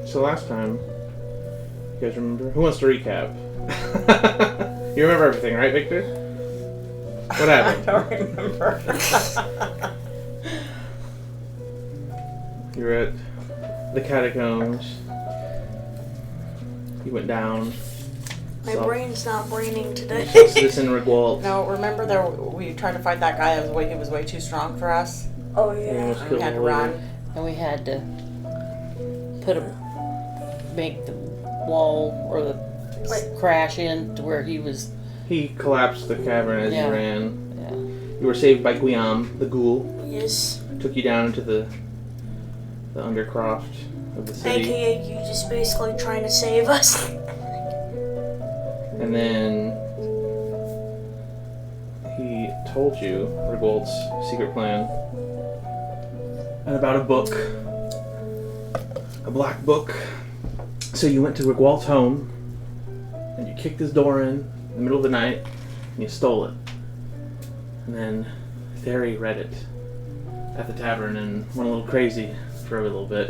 So last time, you guys remember? Who wants to recap? You remember everything, right, Victor? What happened? I don't remember. You were at the catacombs. You went down. My brain's not braining today. Citizen Rigwalt. No, remember we tried to fight that guy that was way too strong for us? Oh, You yeah. almost And killed we had to the leader. run. And we had to make the wall or the crash in to where he was. He collapsed the cavern as Yeah. you ran. Yeah. You were saved by Guillaume, the ghoul. Yes. Took you down into the undercroft of the city. AKA you just basically trying to save us. And then he told you Rigwald's secret plan. And about a book. A black book. So you went to Rigwald's home and you kicked his door in the middle of the night and you stole it. And then Theory read it at the tavern and went a little crazy for a little bit.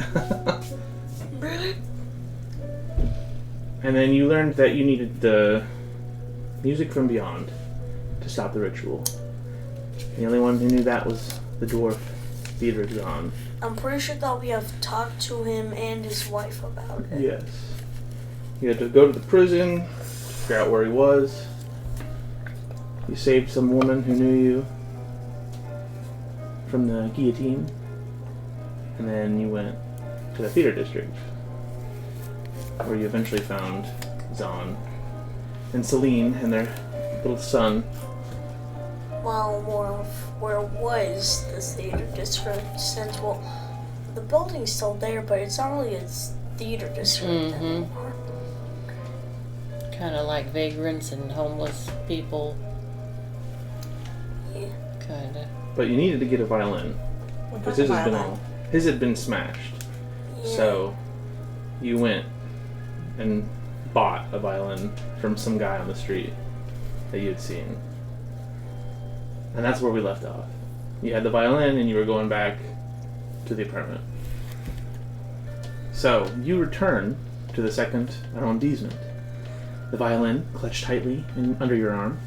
Really? And then you learned that you needed the music from beyond to stop the ritual. The only one who knew that was the dwarf, Theodore John. I'm pretty sure that we have talked to him and his wife about it. Yes. You had to go to the prison, figure out where he was. You saved some woman who knew you from the guillotine. And then you went to the theater district, where you eventually found Zahn and Celine and their little son. Well, more of where was the theater district since, well, the building's still there, but it's not really a theater district anymore. Kind of like vagrants and homeless people. Yeah. Kind of. But you needed to get a violin, because his had been smashed. Yeah. So you went and bought a violin from some guy on the street that you had seen. And that's where we left off. You had the violin and you were going back to the apartment. So you return to the second arrondissement. The violin clutched tightly under your arm.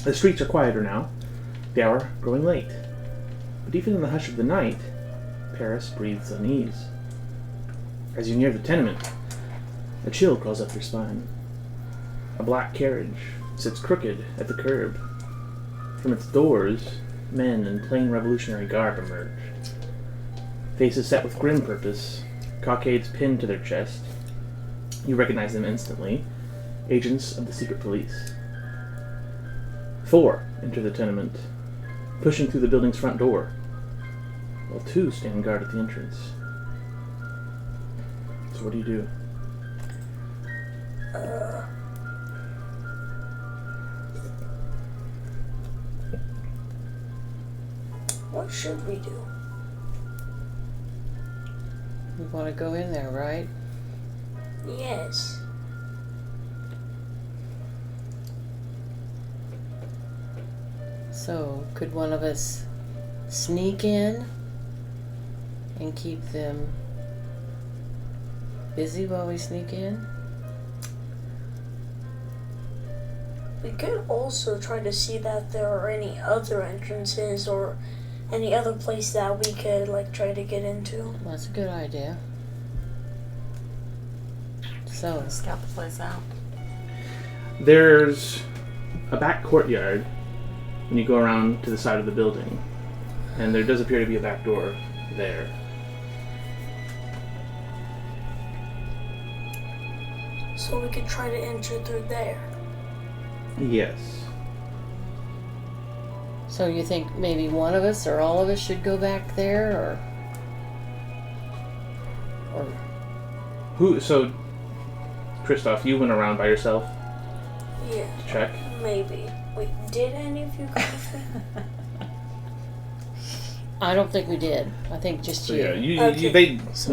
The streets are quieter now, the hour growing late. But even in the hush of the night, Paris breathes unease. As you near the tenement, a chill crawls up your spine. A black carriage sits crooked at the curb. From its doors, men in plain revolutionary garb emerge. Faces set with grim purpose, cockades pinned to their chest. You recognize them instantly. Agents of the secret police. 4 enter the tenement, pushing through the building's front door, while 2 stand guard at the entrance. So what do you do? What should we do? We want to go in there, right? Yes. So, could one of us sneak in and keep them busy while we sneak in? We could also try to see that there are any other entrances or any other place that we could try to get into. That's a good idea. So, Scout the place out. There's a back courtyard when you go around to the side of the building, and there does appear to be a back door there. So we could try to enter through there. Yes. so you think maybe one of us or all of us should go back there, or Who? So, Christoph, you went around by yourself Yeah, to check? maybe. Wait, did any of you go with me? I don't think we did. I think just So you. yeah, Okay. So-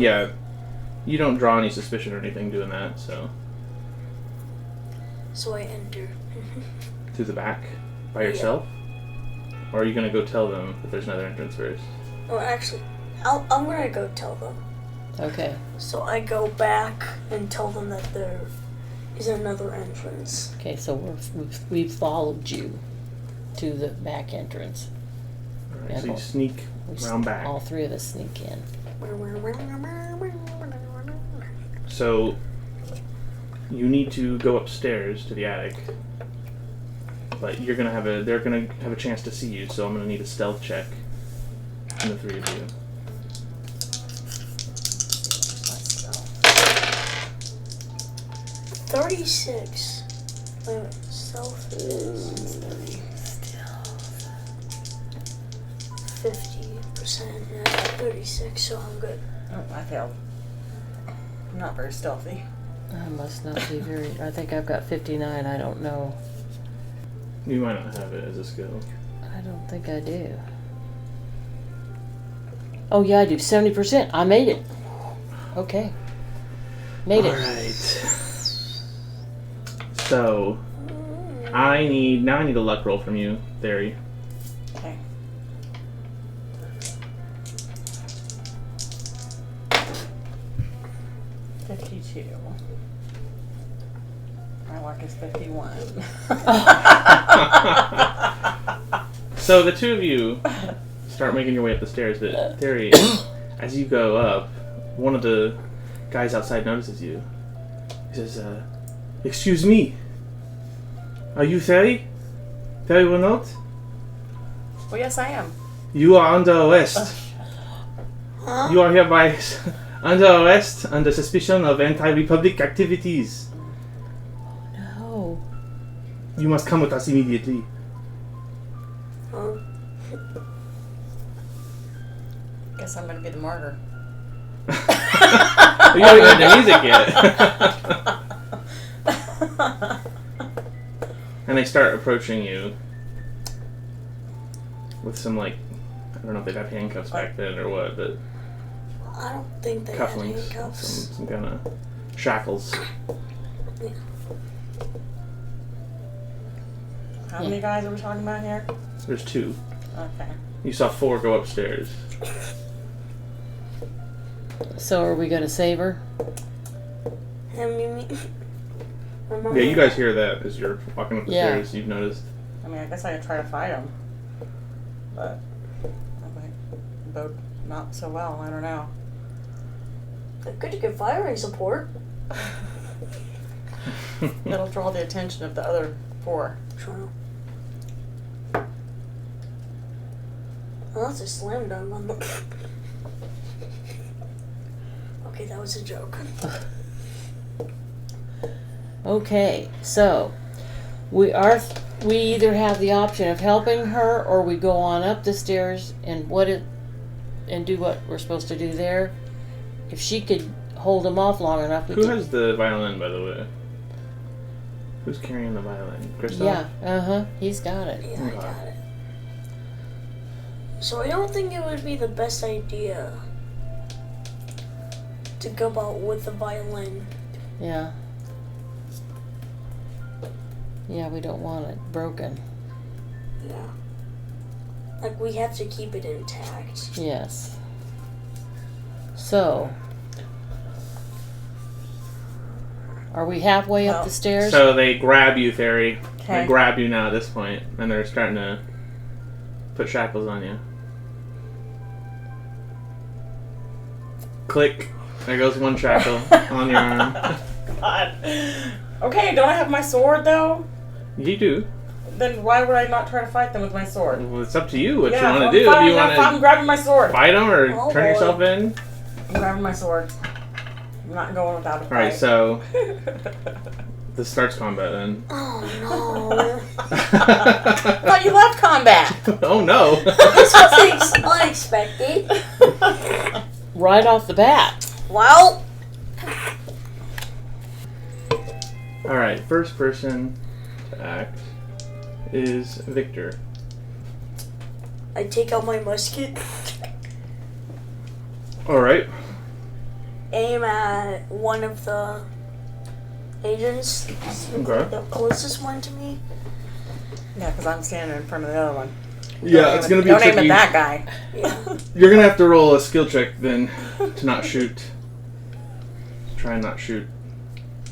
you don't draw any suspicion or anything doing that. So So I enter. through the back by Yeah. yourself, or are you gonna go tell them that there's another entrance first? Oh, actually, I'm gonna go tell them. Okay. So I go back and tell them that there is another entrance. Okay, so we've followed you to the back entrance. Alright, so you sneak around back. All three of us sneak in. So you need to go upstairs to the attic. But they're gonna have a chance to see you, so I'm gonna need a stealth check from the three of you. 36. Wait a minute. Stealth is 50%. And I got 36, so I'm good. Oh, I failed. I'm not very stealthy. I must not be very... I think I've got 59. I don't know. You might not have it as a skill. I don't think I do. Oh, yeah, I do. 70%. I made it. Okay. Made it. Alright. So, I need a luck roll from you, Theory. Okay. $52. My luck is 51. So the two of you start making your way up the stairs, but Theory, as you go up, one of the guys outside notices you. He says, "Excuse me, are you Theory? Theory Renault? Well, yes, I am. You are under arrest. Huh? You are hereby under arrest under suspicion of anti-republic activities. No. You must come with us immediately." Huh? Guess I'm gonna be the martyr. You haven't heard the music yet. And they start approaching you with some, like, I don't know if they'd have handcuffs back then or what, but I don't think they had cufflinks, handcuffs. some kind of shackles. How many guys are we talking about here? There's two. Okay. You saw four go upstairs. So are we going to save her? Yeah, you guys hear that as you're walking up the Yeah. stairs. You've noticed. I mean, I guess I could try to fight him. But that might bode not so well. I don't know. Good to get firing support. It'll draw the attention of the other four. True. Well, that's a slam dunk on the... Okay, that was a joke. Okay, so we either have the option of helping her, or we go on up the stairs and do what we're supposed to do there. If she could hold him off long enough, Who has the violin, by the way? Who's carrying the violin? Christoph? Yeah, he's got it. Yeah, I got it. So I don't think it would be the best idea to go out with the violin. Yeah. Yeah, we don't want it broken. Yeah. Like, we have to keep it intact. Yes. So, are we halfway up the stairs? So they grab you, Theory. Okay. They grab you now at this point, and they're starting to put shackles on you. Click. There goes one shackle on your arm. God. Okay, don't I have my sword though? You do. Then why would I not try to fight them with my sword? Well, it's up to you what you Yeah, want to do. fine, If you I'm want grabbing my sword. to fight them or Oh, turn boy. yourself in. I'm grabbing my sword. I'm not going without a fight. Alright, so this starts combat then. Oh, I thought you loved combat. Oh no! no. This was unexpected. Right off the bat. Well, Alright, first person to act is Victor. I take out my musket, Alright. aim at one of the agents, Okay. the closest one to me. Yeah, because I'm standing in front of the other one. Yeah, it's gonna be Don't aim tricky. at that guy. Yeah. You're gonna have to roll a skill check then to not shoot. try and not shoot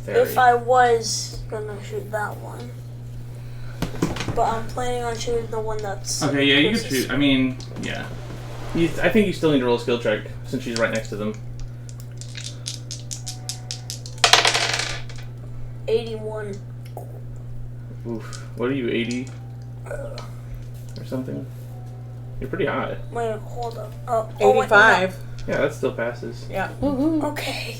fairy. If I was gonna shoot that one. But I'm planning on shooting the one that's... Okay, yeah, you can closest. shoot. I mean, yeah. I think you still need to roll a skill check since she's right next to them. 81. Oof. What are you, 80? Or something? You're pretty high. Wait, hold up. Oh, 85. Yeah, that still passes. Yeah. Woohoo. Okay.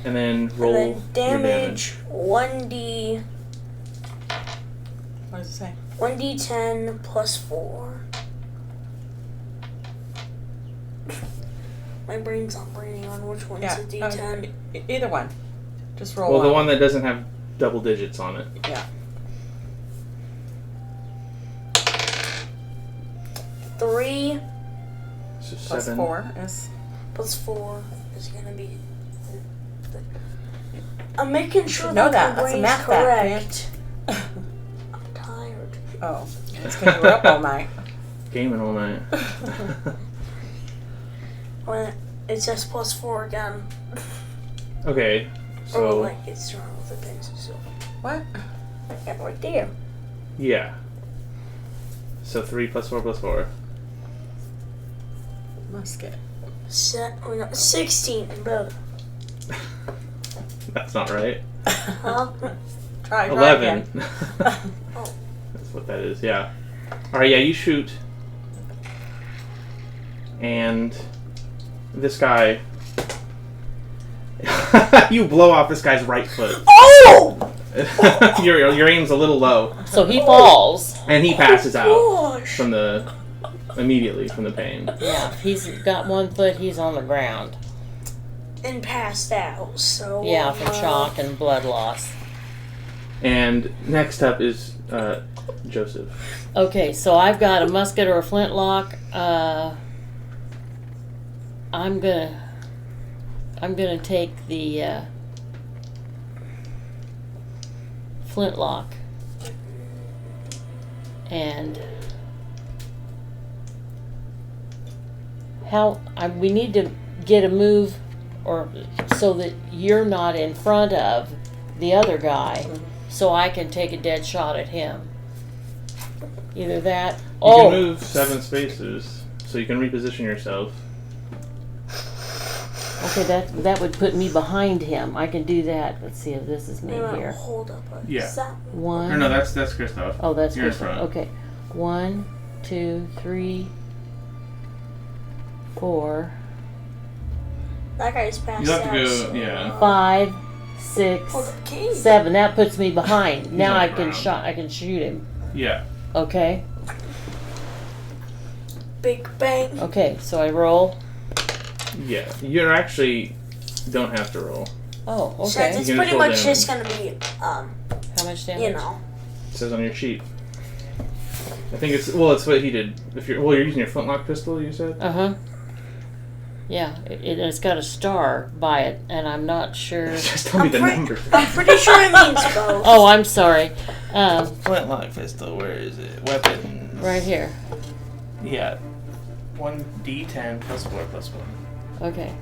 And then roll And then your damage. 1d... What does it say? 1d10 plus 4. My brain's not braining on which one's Yeah. a d10. Either one. Just roll Well, one. the one that doesn't have double digits on it. Yeah. 3 So Plus 7. 4 is... plus 4 is gonna be... I'm making sure know that that. my That's a brain's math fact, correct. I'm tired. Oh. It's because you were up all night. Gaming all night. When it says plus 4 again. Okay, Or so like it's drawn with a pencil, so... What? Yeah, right there. yeah. So 3 plus 4 plus 4. Musket. 16, bro. That's not right. Huh? Try 11. again. That's what that is, yeah. Alright, yeah, you shoot. And this guy... you blow off this guy's right foot. Oh! your aim's a little low. So he falls. And he passes out Gosh. from immediately from the pain. Yeah, if he's got 1 foot, he's on the ground. And passed out, so... Yeah, from shock and blood loss. And next up is Joseph. Okay, so I've got a musket or a flintlock. I'm gonna take the flintlock, and we need to get a move, or so that you're not in front of the other guy, so I can take a dead shot at him. Either that. You can move 7 spaces, so you can reposition yourself. Okay, that would put me behind him. I can do that. Let's see if this is me here. Hold up. Yeah. Is that... One. Or no, that's Christoph. Oh, that's You're in Christoph. front. Okay. 1, 2, 3, 4, That guy's passed You have to out. go, so, yeah. 5, 6, Hold up, Kate. 7. That puts me behind. Now on I the can ground. I can shoot him. Yeah. Okay. Big bang. Okay. So I roll. Yeah. You actually don't have to roll. Oh, So okay. it's You can pretty roll much damage. just gonna be, How much damage? you know. It says on your sheet. I think it's what he did. If you're using your flintlock pistol, you said. Uh huh. Yeah, it's got a star by it, and I'm not sure. Just tell me the number. I'm pretty sure it means both. Oh, I'm sorry. Flintlock pistol. Where is it? Weapons. Right here. Yeah. 1d10 plus 4 plus 1. Okay,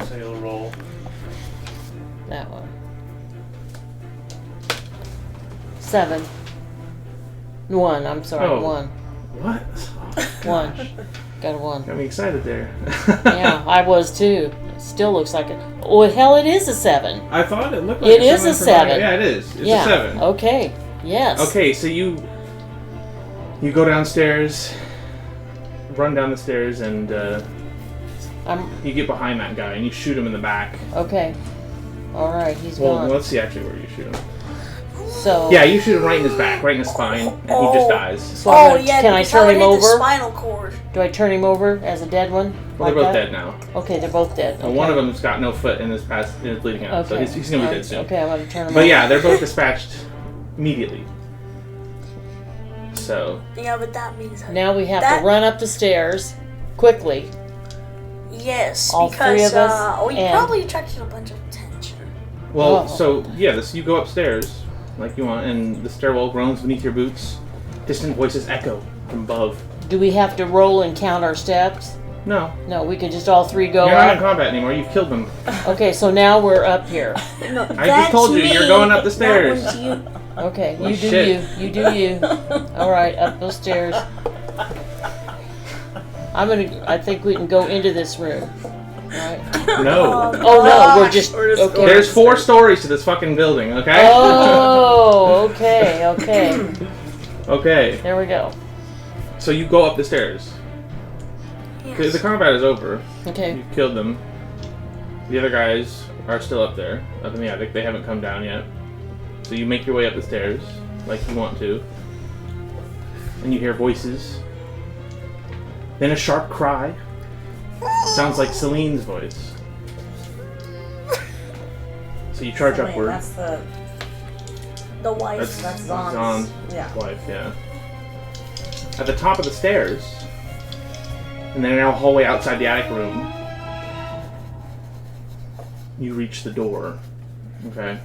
So you'll roll. that one. 7. 1. I'm sorry. Oh. 1. What? Oh, 1. gosh. Got a 1. Got me excited there. Yeah, I was too. It still looks like it. Oh, hell, it is a 7. I thought it looked like It is a from my- 7. Yeah, it is. It's Yeah. a 7. Okay. Yes. Okay, so you go downstairs, run down the stairs, and you get behind that guy and you shoot him in the back. Okay. All right. He's Well, gone. let's see actually where you shoot him. So. Yeah, you shoot him right in his back, right in his spine, and he just dies. So I'm gonna- yeah, can I because turn that him would hit the over? spinal cord. Do I turn him over as a dead one? Well, Like they're both that? dead now. Okay, they're both dead. Well, Okay. one of them's got no foot and is bleeding out, so Okay. he's gonna be dead soon. Okay, I'm gonna turn him But over. yeah, they're both dispatched immediately. So Yeah, but that means Now we have That- to run up the stairs quickly. yes, all because three of us, we and- probably attracted a bunch of attention. well, Oh. so yeah, you go upstairs like you want, and the stairwell groans beneath your boots. Distant voices echo from above. Do we have to roll and count our steps? No. No, we could just all three go You're not in up. combat anymore. You've killed them. Okay, so now we're up here. No, I just told you, you're going up the stairs. That one's you. Okay, Well, you do shit. you. You do you. All right, up those stairs. I think we can go into this room. Right? No. Oh no, we're just We're just okay. There's 4 stories to this fucking building, okay? Oh, okay, okay. Okay. There we go. So you go up the stairs. Yes. The combat is over. Okay. You killed them. The other guys are still up there, up in the attic. They haven't come down yet. So you make your way up the stairs, like you want to. And you hear voices. Then a sharp cry. Sounds like Celine's voice. So you charge Celine, upward. That's The wife. that's Zon's. Zon's Yeah. wife, yeah. At the top of the stairs, and then in a hallway outside the attic room, you reach the door. Okay?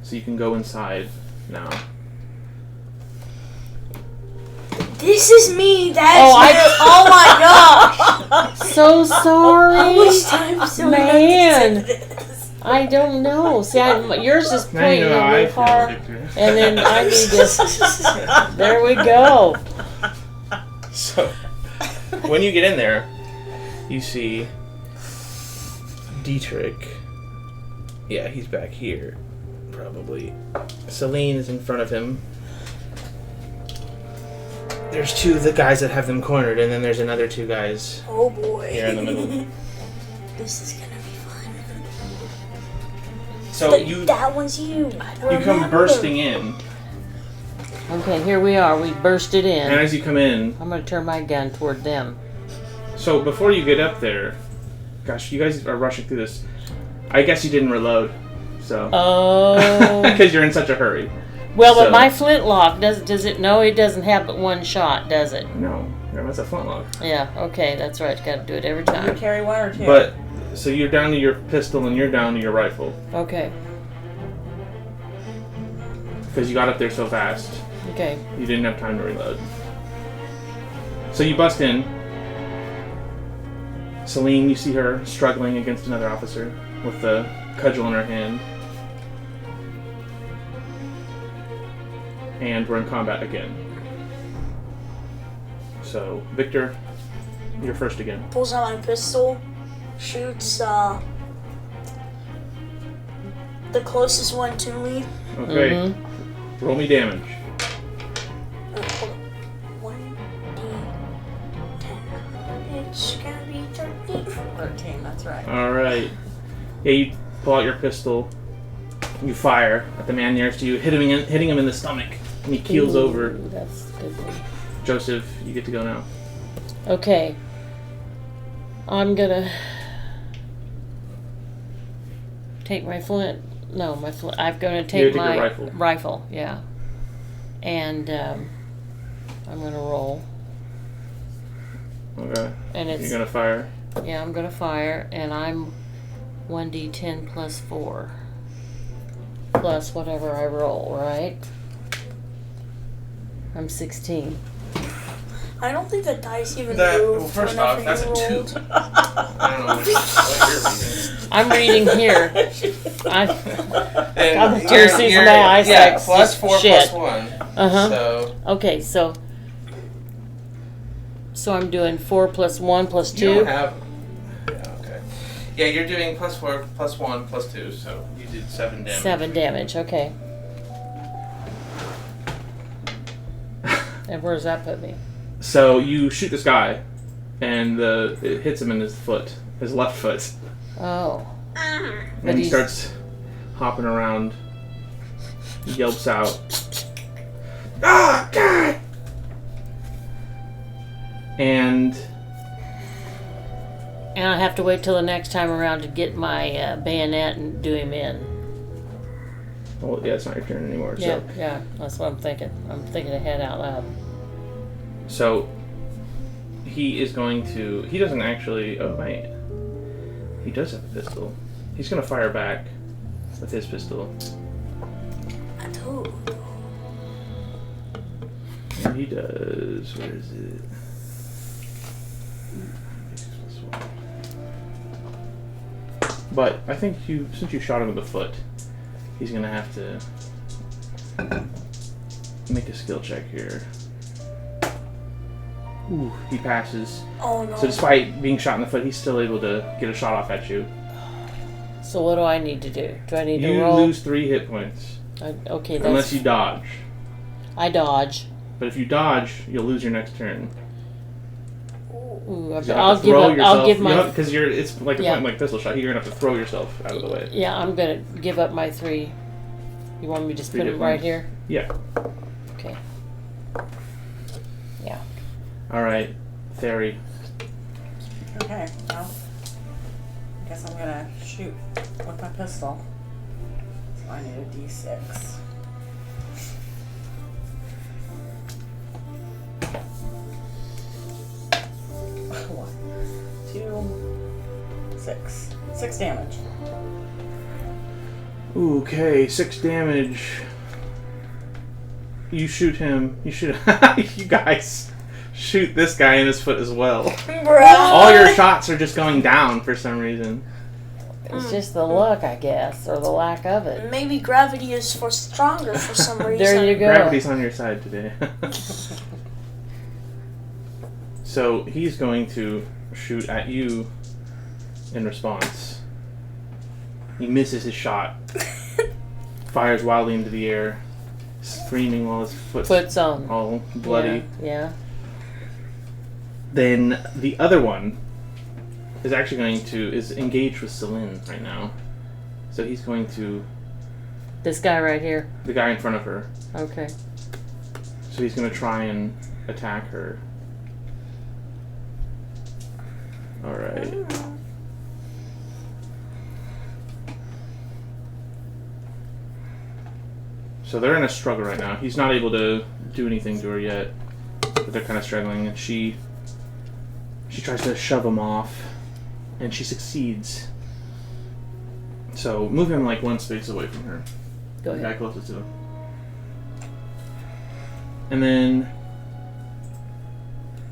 So you can go inside now. This is me. That's Oh, me. Oh my gosh. So sorry. How much time so Man. I don't know. See, yours is Now you pointing know how a I little feel, far, Victor. and then I need to. There we go. So, when you get in there, you see Dietrich. Yeah, he's back here, probably. Celine is in front of him. There's 2 of the guys that have them cornered, and then there's another 2 guys Oh boy. here in the middle. This is gonna be fun. So That one's you. you come bursting in, Okay, here we are. We bursted and in. as you come in, I'm gonna turn my gun toward them. so before you get up there, gosh, you guys are rushing through this. I guess you didn't reload, so Oh. because you're in such a hurry. Well, but So- my flintlock does it? No, it doesn't have but one shot, does it? No, that's a flintlock. Yeah. Okay, that's right. Got to do it every You time. carry 1 or 2. But so you're down to your pistol and you're down to your rifle Okay. because you got up there so fast. Okay. You didn't have time to reload. So you bust in. Celine, you see her struggling against another officer with the cudgel in her hand. And we're in combat again. So, Victor, you're first again. Pulls out my pistol, shoots the closest one to me. Okay, Mm-hmm. roll me damage. Hold on. 1d10. It's gonna be 13. 13, that's right. Alright. Yeah, you pull out your pistol. You fire at the man nearest to you, hitting him in the stomach. And he keels over. Ooh, that's a good one. Joseph, you get to go now. Okay. I'm gonna take my flint. No, my flint. I'm gonna take take my your rifle. rifle. Yeah. And I'm gonna roll. Okay. And it's You're gonna fire. yeah. I'm gonna fire, and I'm 1d10 plus 4 plus whatever I roll. Right. I'm 16. I don't think the dice even move. whenever you rolled. I don't know what you're reading. I'm reading here. I'm And Jersey's my eyesight. Yeah, plus 4 Shit. plus 1. Uh-huh. So Okay, so I'm doing 4 plus 1 plus 2. you don't have. Yeah, okay. Yeah, you're doing plus 4 plus 1 plus 2, so you did 7 damage. 7 damage, okay. And where does that put me? So you shoot this guy, and it hits him in his foot, his left foot, Oh. and But he he's- starts hopping around. He yelps out, "Ah, God!" And And I have to wait till the next time around to get my bayonet and do him in. well, yeah, it's not your turn anymore. Yeah, yeah, that's what I'm thinking. I'm thinking ahead out loud. So he is going to. He doesn't actually. Oh wait, he does have a pistol. He's going to fire back with his pistol. I told. And he does. Where is it? But I think since you shot him with the foot, he's gonna have to make a skill check here. Ooh, he passes. Oh no. So despite being shot in the foot, he's still able to get a shot off at you. So what do I need to do? Do I need to You roll? lose 3 hit points. Okay, that's... Unless you dodge. I dodge. But if you dodge, you'll lose your next turn. Ooh, You'll I'll have to throw yourself. I'll give my... Because it's like a point blank pistol shot. You're going to have to throw yourself out of the way. Yeah, I'm going to give up my 3. You want me to just 3 put hit them right points. here? Yeah. Okay. Yeah. Alright, Theory. Okay, well, I guess I'm gonna shoot with my pistol. So I need a D6. One, 2, 6. 6 damage. Okay, 6 damage. You shoot him. You shoot. You guys shoot this guy in his foot as well. Bruh. All your shots are just going down for some reason. It's just the luck, I guess, or the lack of it. Maybe gravity is stronger for some reason. There you go. Gravity's on your side today. So he's going to shoot at you in response. He misses his shot. Fires wildly into the air, screaming while his foot's on. all bloody. Yeah. Then the other one is actually is engaged with Celine right now. So he's going to... This guy right here. The guy in front of her. Okay. So he's going to try and attack her. Alright. So they're in a struggle right now. He's not able to do anything to her yet. But they're kind of struggling. And she tries to shove him off. And she succeeds. So move him like 1 space away from her. Go The guy ahead. closest to him. And then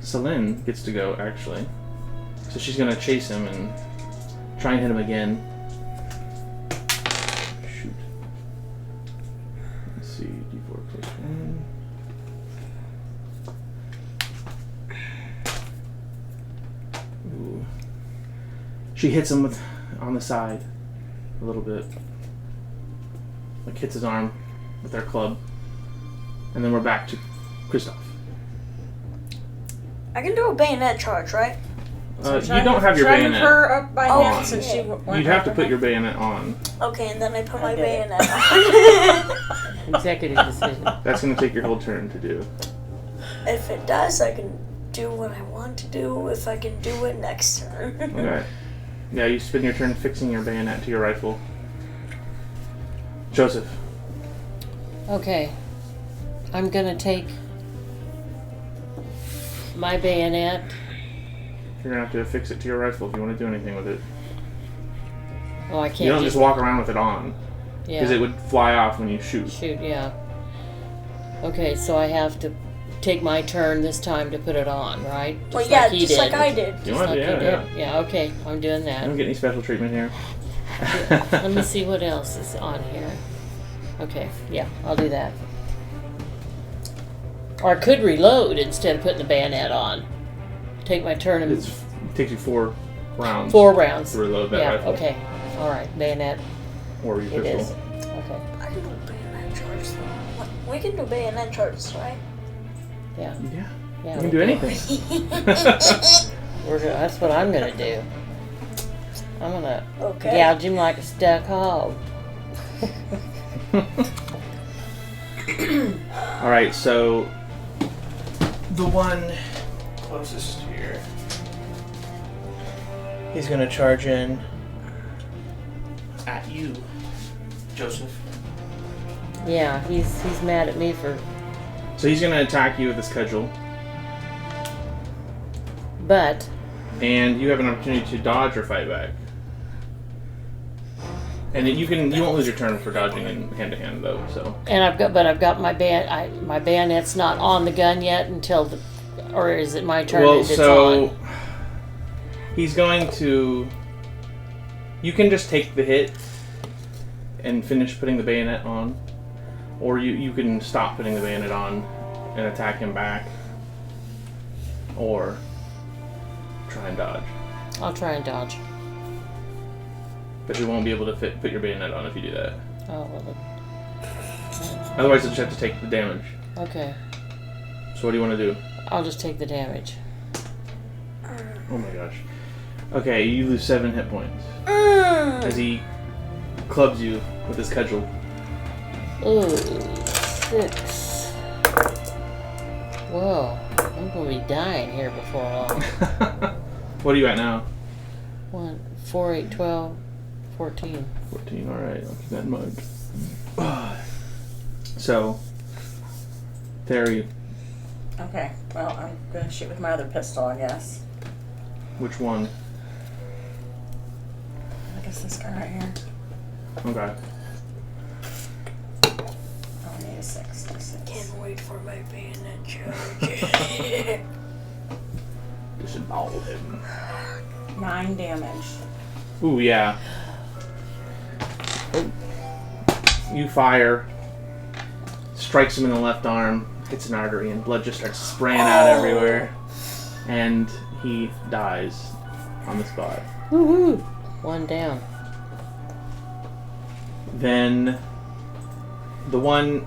Celine gets to go, actually. So she's going to chase him and try and hit him again. Shoot. Let's see. D4 plus 1. Ooh. She hits him on the side a little bit. Like hits his arm with her club. And then we're back to Kristoff. I can do a bayonet charge, right? You don't have your bayonet her up by Oh, hand since she yeah. went You'd have to after put her. your bayonet on. Okay, and then I put I my did it. bayonet on. Executive decision. That's going to take your whole turn to do. If it does, I can do what I want to do if I can do it next turn. Okay. Yeah, you spend your turn fixing your bayonet to your rifle. Joseph. Okay. I'm gonna take my bayonet. You're going to have to fix it to your rifle if you want to do anything with it. Oh, I can't You don't just walk around with it on. yeah. Because it would fly off when you shoot. Shoot, yeah. Okay, so I have to take my turn this time to put it on, right? Just Well, yeah, like he just did. like I did. You Just want like to? he Yeah, did. yeah. Yeah, okay, I'm doing I that. don't get any special treatment here. Let me see what else is on here. Okay, yeah, I'll do that. Or I could reload instead of putting the bayonet on. Take my turn and It takes you 4 rounds 4 rounds. to reload that Yeah, rifle. okay. Alright, bayonet Or your it pistol. is. Okay, I can do bayonet charge though. What? We can do bayonet charges, right? yeah. Yeah. Yeah, You can we'll do it. anything. That's what I'm gonna do. I'm gonna Okay. gouge him like a stuck hog. Alright, so the one closest here, he's gonna charge in at you, Joseph. Yeah, he's mad at me for. So he's gonna attack you with his cudgel, But and you have an opportunity to dodge or fight back. And you won't lose your turn for dodging in hand to hand though. So I've got my my bayonet's not on the gun yet until the, or is it my turn? well, and it's so on? he's going to You can just take the hit and finish putting the bayonet on, or you can stop putting the bayonet on and attack him back, or try and dodge. I'll try and dodge. But you won't be able to put your bayonet on if you do that. Oh, well, Otherwise, you'll just have to take the damage. okay. So what do you want to do? I'll just take the damage. Oh my gosh. Okay, you lose 7 hit points as he clubs you with his cudgel. Ooh, 6. Whoa, I'm gonna be dying here before long. What are you at now? 1, 4, 8, 12, 14. 14, alright, I'll keep that in mind. So, Terry, Okay, well, I'm gonna shoot with my other pistol, I guess. which one? I guess this guy right here. Okay. I need a 6. Can't wait for my bayonet charge. Disembowel him. 9 damage. Ooh, yeah. You fire, strikes him in the left arm, hits an artery, and blood just starts spraying out everywhere. And he dies on the spot. Woohoo! 1 down. Then the one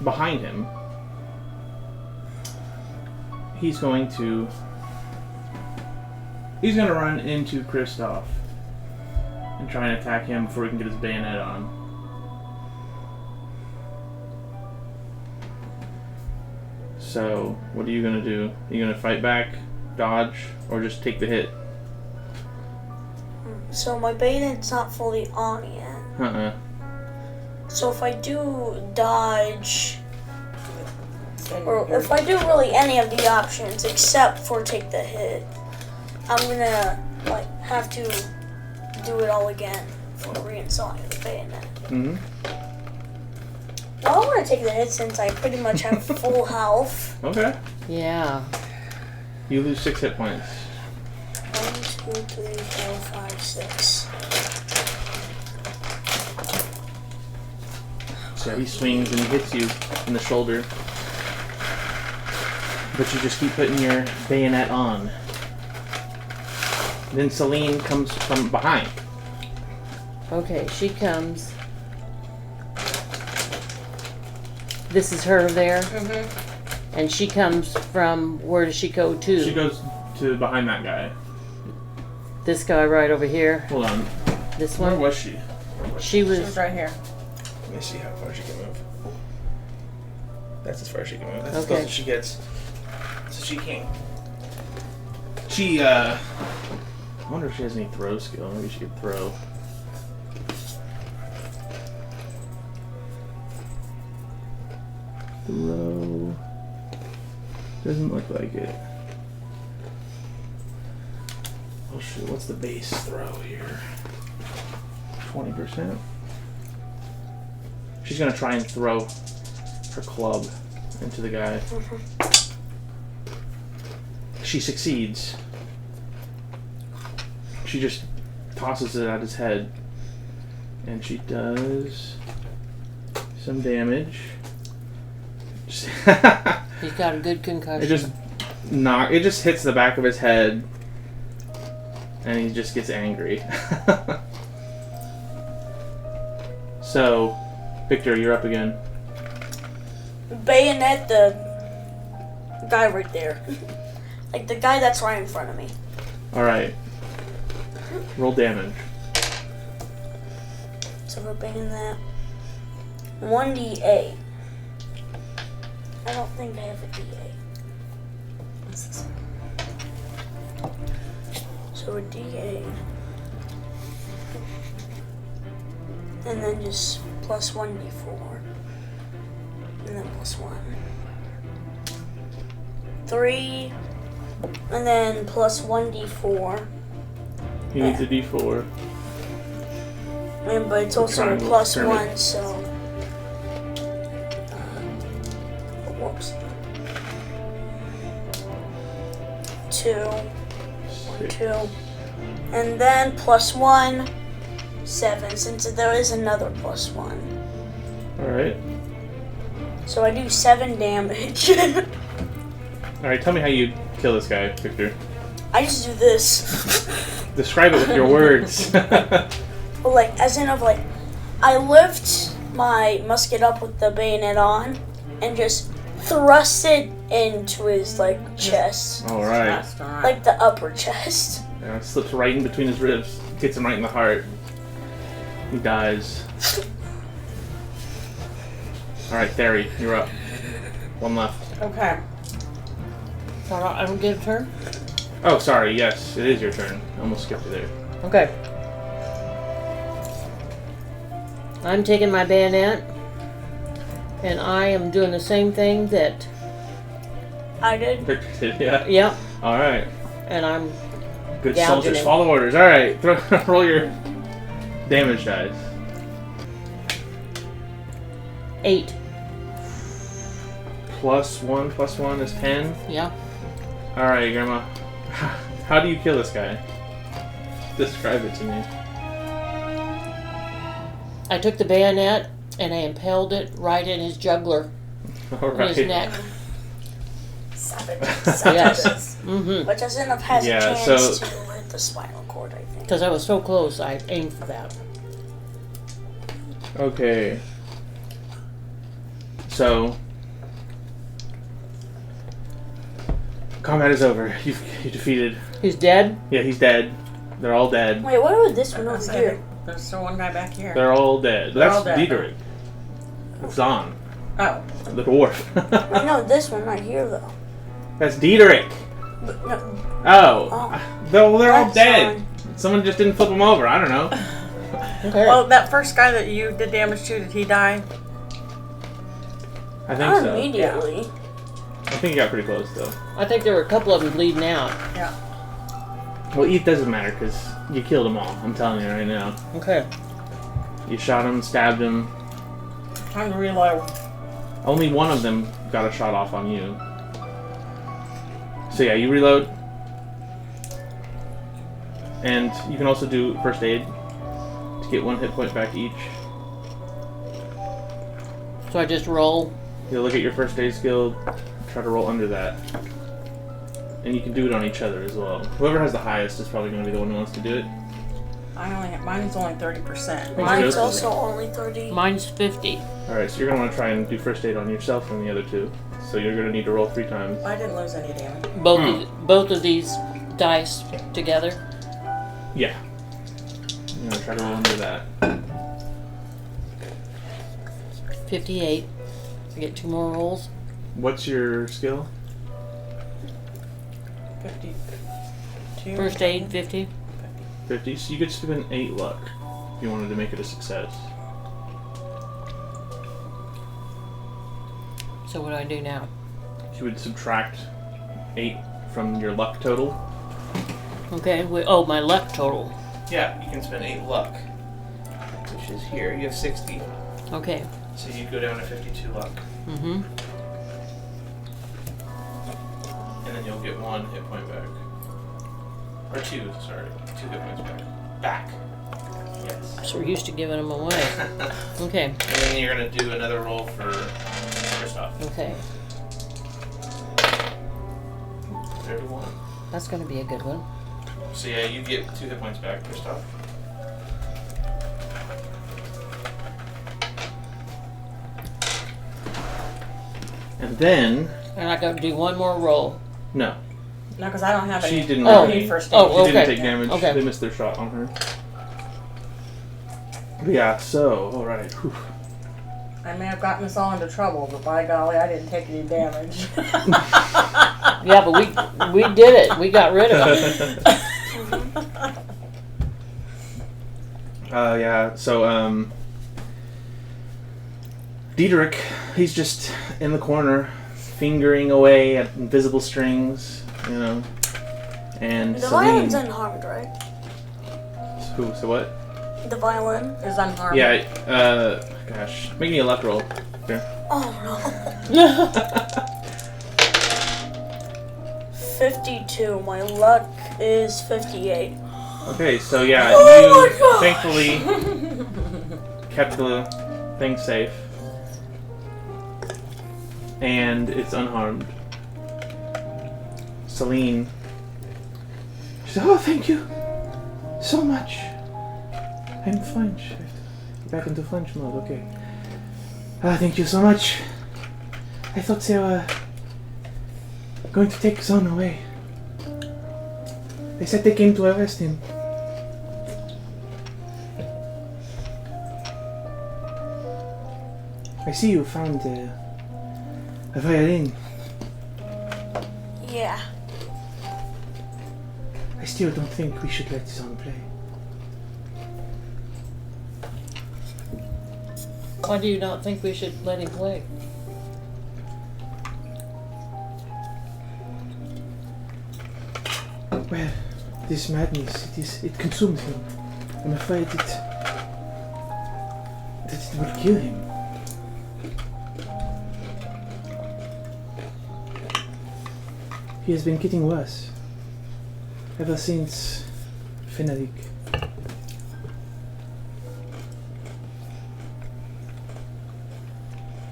behind him, he's going to run into Kristoff and try and attack him before he can get his bayonet on. So, what are you gonna do? Are you gonna fight back, dodge, or just take the hit? So my bayonet's not fully on yet. So if I do dodge, or if I do really any of the options except for take the hit, I'm gonna have to do it all again for reinstalling the bayonet. Mm-hmm. Well, I'm gonna take the hit since I pretty much have full health. Okay. Yeah. You lose 6 hit points. 1, 2, 3, 4, 5, 6. So he swings and he hits you in the shoulder. But you just keep putting your bayonet on. Then Celine comes from behind. Okay, she comes. This is her there? Mm-hmm. And she comes from, where does she go to? She goes to behind that guy. This guy right over here. Hold on. This Where one? was she? She She was was, right here. Let me see how far she can move. That's as far as she can move. That's as Okay. close as she gets. So she can't. She, I wonder if she has any throw skill. Maybe she could throw. Throw. Doesn't look like it. Oh shoot, what's the base throw here? 20%? She's gonna try and throw her club into the guy. She succeeds. She just tosses it at his head. And she does some damage. he's got a good concussion. It just hits the back of his head. And he just gets angry. So, Victor, you're up again. Bayonet the guy right there. Like the guy that's right in front of me. Alright. Roll damage. So we're bayonet 1d8. I don't think I have a d8. What's this one? So a d8. And then just plus 1d4. And then plus 1. 3. And then plus 1d4. He needs a d4. And, but it's also a Triangle, plus turn it. 1, so. Whoops. 2. 1, 2. And then +1, 7, since there is another +1. Alright. So I do 7 damage. Alright, tell me how you kill this guy, Victor. I just do this. Describe it with your words. Well, like, as in of, like, I lift my musket up with the bayonet on and just thrust it into his, like, chest. Alright. Like the upper chest. Yeah, it slips right in between his ribs. Hits him right in the heart. He dies. Alright, Theory, you're up. One left. Okay. I don't get a turn? Oh, sorry, yes, it is your turn. I almost skipped you there. Okay. I'm taking my bayonet, and I am doing the same thing that... I did. Victor did, yeah? Yep. Alright. And I'm... Good gouging soldiers, him. follow orders. Alright, roll your damage dice. 8. +1 is 10. Yeah. Alright, Grandma. How do you kill this guy? Describe it to me. I took the bayonet, and I impaled it right in his jugular, in Alright. his neck. Savages. Yes. Mm-hmm. Which as enough has Yeah, a chance so- to hit the spinal cord, I think. Because I was so close, I aimed for that. Okay. So... combat is over. You defeated... He's dead? Yeah, he's dead. They're all dead. Wait, what about this one I over said here? there's still one guy back here. They're all dead. They're That's all dead. Diederik. It's Zahn, Oh. the dwarf. I know this one right here, though. That's Diederik. But no, Oh. They're all that's dead. fine. Someone just didn't flip them over. I don't know. Okay. Well, that first guy that you did damage to, did he die? I think not so. immediately. I think he got pretty close, though. I think there were a couple of them bleeding out. Yeah. Well, it doesn't matter, because you killed them all. I'm telling you right now. Okay. You shot him, stabbed him. Time to reload. Only one of them got a shot off on you. So yeah, you reload. And you can also do first aid to get 1 hit point back each. So I just roll. You look at your first aid skill, try to roll under that. And you can do it on each other as well. Whoever has the highest is probably going to be the one who wants to do it. Mine's only 30%. Mine's good. also only 30. Mine's 50. Alright, so you're going to want to try and do first aid on yourself and the other two. So you're going to need to roll 3 times. I didn't lose any damage. Both of these dice together. Yeah. You're going to try to roll under that. 58. I get 2 more rolls. What's your skill? 52. First aid, 50. 50. So you could spend 8 luck if you wanted to make it a success. So what do I do now? You would subtract 8 from your luck total. Okay. Oh, my luck total. Yeah, you can spend 8 luck, which is here. You have 60. Okay. So you go down to 52 luck. Mm-hmm. And then you'll get 1 hit point back. Or 2, sorry. 2 hit points back. Back. Yes. So we're used to giving them away. Okay. And then you're going to do another roll for Kristoff. Okay. 31. That's going to be a good one. So yeah, you get 2 hit points back, Kristoff. And then... And I got to do one more roll. No. No, because I don't have any. She didn't I don't really- need first aid. Oh, She didn't okay. take damage. Okay. They missed their shot on her. But yeah, so, alright. I may have gotten us all into trouble, but by golly, I didn't take any damage. Yeah, but we did it. We got rid of it. Yeah, so, Diederik, he's just in the corner, fingering away at invisible strings, you know, and The Celine... violin's unharmed, right? Who, so what? The violin. Is unharmed. Yeah, gosh, make me a luck roll. Here. Oh no. 52. My luck is 58. Okay, so yeah, Oh you my thankfully kept the thing safe. And it's unharmed. Celine. She said, "Oh, thank you so much. I'm French. I have to go back into French mode, okay. Thank you so much. I thought they were going to take Zon away. They said they came to arrest him. I see you found a violin. Yeah. I still don't think we should let Zon play. Why do you not think we should let him play? Well, this madness, it consumes him. I'm afraid that it will kill him. He has been getting worse ever since Fenalik.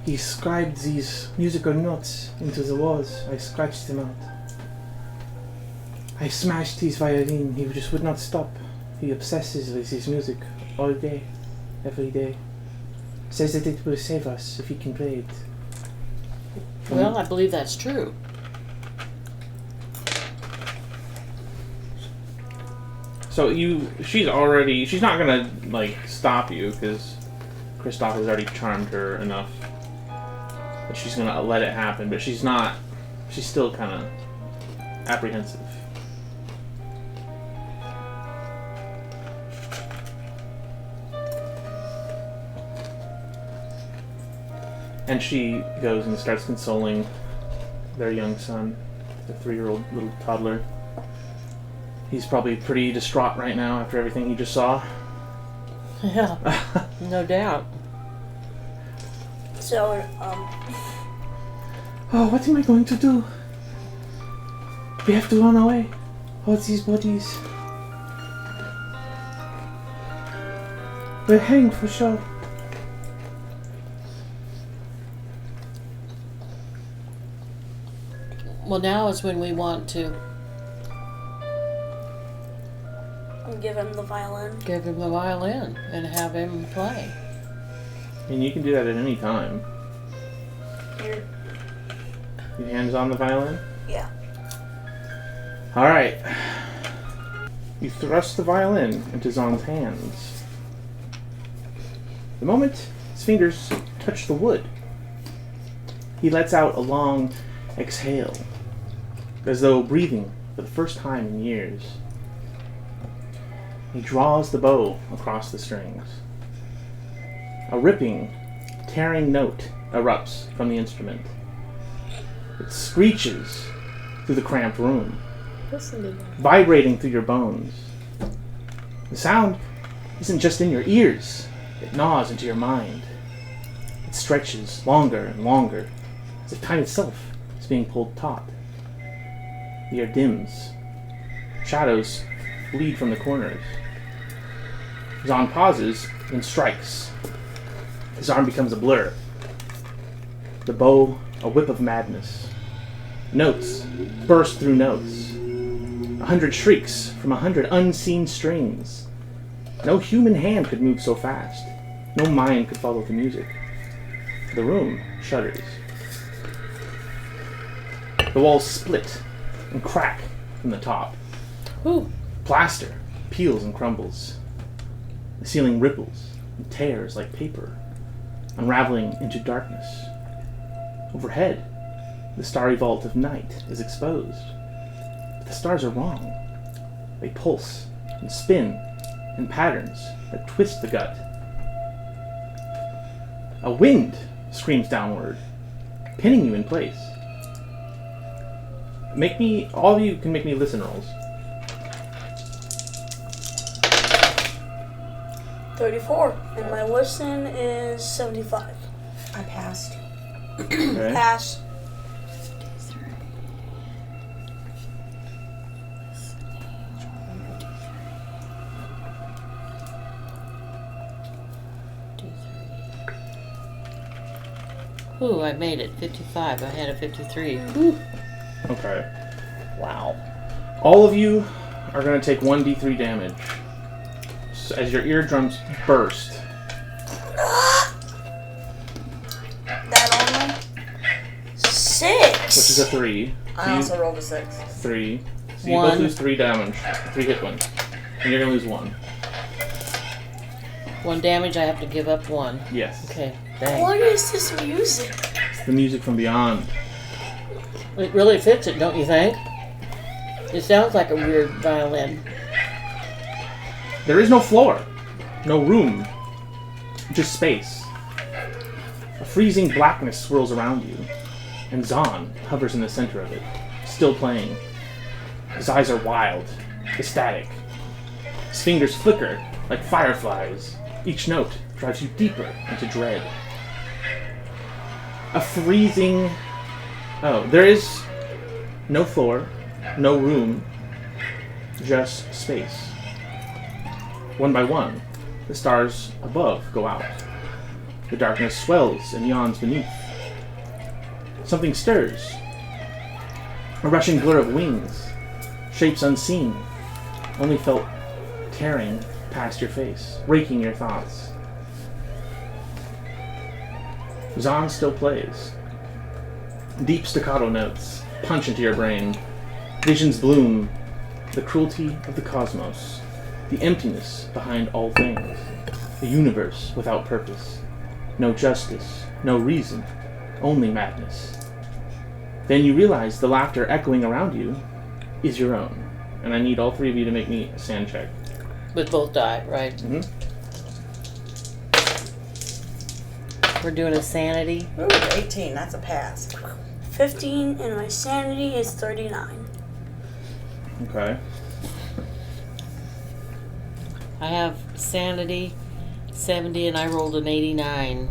He scribed these musical notes into the walls. I scratched them out. I smashed his violin. He just would not stop. He obsesses with his music all day, every day. Says that it will save us if he can play it. Well, I believe that's true. So she's not gonna like stop you because Kristoff has already charmed her enough that she's gonna let it happen. But she's still kind of apprehensive. And she goes and starts consoling their young son, the 3-year-old little toddler. He's probably pretty distraught right now after everything he just saw. Yeah, no doubt. So, Oh, what am I going to do? We have to run away. All these bodies. We'll hang for sure. Well, now is when we want to give him the violin. give him the violin and have him play. And you can do that at any time. Here. Your hands on the violin? Yeah. Alright. You thrust the violin into Zon's hands. The moment his fingers touch the wood, he lets out a long exhale, as though breathing for the first time in years. He draws the bow across the strings. A ripping, tearing note erupts from the instrument. It screeches through the cramped room, Listen to that. vibrating through your bones. The sound isn't just in your ears, it gnaws into your mind. It stretches longer and longer, as if time itself is being pulled taut. The air dims. Shadows bleed from the corners. Zon pauses and strikes. His arm becomes a blur. The bow, a whip of madness. Notes burst through notes. 100 shrieks from 100 unseen strings. No human hand could move so fast. No mind could follow the music. The room shudders. The walls split and crack from the top. Ooh. Plaster peels and crumbles. The ceiling ripples and tears like paper, unraveling into darkness. Overhead, the starry vault of night is exposed. But the stars are wrong. They pulse and spin in patterns that twist the gut. A wind screams downward, pinning you in place. All of you can make me listen rolls. 34. And my listen is 75. I passed. Okay. Pass. Ooh, I made it. 55. I had a 53. Ooh. Okay. Wow. All of you are going to take 1d3 damage as your eardrums burst. That only? 6. Which is a 3. I also rolled a 6. 3. So you 1. both lose 3 damage. 3 hit points. And you're going to lose 1. 1 damage, I have to give up 1. Yes. Okay, dang. What is this music? It's the music from beyond. It really fits it, don't you think? It sounds like a weird violin. There is no floor. No room. Just space. A freezing blackness swirls around you. And Zahn hovers in the center of it, still playing. His eyes are wild, ecstatic. His fingers flicker like fireflies. Each note drives you deeper into dread. A freezing... Oh, there is no floor, no room, just space. One by one, the stars above go out. The darkness swells and yawns beneath. Something stirs. A rushing blur of wings, shapes unseen, only felt tearing past your face, raking your thoughts. Zahn still plays. Deep staccato notes punch into your brain. Visions bloom. The cruelty of the cosmos. The emptiness behind all things. The universe without purpose. No justice. No reason. Only madness. Then you realize the laughter echoing around you is your own. And I need all 3 of you to make me a sand check. With both die, right? Mm-hmm. We're doing a sanity. Ooh, 18. That's a pass. 15 and my sanity is 39. Okay. I have sanity 70 and I rolled an 89.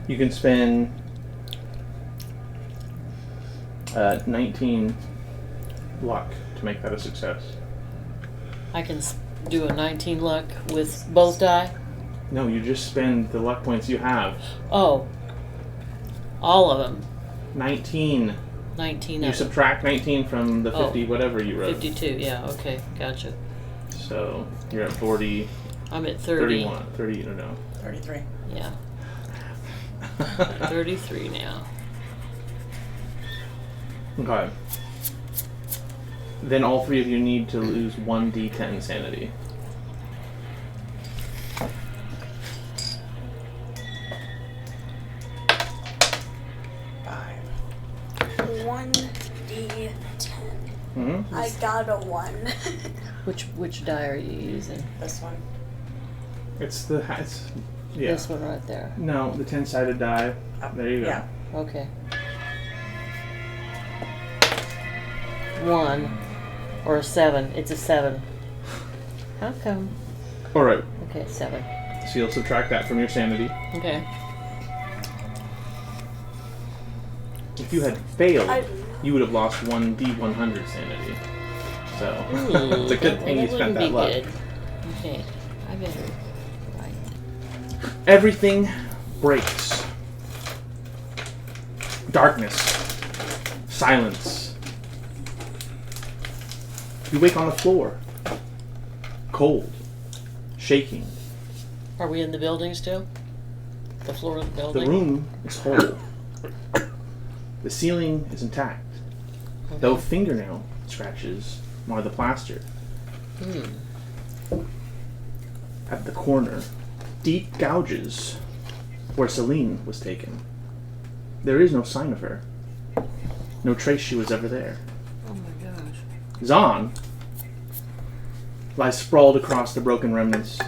You can spend 19 luck to make that a success. I can do a 19 luck with both die. No, you just spend the luck points you have. Oh, all of them. 19. 19 You of them. subtract 19 from the 50 whatever you wrote. 52, yeah, okay, gotcha. So you're at 40. I'm at 30. 31. 30, no. 33. Yeah. 33 now. Okay. Then all 3 of you need to lose 1d10 sanity. Five. 1d10. Mm-hmm. I got a 1. Which die are you using? This one. It's yeah. This one right there. No, the 10-sided die. There you go. Yeah. Okay. 1 or a 7. It's a 7. How come? All right. Okay, 7. So you'll subtract that from your sanity. Okay. If you had failed, I- you would have lost 1d100 sanity. So Ooh, it's a good thing you spent that luck. good. Okay, I better. Right. Everything breaks. Darkness. Silence. You wake on the floor. Cold. Shaking. Are we in the building still? The floor of the building? The room is whole. The ceiling is intact, though fingernail scratches mar the plaster. At the corner, deep gouges where Celine was taken. There is no sign of her. No trace she was ever there. Oh my gosh. Zahn lies sprawled across the broken remnants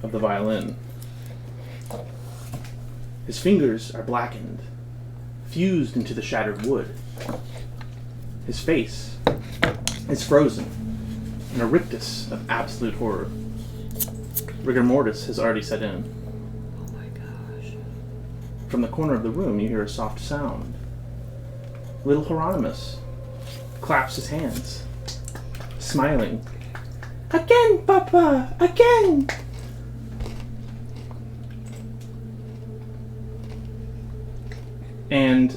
of the violin. His fingers are blackened, fused into the shattered wood. His face is frozen in a rictus of absolute horror. Rigor mortis has already set in. Oh my gosh. From the corner of the room, you hear a soft sound. Little Hieronymus claps his hands, smiling. Again, Papa! Again! And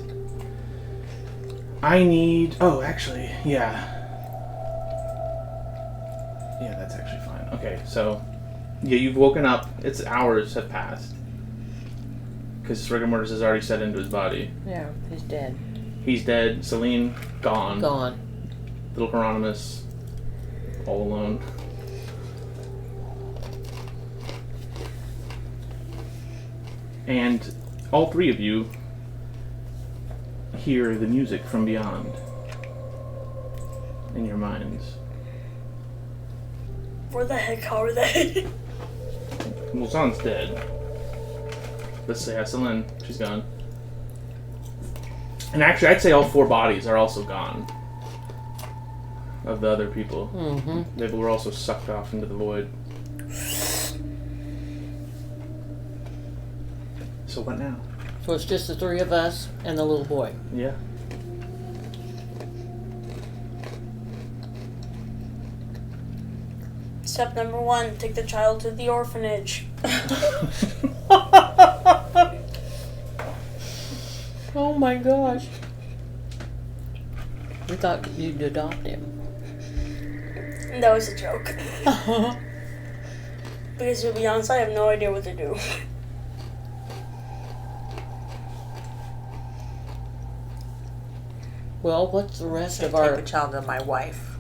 I need... Oh, actually, yeah. Yeah, that's actually fine. Okay, so... Yeah, you've woken up. It's hours have passed. Because rigor mortis has already set into his body. Yeah, he's dead. He's dead. Celine, gone. Gone. Little Hieronymus, all alone. And all three of you hear the music from beyond in your minds. Where the heck are they? Mulsanne's dead. Let's say Celine, she's gone. And actually, I'd say all 4 bodies are also gone. Of the other people. Mm-hmm. They were also sucked off into the void. So what now? So it's just the 3 of us and the little boy. Yeah. Step number 1, take the child to the orphanage. Oh my gosh. We thought you'd adopt him. That was a joke. Because to be honest, I have no idea what to do. Well, what's the rest of Take our... the child to my wife.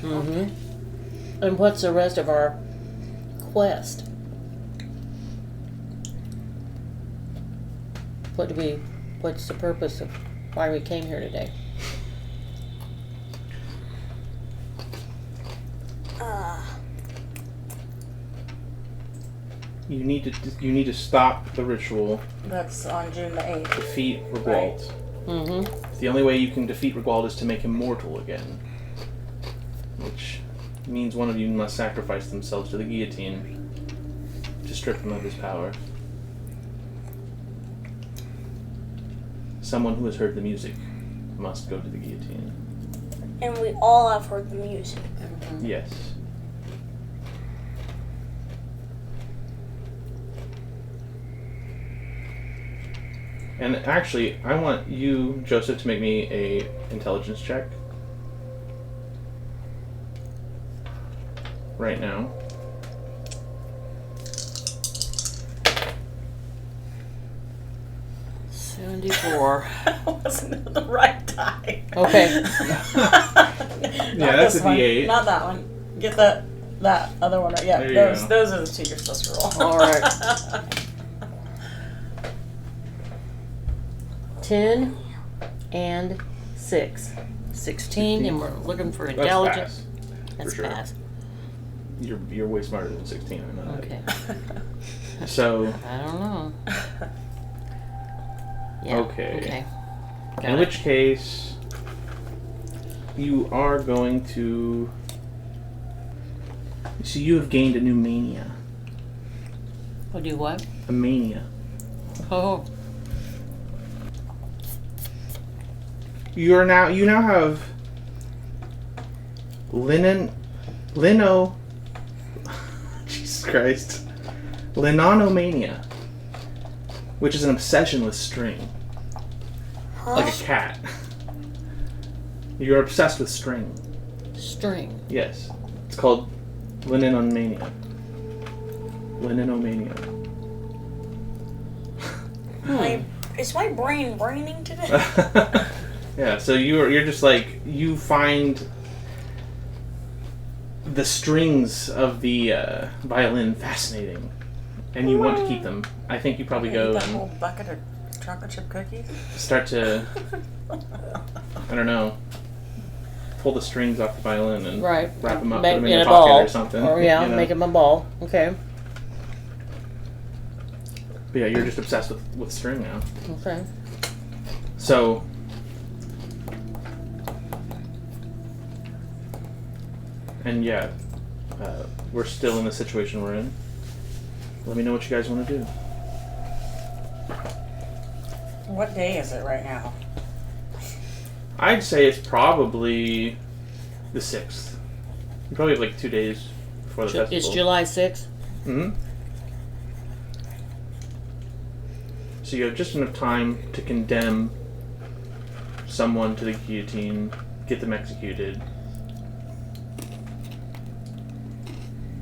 Mm-hmm. And what's the rest of our quest? What's the purpose of why we came here today? You need to stop the ritual. That's on June the 8th. Defeat Rigwald. Mm-hmm. The only way you can defeat Rigwald is to make him mortal again. Which means one of you must sacrifice themselves to the guillotine to strip him of his power. Someone who has heard the music must go to the guillotine. And we all have heard the music. Mm-hmm. Yes. And actually, I want you, Joseph, to make me a intelligence check. Right now. $74. Wasn't it the right die? Okay. Yeah, that's a one. D8. Not that one. Get that other one right. Yeah, There you those go. those are the 2 you're supposed to roll. All right. 10 and 6. 16, and we're looking for That's intelligence. pass. That's sure. pass. You're way smarter than 16, I know that. Okay. So, I don't know. Yeah. Okay. Okay. in Got it. which case, you are going to... So you have gained a new mania. We'll do what? A mania. Oh. You now have Jesus Christ. Linonomania, which is an obsession with string. Huh? Like a cat. You're obsessed with string. String. Yes. It's called linonomania. Linonomania. Is my brain braining today? Yeah, so you're just like, you find the strings of the violin fascinating, and you want to keep them. I think you probably go Eat that and whole bucket of chocolate chip cookies. start to, I don't know, pull the strings off the violin and Right. wrap them up, Make put them in in your a pocket ball. or something. Or yeah, you know? make them a ball. Okay. But yeah, you're just obsessed with string now. Okay. So, and yeah, we're still in the situation we're in. Let me know what you guys want to do. What day is it right now? I'd say it's probably the 6th. You probably have like 2 days before the festival. It's July 6th. Mm-hmm. So you have just enough time to condemn someone to the guillotine, get them executed.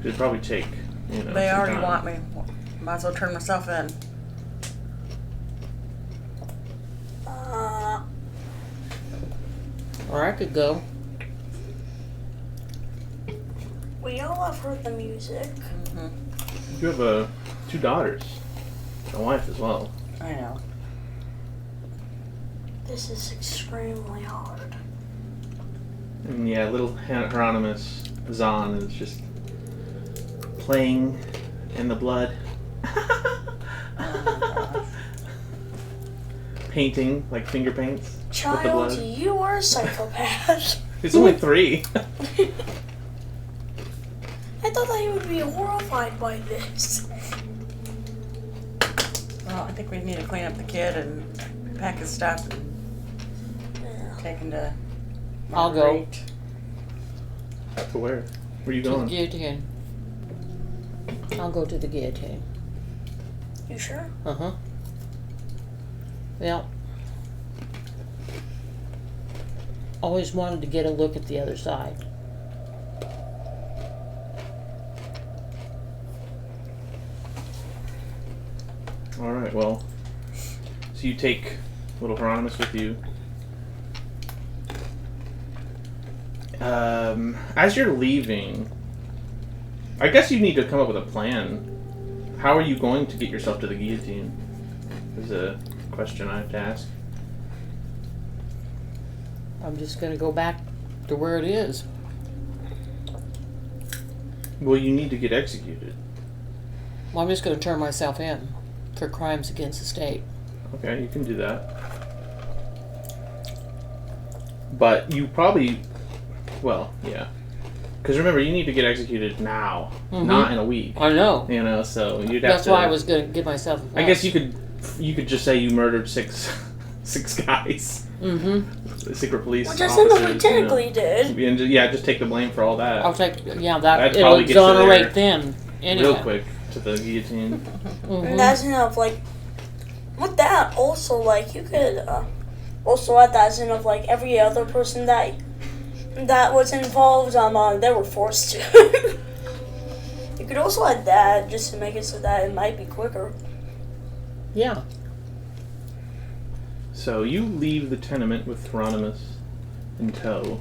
It'd probably take, They some already time. want me. Might as well turn myself in. Or I could go. We all have heard the music. You have 2 daughters, a wife as well. I know. This is extremely hard. And yeah, little Hieronymus Zahn is just playing in the blood. Painting, like finger paints. With the Child, blood. you are a psychopath. It's only 3. I thought that you would be horrified by this. Well, I think we need to clean up the kid and pack his stuff and take him to I'll go. Marguerite. To where? Where are you To the going? guillotine. I'll go to the guillotine. You sure? Uh-huh. Yeah. Always wanted to get a look at the other side. Alright, well. So you take little Hieronymus with you. As you're leaving, I guess you need to come up with a plan. How are you going to get yourself to the guillotine? Is a question I have to ask. I'm just going to go back to where it is. Well, you need to get executed. Well, I'm just going to turn myself in for crimes against the state. Okay, you can do that. But you probably... Well, yeah. Because remember, you need to get executed now, not in a week. I know. So you'd have That's to... why I was going to give myself a pass. I guess you could just say you murdered six guys. The secret police Which I said that we officers, technically did. And just take the blame for all that. I'll take, that, That'd it'll probably get you exonerate there them. Anyway. real quick to the guillotine. And that's enough, like, with that, also, like, you could, also add that as enough, like, every other person that was involved, they were forced to. You could also add that, just to make it so that it might be quicker. Yeah. So you leave the tenement with Hieronymus in tow.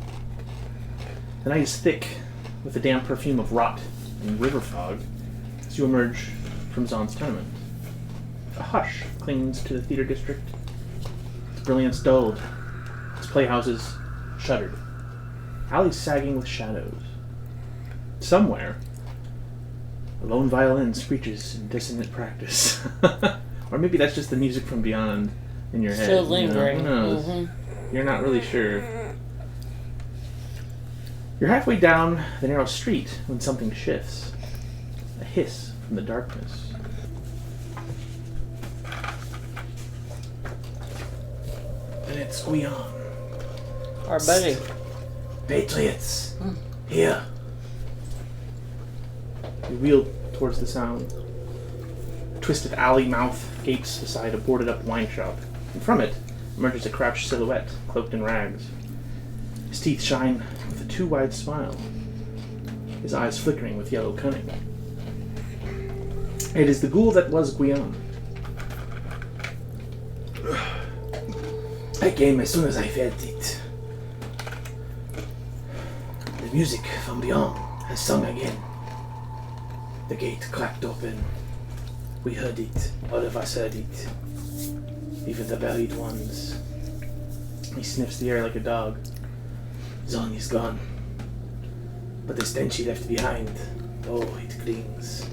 The night is thick with the damp perfume of rot and river fog as you emerge from Zahn's tenement. A hush clings to the theater district. Its brilliance dulled, its playhouses shuttered, alleys sagging with shadows. Somewhere, a lone violin screeches in dissonant practice. Or maybe that's just the music from beyond in your head. Still lingering. Who knows? You're not really sure. You're halfway down the narrow street when something shifts. A hiss from the darkness. And it's Guion. Our buddy. Patriots! Here! You wheel towards the sound. A twisted alley mouth gapes beside a boarded-up wine shop, and from it emerges a crouched silhouette, cloaked in rags. His teeth shine with a too-wide smile, his eyes flickering with yellow cunning. It is the ghoul that was Guion. I came as soon as I felt it. The music from beyond has sung again. The gate cracked open. We heard it. All of us heard it. Even the buried ones. He sniffs the air like a dog. Zahn is gone. But the stench he left behind, oh, it clings.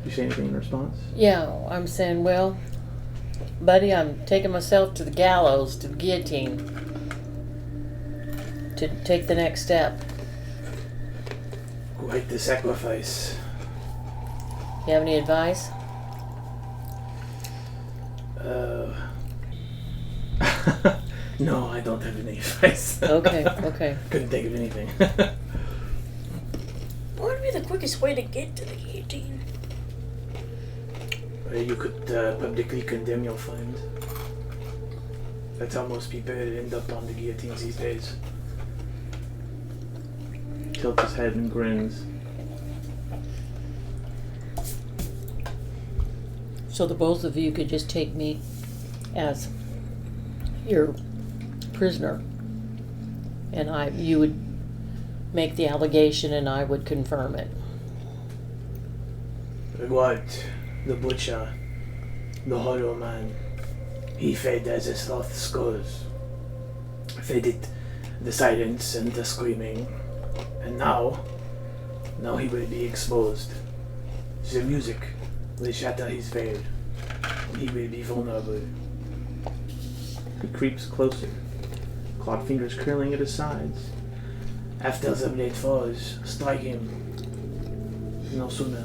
You say anything in response? Yeah, I'm saying, well, buddy, I'm taking myself to the gallows, to the guillotine, to take the next step. Quite the sacrifice. You have any advice? No, I don't have any advice. Okay, okay. Couldn't think of anything. be the quickest way to get to the guillotine? You could publicly condemn your friend. That's how most people end up on the guillotines these days. Tilts his head and grins. So the both of you could just take me as your prisoner, and you would make the allegation and I would confirm it. What? The butcher, the hollow man, he fed as a sloth skulls. Fed it the silence and the screaming. And now he will be exposed. The music will shatter his veil. He will be vulnerable. He creeps closer, clawed fingers curling at his sides. After the blade falls, strike him. No sooner.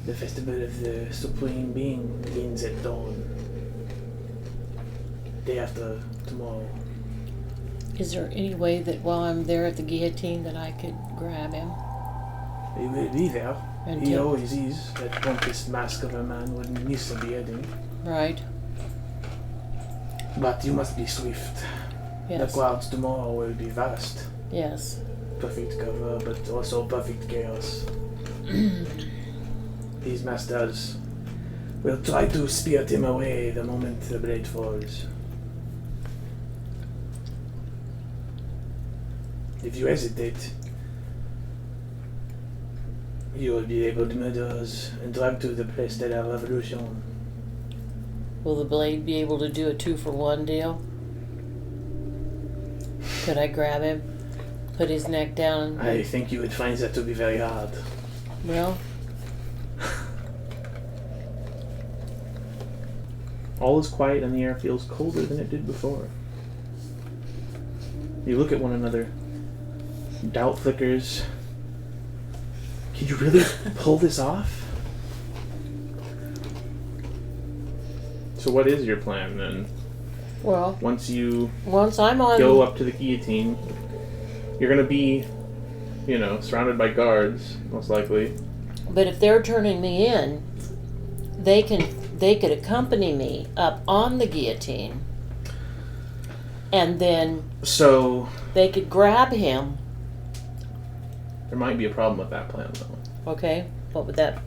The festival of the Supreme Being begins at dawn. Day after tomorrow. Is there any way that while I'm there at the guillotine that I could grab him? He will be there. And He always is. That pompous mask of a man wouldn't miss a beheading. Right. But you must be swift. Yes. The clouds tomorrow will be vast. Yes. Perfect cover, but also perfect chaos. These masters will try to spirit him away the moment the blade falls. If you hesitate, you will be able to murder us and drive to the Place de la Revolution. Will the blade be able to do a 2-for-1 deal? Could I grab him, put his neck down? I think you would find that to be very hard. Well, All is quiet and the air feels colder than it did before. You look at one another. Doubt flickers. Can you really pull this off? So what is your plan then? well, Once you once I'm on... go up to the guillotine, you're gonna be, surrounded by guards, most likely. But if they're turning me in, they could accompany me up on the guillotine, and then So they could grab him. there might be a problem with that plan though. Okay, what would that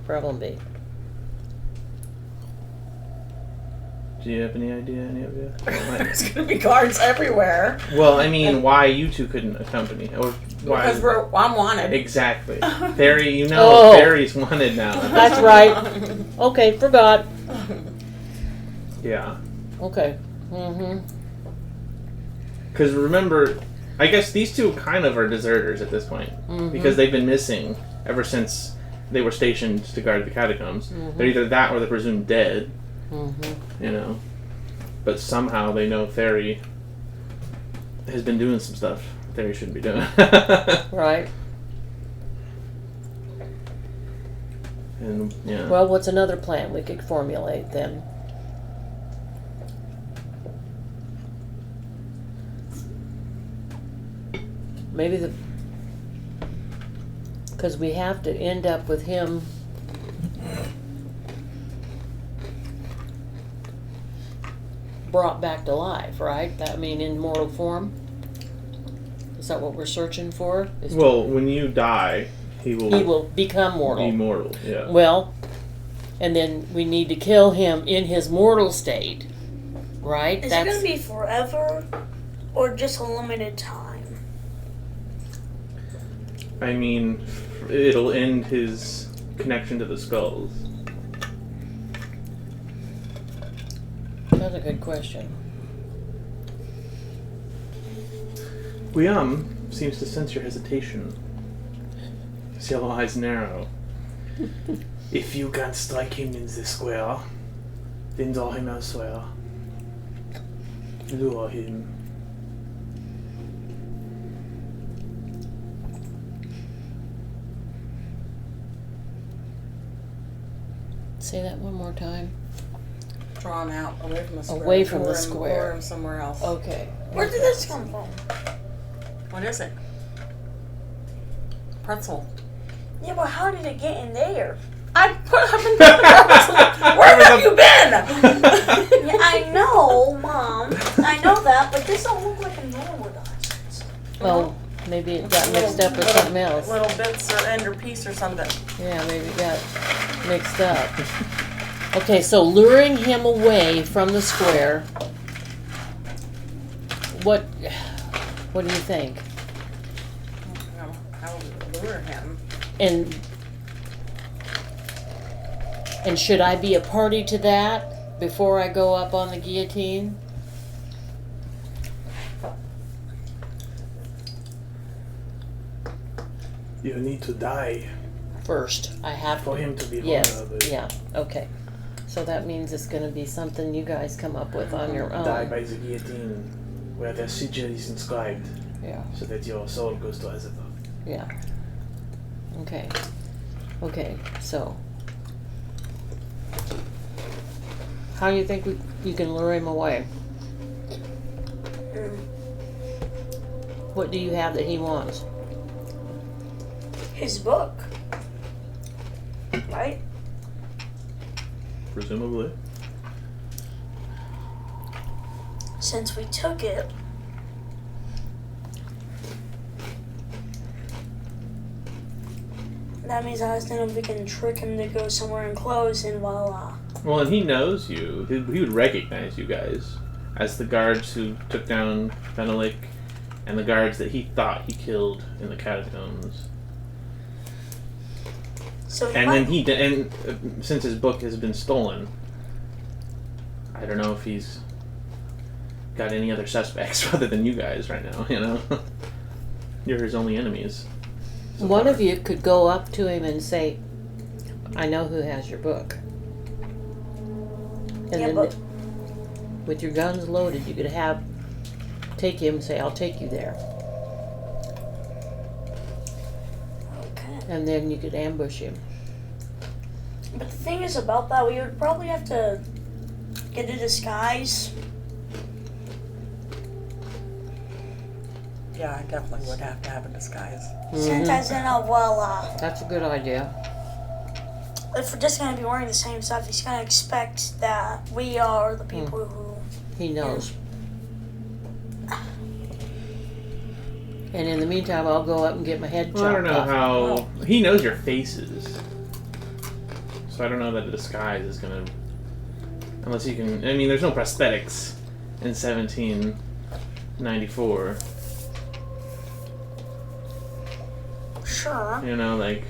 problem be? Do you have any idea? There's gonna be guards everywhere. Well, I mean, why you two couldn't accompany, or why? Because I'm wanted. Exactly. Barry, Oh. Barry's wanted now. That's right. Okay, forgot. Yeah. Okay. Mm-hmm. Because remember, I guess these two kind of are deserters at this point. Mhm. Because they've been missing ever since they were stationed to guard the catacombs. Mhm. They're either that or they're presumed dead, Mm-hmm. But somehow they know Theory has been doing some stuff Theory shouldn't be doing. Right. And, yeah. Well, what's another plan we could formulate then? Maybe because we have to end up with him brought back to life, right? In mortal form? Is that what we're searching for? Well, when you die, he will become mortal. be mortal, yeah. Well, and then we need to kill him in his mortal state, right? Is it going to be forever or just a limited time? I mean, it'll end his connection to the skulls. That's a good question. Guillaume seems to sense your hesitation. His yellow eyes narrow. If you can't strike him in the square, then draw him elsewhere. Lure him. Say that one more time. drawn out away from the square. Away from the Lure square. him somewhere else. Okay. Where did this come from? What is it? Pretzel. Yeah, but how did it get in there? I've been where have you been? Yeah, I know, Mom. I know that, but this don't look like a normal dice. Well, maybe it got mixed up with something else. Little bits or end or piece or something. Yeah, maybe it got mixed up. Okay, so luring him away from the square. What do you think? How would lure him? And should I be a party to that before I go up on the guillotine? You need to die First, I have for to. him to be Yes. vulnerable. Yeah. Okay. So that means it's going to be something you guys come up with on your own. Die by the guillotine, where the sigil is inscribed, Yeah. so that your soul goes to Azeroth. Yeah. Okay. Okay. So, how do you think you can lure him away? What do you have that he wants? His book. Right? Presumably. Since we took it, that means I was thinking we can trick him to go somewhere enclosed and voila. Well, and he knows you. He would recognize you guys as the guards who took down Fenelik and the guards that he thought he killed in the catacombs. So he And might, then since his book has been stolen, I don't know if he's got any other suspects other than you guys right now, you know? You're his only enemies. so One far. of you could go up to him and say, "I know who has your book." And Yeah, then, but- with your guns loaded, you could take him and say, "I'll take you there," okay. and then you could ambush him. But the thing is about that, we would probably have to get a disguise. Yeah, I definitely would have to have a disguise. Since as in That's a good idea. if we're just gonna be wearing the same stuff, he's gonna expect that we are the people who. He knows. And in the meantime, I'll go up and get my head chopped Well, I don't know off. how... He knows your faces. So I don't know that the disguise is gonna... Unless you can... I mean, there's no prosthetics in 1794. Sure. You know, like...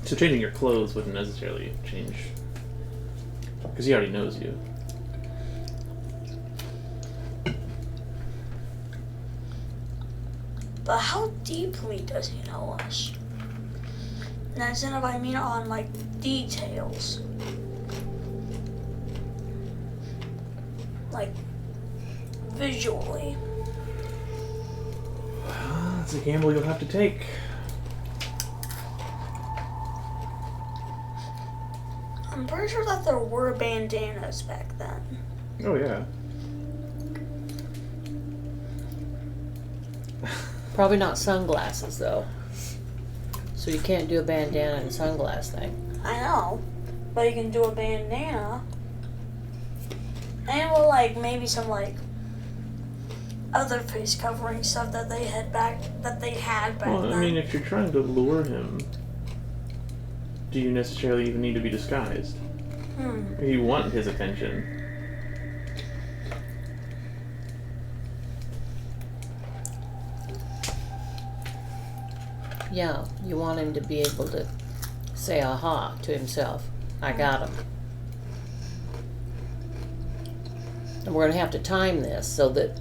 So changing your clothes wouldn't necessarily change. Because he already knows you. But how deeply does he know us? And as in, if I mean on like details, like visually. Well, that's a gamble you'll have to take. I'm pretty sure that there were bandanas back then. Oh, yeah. Probably not sunglasses, though. So you can't do a bandana and sunglass thing. I know, but you can do a bandana, and with like maybe some like other face covering stuff that they had back Well, then. I mean, if you're trying to lure him, do you necessarily even need to be disguised? You want his attention. Yeah, you want him to be able to say aha to himself. I got him. And we're going to have to time this so that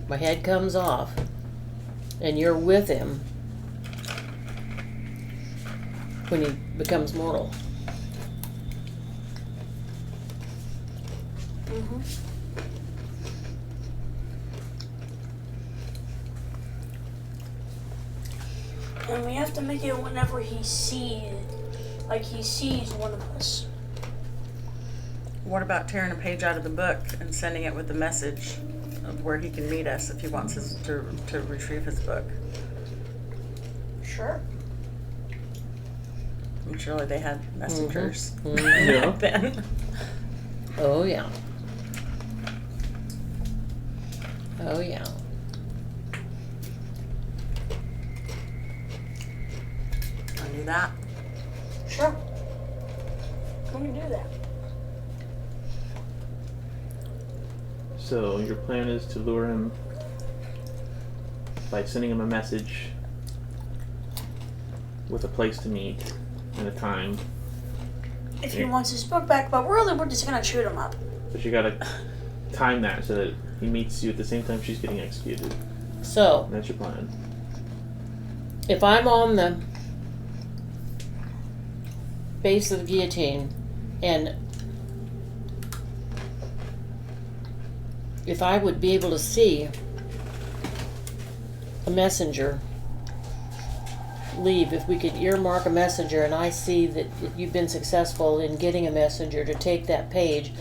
my head comes off and you're with him when he becomes mortal. And we have to make it whenever he sees one of us. What about tearing a page out of the book and sending it with the message of where he can meet us if he wants us to retrieve his book? Sure. I'm sure they had messengers Yeah. then. Oh yeah. Oh yeah. I knew that. Sure. We can do that. So your plan is to lure him by sending him a message with a place to meet and a time. If he wants his book back, but really we're just gonna shoot him up. But you gotta time that so that he meets you at the same time she's getting executed. So, And that's your plan. if I'm on the base of the guillotine, and if I would be able to see a messenger leave, if we could earmark a messenger and I see that you've been successful in getting a messenger to take that page,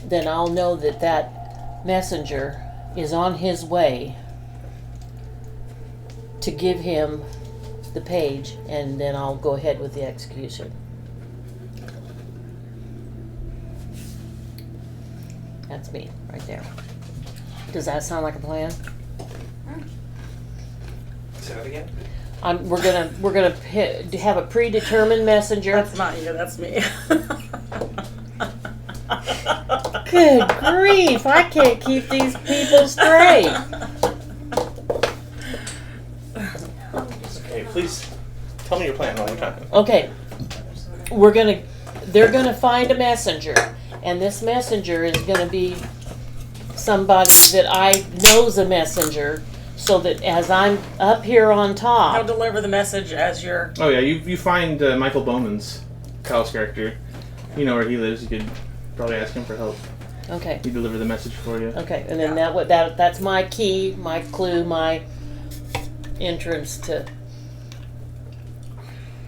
then I'll know that that messenger is on his way to give him the page, and then I'll go ahead with the execution. That's me right there. Does that sound like a plan? Say that again? We're gonna have a predetermined messenger. That's not you, that's me. Good grief! I can't keep these people straight. Okay, please tell me your plan while we're talking. Okay, they're gonna find a messenger, and this messenger is gonna be somebody that I know's a messenger, so that as I'm up here on I'll top, deliver the message as you're... Oh yeah, you find Michael Bowman's Kyle's character. You know where he lives. You could probably ask him for help. okay, He'd deliver the message for you. okay, and then Yeah. that's my key, my clue, my entrance to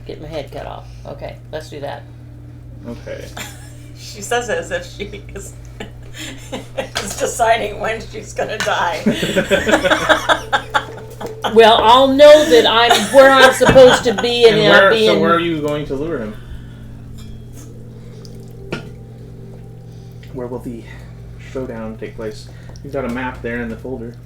get my head cut off. Okay, let's do that. Okay. She says it as if she is deciding when she's gonna die. Well, I'll know that I'm where I'm supposed to be, and, And I'll be so in. where are you going to lure him? Where will the showdown take place? You've got a map there in the folder.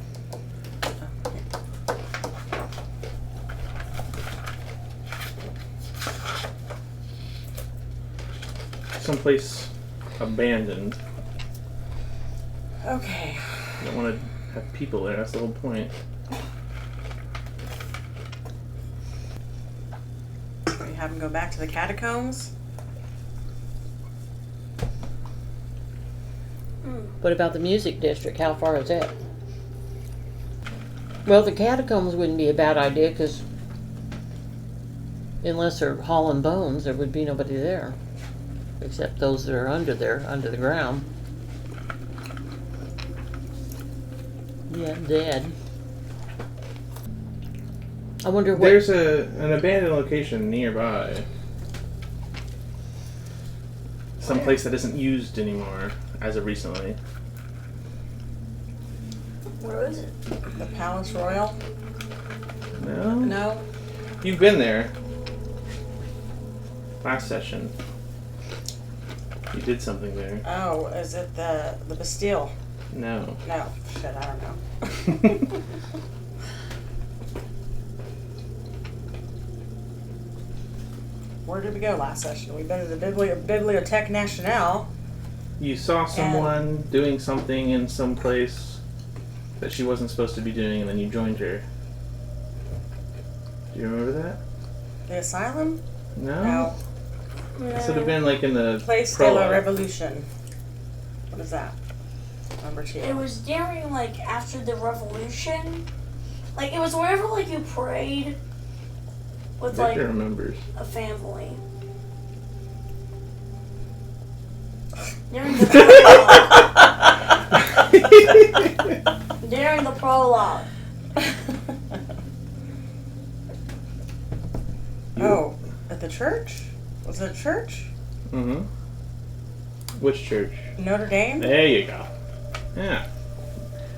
Someplace abandoned. Okay. You don't want to have people there. That's the whole point. We have him go back to the catacombs. What about the music district? How far is that? Well, the catacombs wouldn't be a bad idea, because unless they're hauling bones, there would be nobody there, except those that are under the ground. Yeah, dead. I wonder what. There's an abandoned location nearby. Some place that isn't used anymore as of recently. Where is it? The Palace Royal? No? No? You've been there. Last session. You did something there. Oh, is it the Bastille? No. No. Shit, I don't know. Where did we go last session? We've been to the Bibliothèque Nationale. You saw someone doing something in some place that she wasn't supposed to be doing, and then you joined her. Do you remember that? The Asylum? No? No. This would have been like in the Place de la prologue. Revolution. What is that? Number 2. It was during, like, after the revolution. Like, it was whenever, like, you prayed with, like, Victor remembers. a family. During the prologue. During the prologue. Oh, at the church? Was it a church? Mm-hmm. Which church? Notre Dame? There you go. Yeah.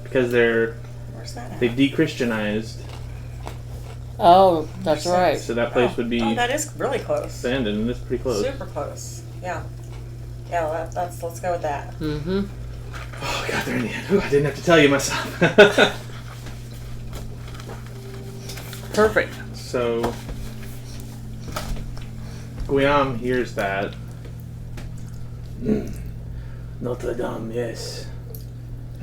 Because Where's that at? they've de-Christianized. Oh, that's right. So that place would be that is really close. abandoned, and it's pretty close. Super close. Yeah. Yeah, let's go with that. Mm-hmm. Oh, I got there in the end. Ooh, I didn't have to tell you myself. Perfect. So, Guillaume hears that. Notre Dame, yes.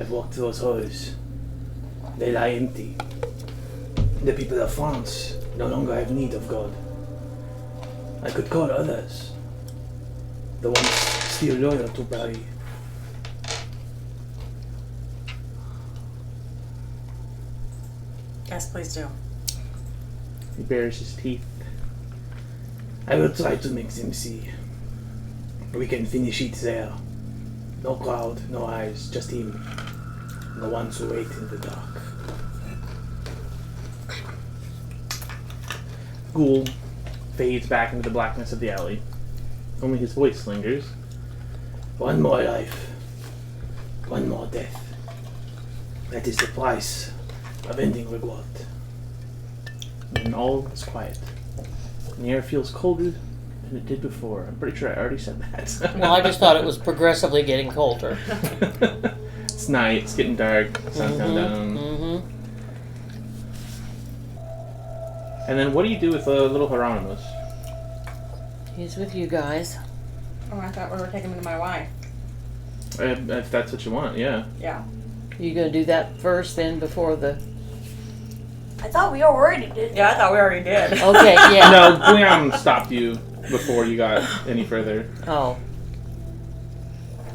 I've walked those halls. They lie empty. The people of France no longer have need of God. I could call others. The ones still loyal to Paris. Yes, please do. He bares his teeth. I will try to make them see. We can finish it there. No crowd, no eyes, just him. The ones who wait in the dark. Ghoul fades back into the blackness of the alley. Only his voice lingers. One more life. One more death. That is the price of ending regret. And all is quiet. And the air feels colder than it did before. I'm pretty sure I already said that. Well, I just thought it was progressively getting colder. It's night, it's getting dark, sun's gone down. Mm-hmm. And then what do you do with little Hieronymus? He's with you guys. Oh, I thought we were taking him to my wife. If that's what you want, yeah. Yeah. You gonna do that first, then before the? I thought we already did. Yeah, I thought we already did. Okay, yeah. No, Guillaume stopped you before you got any further. Oh.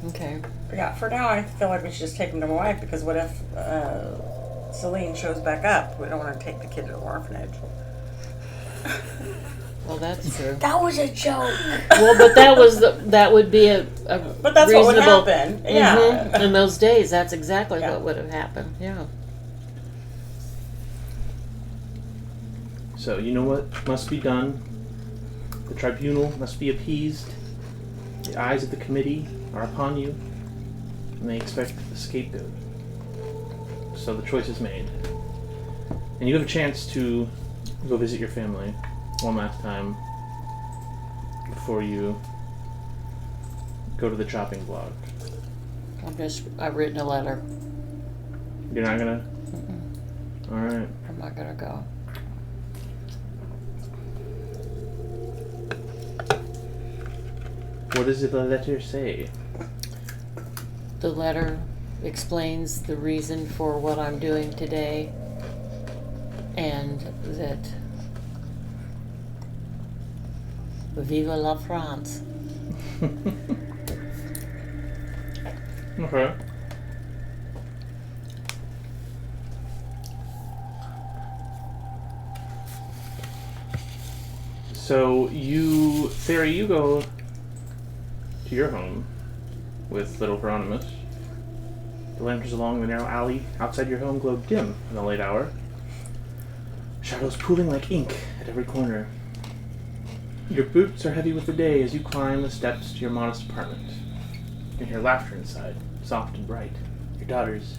Okay. Yeah, for now I feel like we should just take him to my wife, because what if Celine shows back up? We don't want to take the kid to the orphanage. Well, that's true. That was a joke. Well, but that would be a But that's what would reasonable. happen. Yeah. Mhm. In those days, that's exactly Yeah. what would have happened. Yeah. So, you know what must be done? The tribunal must be appeased. The eyes of the committee are upon you, and they expect a scapegoat. So the choice is made. And you have a chance to go visit your family one last time before you go to the chopping block. I've written a letter. You're not gonna? Alright. I'm not gonna go. What does the letter say? The letter explains the reason for what I'm doing today, and that Vive la France. Okay. So Theory, you go to your home with little Hieronymus. The lanterns along the narrow alley outside your home glow dim in the late hour. Shadows pooling like ink at every corner. Your boots are heavy with the day as you climb the steps to your modest apartment. You can hear laughter inside, soft and bright. Your daughter's.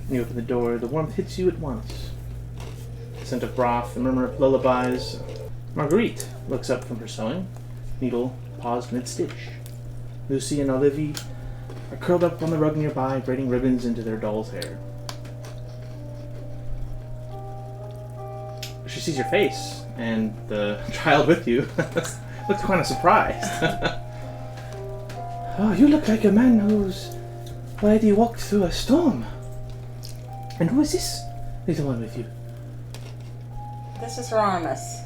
When you open the door, the warmth hits you at once. The scent of broth, the murmur of lullabies. Marguerite looks up from her sewing, needle paused mid-stitch. Lucy and Olivia are curled up on the rug nearby, braiding ribbons into their doll's hair. She sees your face, and the child with you looks kind of surprised. Oh, you look like a man who's already walked through a storm. And who is this little one with you? This is Hieronymus.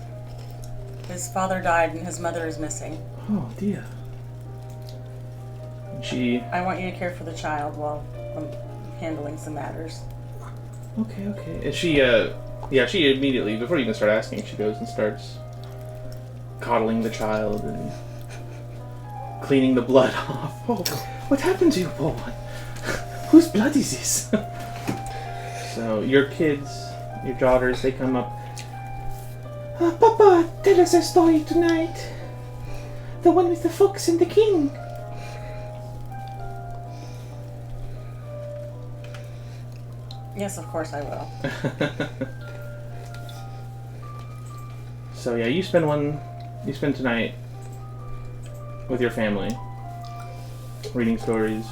His father died and his mother is missing. Oh, dear. I want you to care for the child while I'm handling some matters. Okay. And she immediately, before you even start asking, she goes and starts coddling the child and cleaning the blood off. Oh, what happened to you, poor one? Whose blood is this? So your kids, your daughters, they come up. Papa, tell us a story tonight. The one with the fox and the king. Yes, of course I will. So yeah, you spend tonight with your family, reading stories,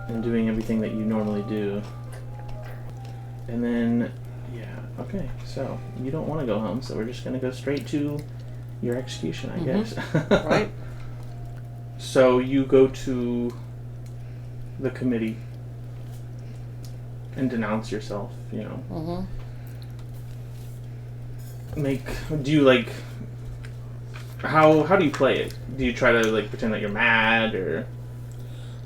and doing everything that you normally do. And then, yeah, okay, so you don't want to go home, so we're just going to go straight to your execution, I guess. Right. So you go to the committee and denounce yourself, you know. Mm-hmm. Do you like, how do you play it? Do you try to like pretend that you're mad, or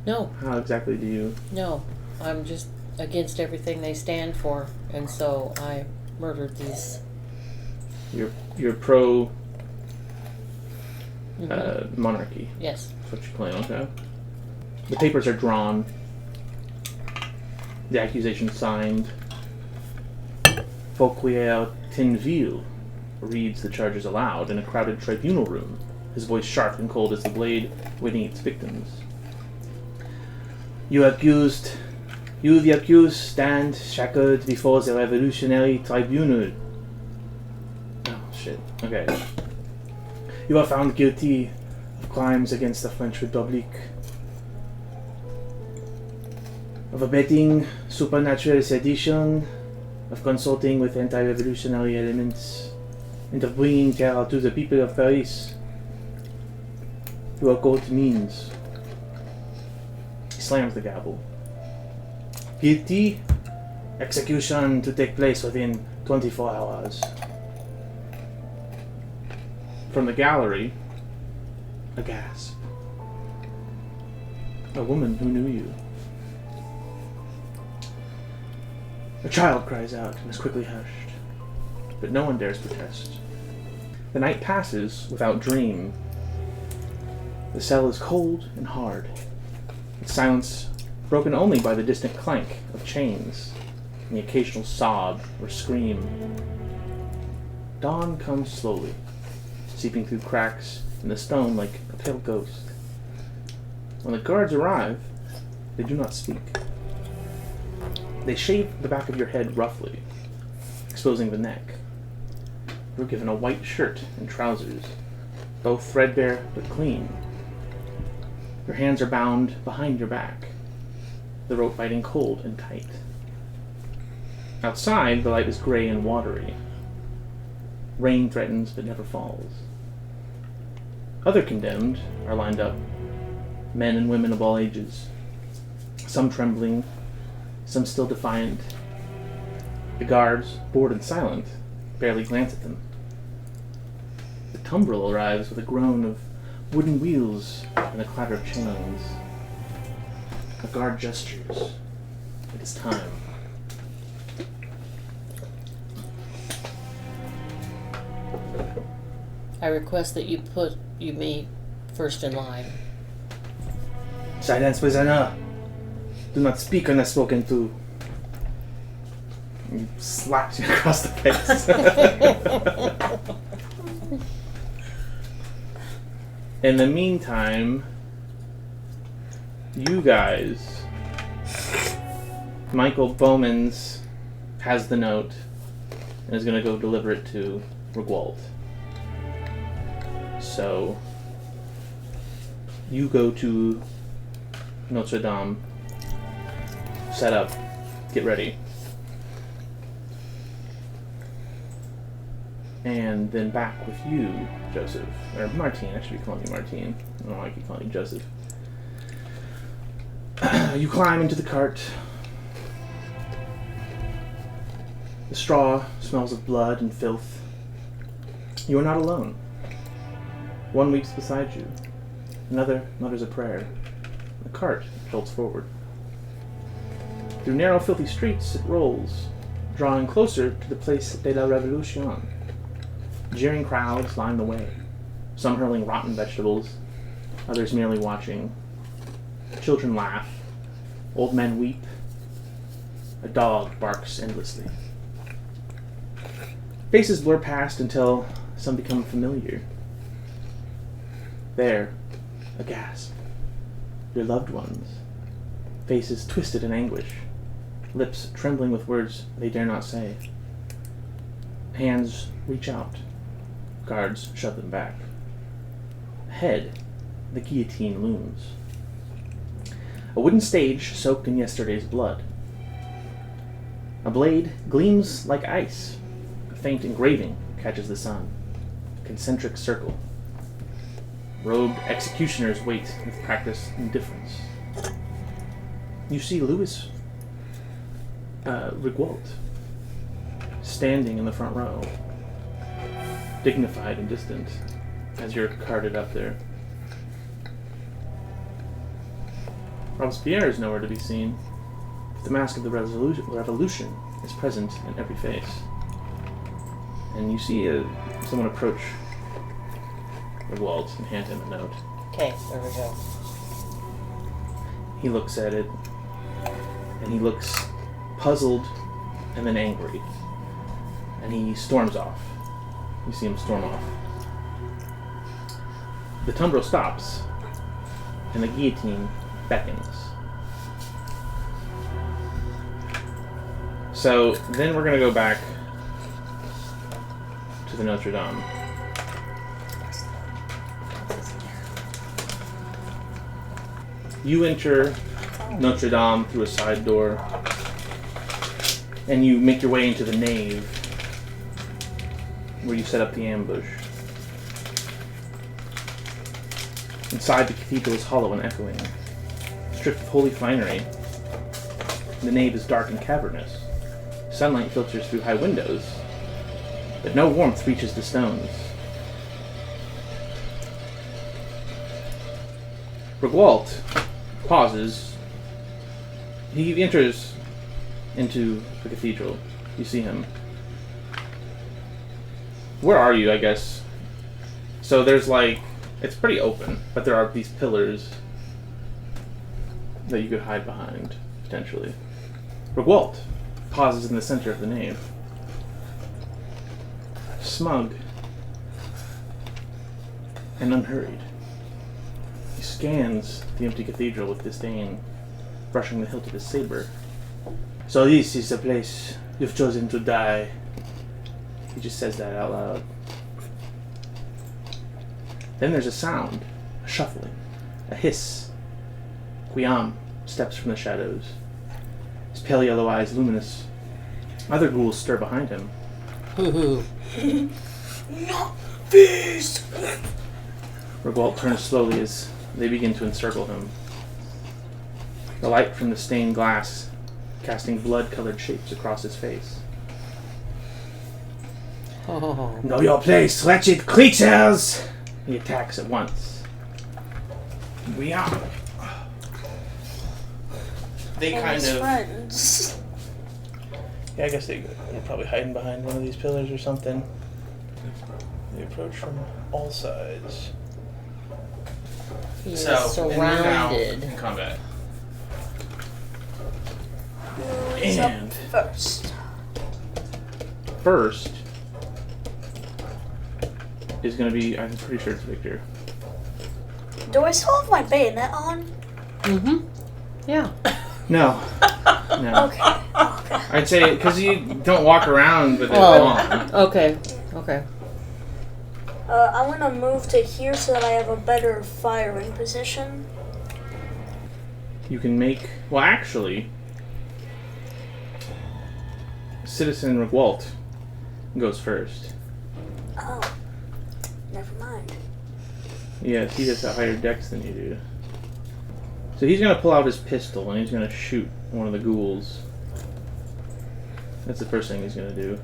No. how exactly do you? No. I'm just against everything they stand for, and so I murdered these. You're pro monarchy. Yes. That's what you claim, okay. The papers are drawn. The accusation signed. Fauquier Tinville reads the charges aloud in a crowded tribunal room, his voice sharp and cold as the blade waiting its victims. You the accused, stand shackled before the revolutionary tribunal. Oh, shit. Okay. You are found guilty of crimes against the French Republic, of abetting supernatural sedition, of consulting with anti-revolutionary elements, and of bringing terror to the people of Paris. Your court means. He slams the gavel. Guilty. Execution to take place within 24 hours. From the gallery, a gasp. A woman who knew you. A child cries out and is quickly hushed, but no one dares protest. The night passes without dream. The cell is cold and hard, its silence broken only by the distant clank of chains and the occasional sob or scream. Dawn comes slowly, seeping through cracks in the stone like a pale ghost. When the guards arrive, they do not speak. They shave the back of your head roughly, exposing the neck. You're given a white shirt and trousers, both threadbare but clean. Your hands are bound behind your back, the rope biting cold and tight. Outside, the light is gray and watery. Rain threatens but never falls. Other condemned are lined up, men and women of all ages, some trembling, some still defiant. The guards, bored and silent, barely glance at them. The tumbril arrives with a groan of wooden wheels and a clatter of chains. A guard gestures. It is time. I request that you put me first in line. Silence, prisoner! Do not speak unless spoken to. He slaps you across the face. In the meantime, you guys, Michael Bowmans has the note and is going to go deliver it to Rigwald. So, you go to Notre Dame, set up, get ready. And then back with you, Joseph. Or Martine, I should be calling you Martine. I don't know why I keep calling you Joseph. You climb into the cart. The straw smells of blood and filth. You are not alone. One weeps beside you. Another mutters a prayer. The cart jolts forward. Through narrow, filthy streets it rolls, drawing closer to the Place de la Révolution. Jeering crowds line the way, some hurling rotten vegetables, others merely watching. Children laugh, old men weep, a dog barks endlessly. Faces blur past until some become familiar. There, a gasp. Your loved ones. faces twisted in anguish, lips trembling with words they dare not say. Hands reach out. Guards shove them back. Ahead, the guillotine looms. A wooden stage soaked in yesterday's blood. A blade gleams like ice. A faint engraving catches the sun. A concentric circle. Robed executioners wait with practiced indifference. You see Louis Rigwalt standing in the front row, dignified and distant, as you're carted up there. Robespierre is nowhere to be seen. The mask of the revolution is present in every face. And you see someone approach Rigwalt and hand him a note. Okay, there we go. He looks at it, and he looks puzzled and then angry. And he storms off. You see him storm off. The tumbril stops, and the guillotine beckons. So then we're going to go back to the Notre Dame. You enter Notre Dame through a side door, and you make your way into the nave, where you set up the ambush. Inside, the cathedral is hollow and echoing. Stripped of holy finery, the nave is dark and cavernous. Sunlight filters through high windows, but no warmth reaches the stones. Rigwalt pauses. He enters into the cathedral. You see him. Where are you, I guess? So there's it's pretty open, but there are these pillars that you could hide behind, potentially. Rigwalt pauses in the center of the nave. Smug and unhurried. He scans the empty cathedral with disdain, brushing the hilt of his saber. So this is the place you've chosen to die. He just says that out loud. Then there's a sound, a shuffling, a hiss. Guillaume steps from the shadows, his pale yellow eyes luminous. Other ghouls stir behind him. Hoo-hoo. Not this! Rigwalt turns slowly as they begin to encircle him. The light from the stained glass casting blood-colored shapes across his face. Oh. Know your place, wretched creatures! He attacks at once. We are. They And kind his of. friends. Yeah, I guess they're probably hiding behind one of these pillars or something. They approach from all sides. He is And you're now surrounded. in combat. Who's up And first? first is going to be, I'm pretty sure it's Victor. Do I still have my bayonet on? Mm-hmm. Yeah. No. No. Okay. Okay. I'd say, because you don't walk around with it Oh. on. Okay. Okay. I want to move to here so that I have a better firing position. You can make, well actually, Citizen Rigwalt goes first. Oh. Never mind. Yes, he has a higher dex than you do. So he's going to pull out his pistol and he's going to shoot one of the ghouls. That's the first thing he's going to do.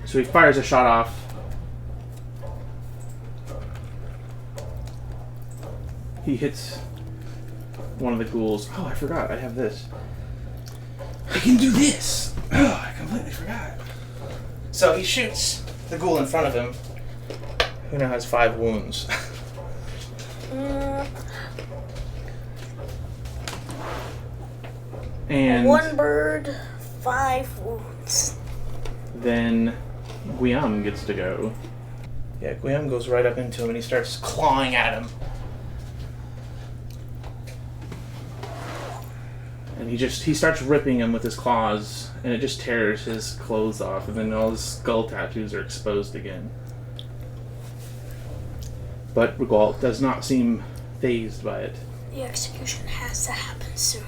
So he fires a shot off. He hits one of the ghouls. Oh, I forgot. I have this. I can do this! Oh, I completely forgot. So he shoots the ghoul in front of him, who now has 5 wounds. And One bird, 5 wounds. then Guillaume gets to go. Yeah, Guillaume goes right up into him and he starts clawing at him. And he starts ripping him with his claws, and it just tears his clothes off, and then all his skull tattoos are exposed again. But Rigwalt does not seem fazed by it. The execution has to happen soon.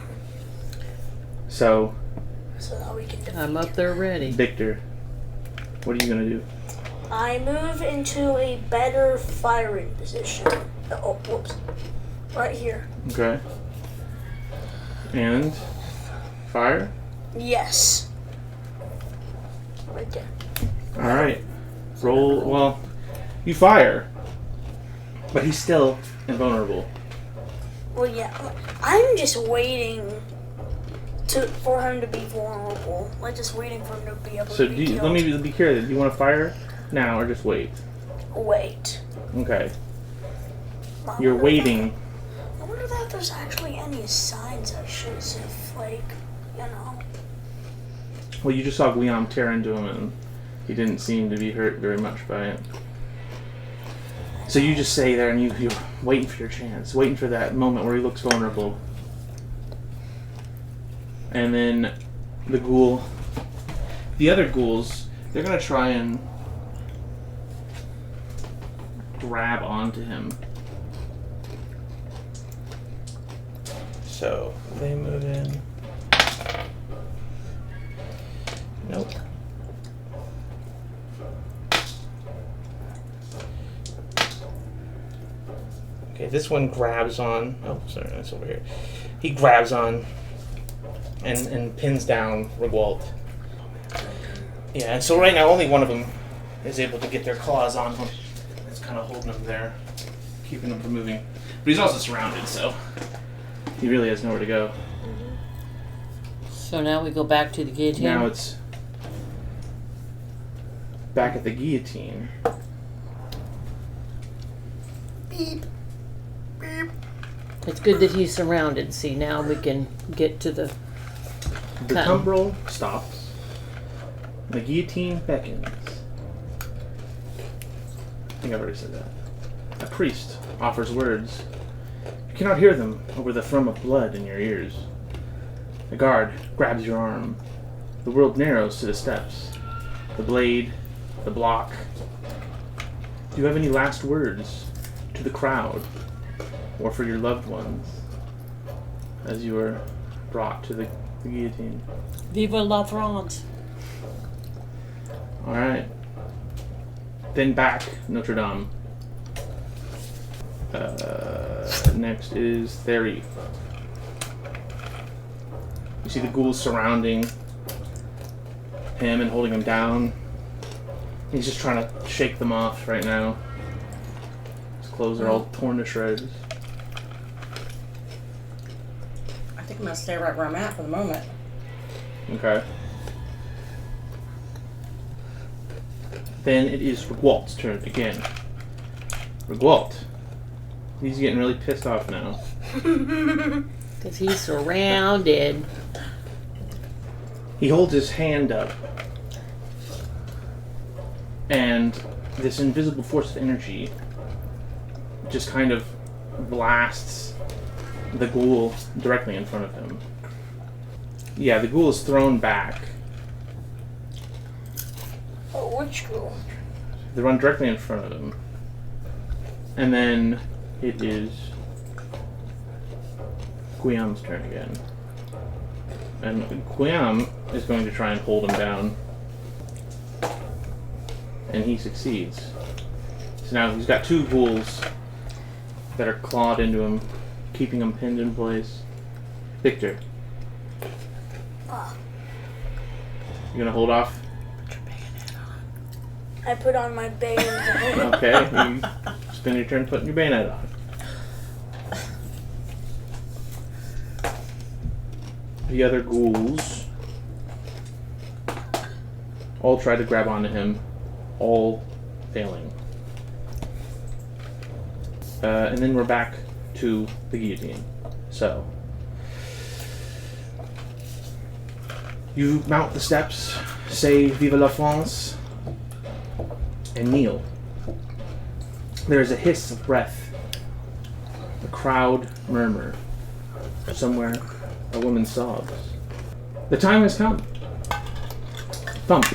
So that we can defeat I'm up there ready. Victor, what are you gonna do? I move into a better firing position. Oh, whoops. Right here. Okay. And fire? Yes. Right there. Alright. Roll. Well, you fire. But he's still invulnerable. Well, yeah. I'm just waiting for him to be vulnerable. Like, just waiting for him to be able to be killed. Let me be clear. Do you want to fire now or just wait? Wait. Okay. You're waiting. I wonder if there's actually any signs I should have, like, you know. Well, you just saw Guillaume tear into him, and he didn't seem to be hurt very much by it. So you just stay there, and you're waiting for your chance, waiting for that moment where he looks vulnerable. And then the other ghouls, they're going to try and grab onto him. So they move in. Nope. Okay, this one grabs on. Oh, sorry, that's over here. He grabs on and pins down Rigwalt. Yeah, and so right now only one of them is able to get their claws on him. It's kind of holding him there, keeping him from moving. But he's also surrounded, so he really has nowhere to go. So now we go back to the guillotine. Now it's back at the guillotine. Beep. Beep. It's good that he's surrounded. See, now we can get to the The tumbrel stops. The guillotine beckons. I think I've already said that. A priest offers words. You cannot hear them over the thrum of blood in your ears. A guard grabs your arm. The world narrows to the steps. The blade, the block. Do you have any last words to the crowd or for your loved ones as you are brought to the guillotine? Viva la France. Alright. Then back, Notre Dame. Next is Theri. You see the ghouls surrounding him and holding him down. He's just trying to shake them off right now. His clothes are all torn to shreds. I think I'm going to stay right where I'm at for the moment. Okay. Then it is Rigwalt's turn again. Rigwalt. He's getting really pissed off now. Because he's surrounded. He holds his hand up. And this invisible force of energy just kind of blasts the ghoul directly in front of him. Yeah, the ghoul is thrown back. Oh, which ghoul? They run directly in front of him. And then it is Guillaume's turn again. And Guillaume is going to try and hold him down. And he succeeds. So now he's got two ghouls that are clawed into him, keeping him pinned in place. Victor. You gonna hold off? I put on my bayonet. Okay, you spend your turn putting your bayonet on. The other ghouls all try to grab onto him, all failing. And then we're back to the guillotine. So, you mount the steps, say Vive la France, and kneel. There is a hiss of breath. The crowd murmur somewhere a woman sobs. The time has come. Thump.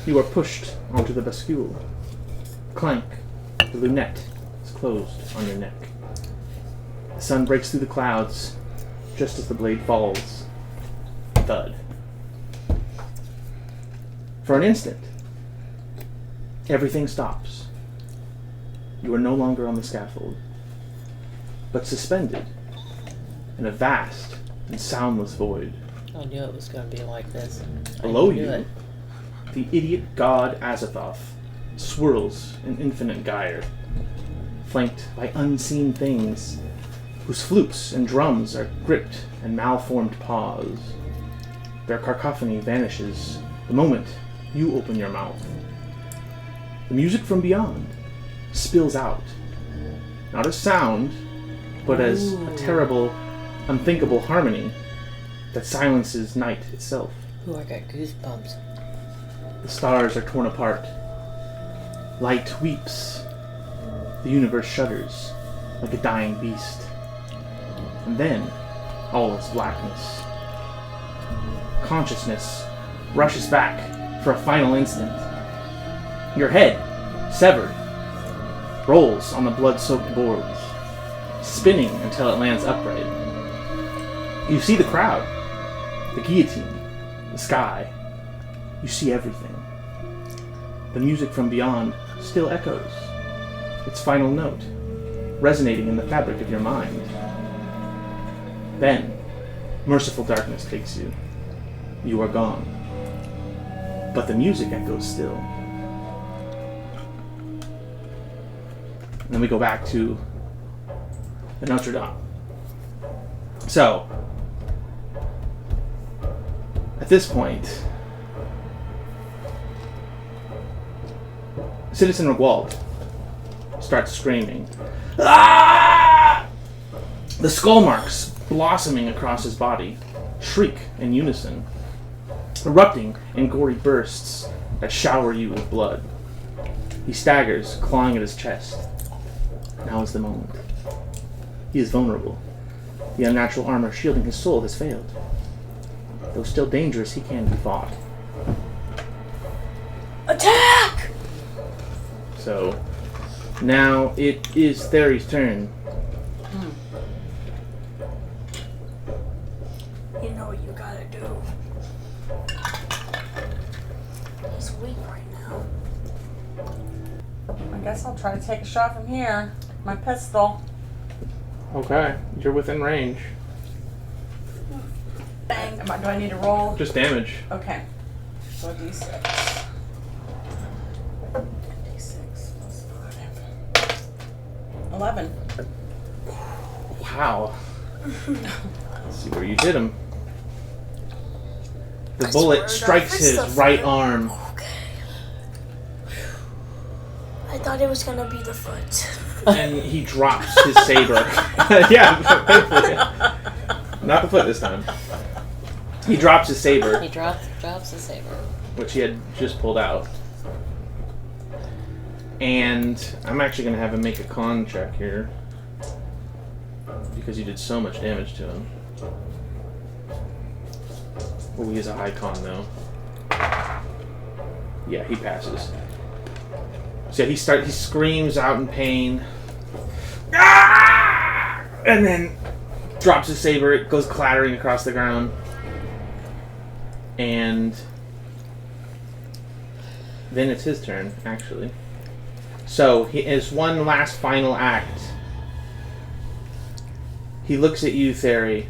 You are pushed onto the bascule. Clank. The lunette is closed on your neck. The sun breaks through the clouds just as the blade falls. Thud. For an instant, everything stops. You are no longer on the scaffold, but suspended in a vast and soundless void. I knew it was going to be like this. Below you, the idiot god Azathoth swirls in infinite gyre, flanked by unseen things whose flutes and drums are gripped in malformed paws. Their cacophony vanishes the moment you open your mouth. The music from beyond spills out, not as sound, but as a terrible, unthinkable harmony that silences night itself. Ooh, I got goosebumps. The stars are torn apart. Light weeps. The universe shudders like a dying beast. And then, all is blackness. Consciousness rushes back for a final instant. Your head, severed, rolls on the blood-soaked boards, spinning until it lands upright. You see the crowd, the guillotine, the sky. You see everything. The music from beyond still echoes, its final note resonating in the fabric of your mind. Then, merciful darkness takes you. You are gone. But the music echoes still. And then we go back to the Notre Dame. So, at this point, Citizen Reguald starts screaming. Ah! The skull marks blossoming across his body shriek in unison, erupting in gory bursts that shower you with blood. He staggers, clawing at his chest. Now is the moment. He is vulnerable. The unnatural armor shielding his soul has failed. Though still dangerous, he can be fought. Attack! So, now it is Thery's turn. You know what you gotta do. He's weak right now. I guess I'll try to take a shot from here. My pistol. Okay, you're within range. Bang. Do I need to roll? Just damage. Okay. So D6. D6 plus 5. 11. Wow. Let's see where you hit him. The bullet strikes his right arm. Okay. I thought it was gonna be the foot. And he drops his saber. Yeah, thankfully. Not the foot this time. He drops his saber, He drops the saber. which he had just pulled out. And I'm actually going to have him make a con check here. Because you did so much damage to him. Oh, he has a high con though. Yeah, he passes. So he screams out in pain. Ah! And then drops his saber, it goes clattering across the ground. And then it's his turn, actually. So, his one last final act. He looks at you, Thery,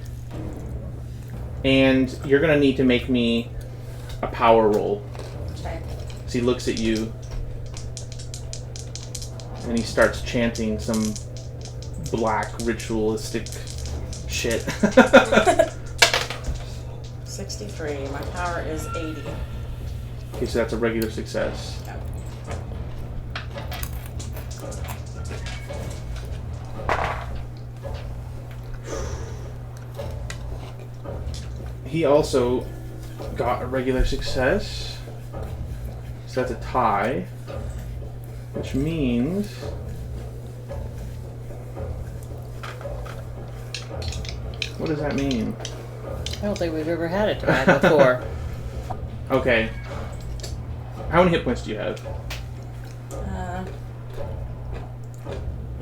and you're going to need to make me a power roll. Okay. So he looks at you, and he starts chanting some black ritualistic shit. 63. My power is 80. Okay, so that's a regular success. Yep. He also got a regular success. So that's a tie. Which means... What does that mean? I don't think we've ever had a tie before. Okay. How many hit points do you have?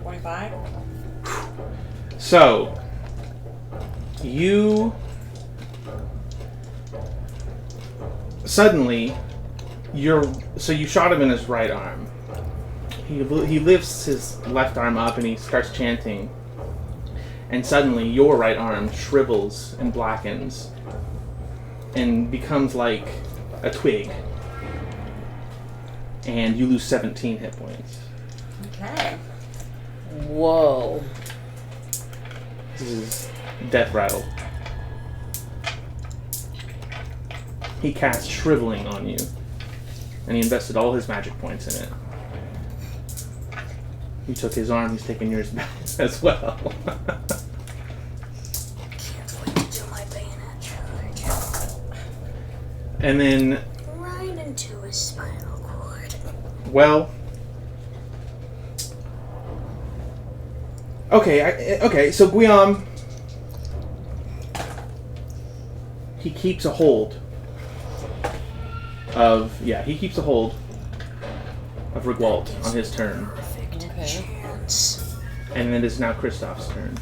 25. So, you suddenly you shot him in his right arm. He lifts his left arm up and he starts chanting. And suddenly your right arm shrivels and blackens and becomes like a twig. And you lose 17 hit points. Okay. Whoa. This is death rattle. He cast shriveling on you. And he invested all his magic points in it. You took his arm, he's taking yours back as well. Can't wait to do my bayonet charge. And then, Right into his spinal cord. well... Okay, so Guillaume... He keeps a hold of Rigwalt on his turn. Perfect Okay. chance. And it is now Kristoff's turn.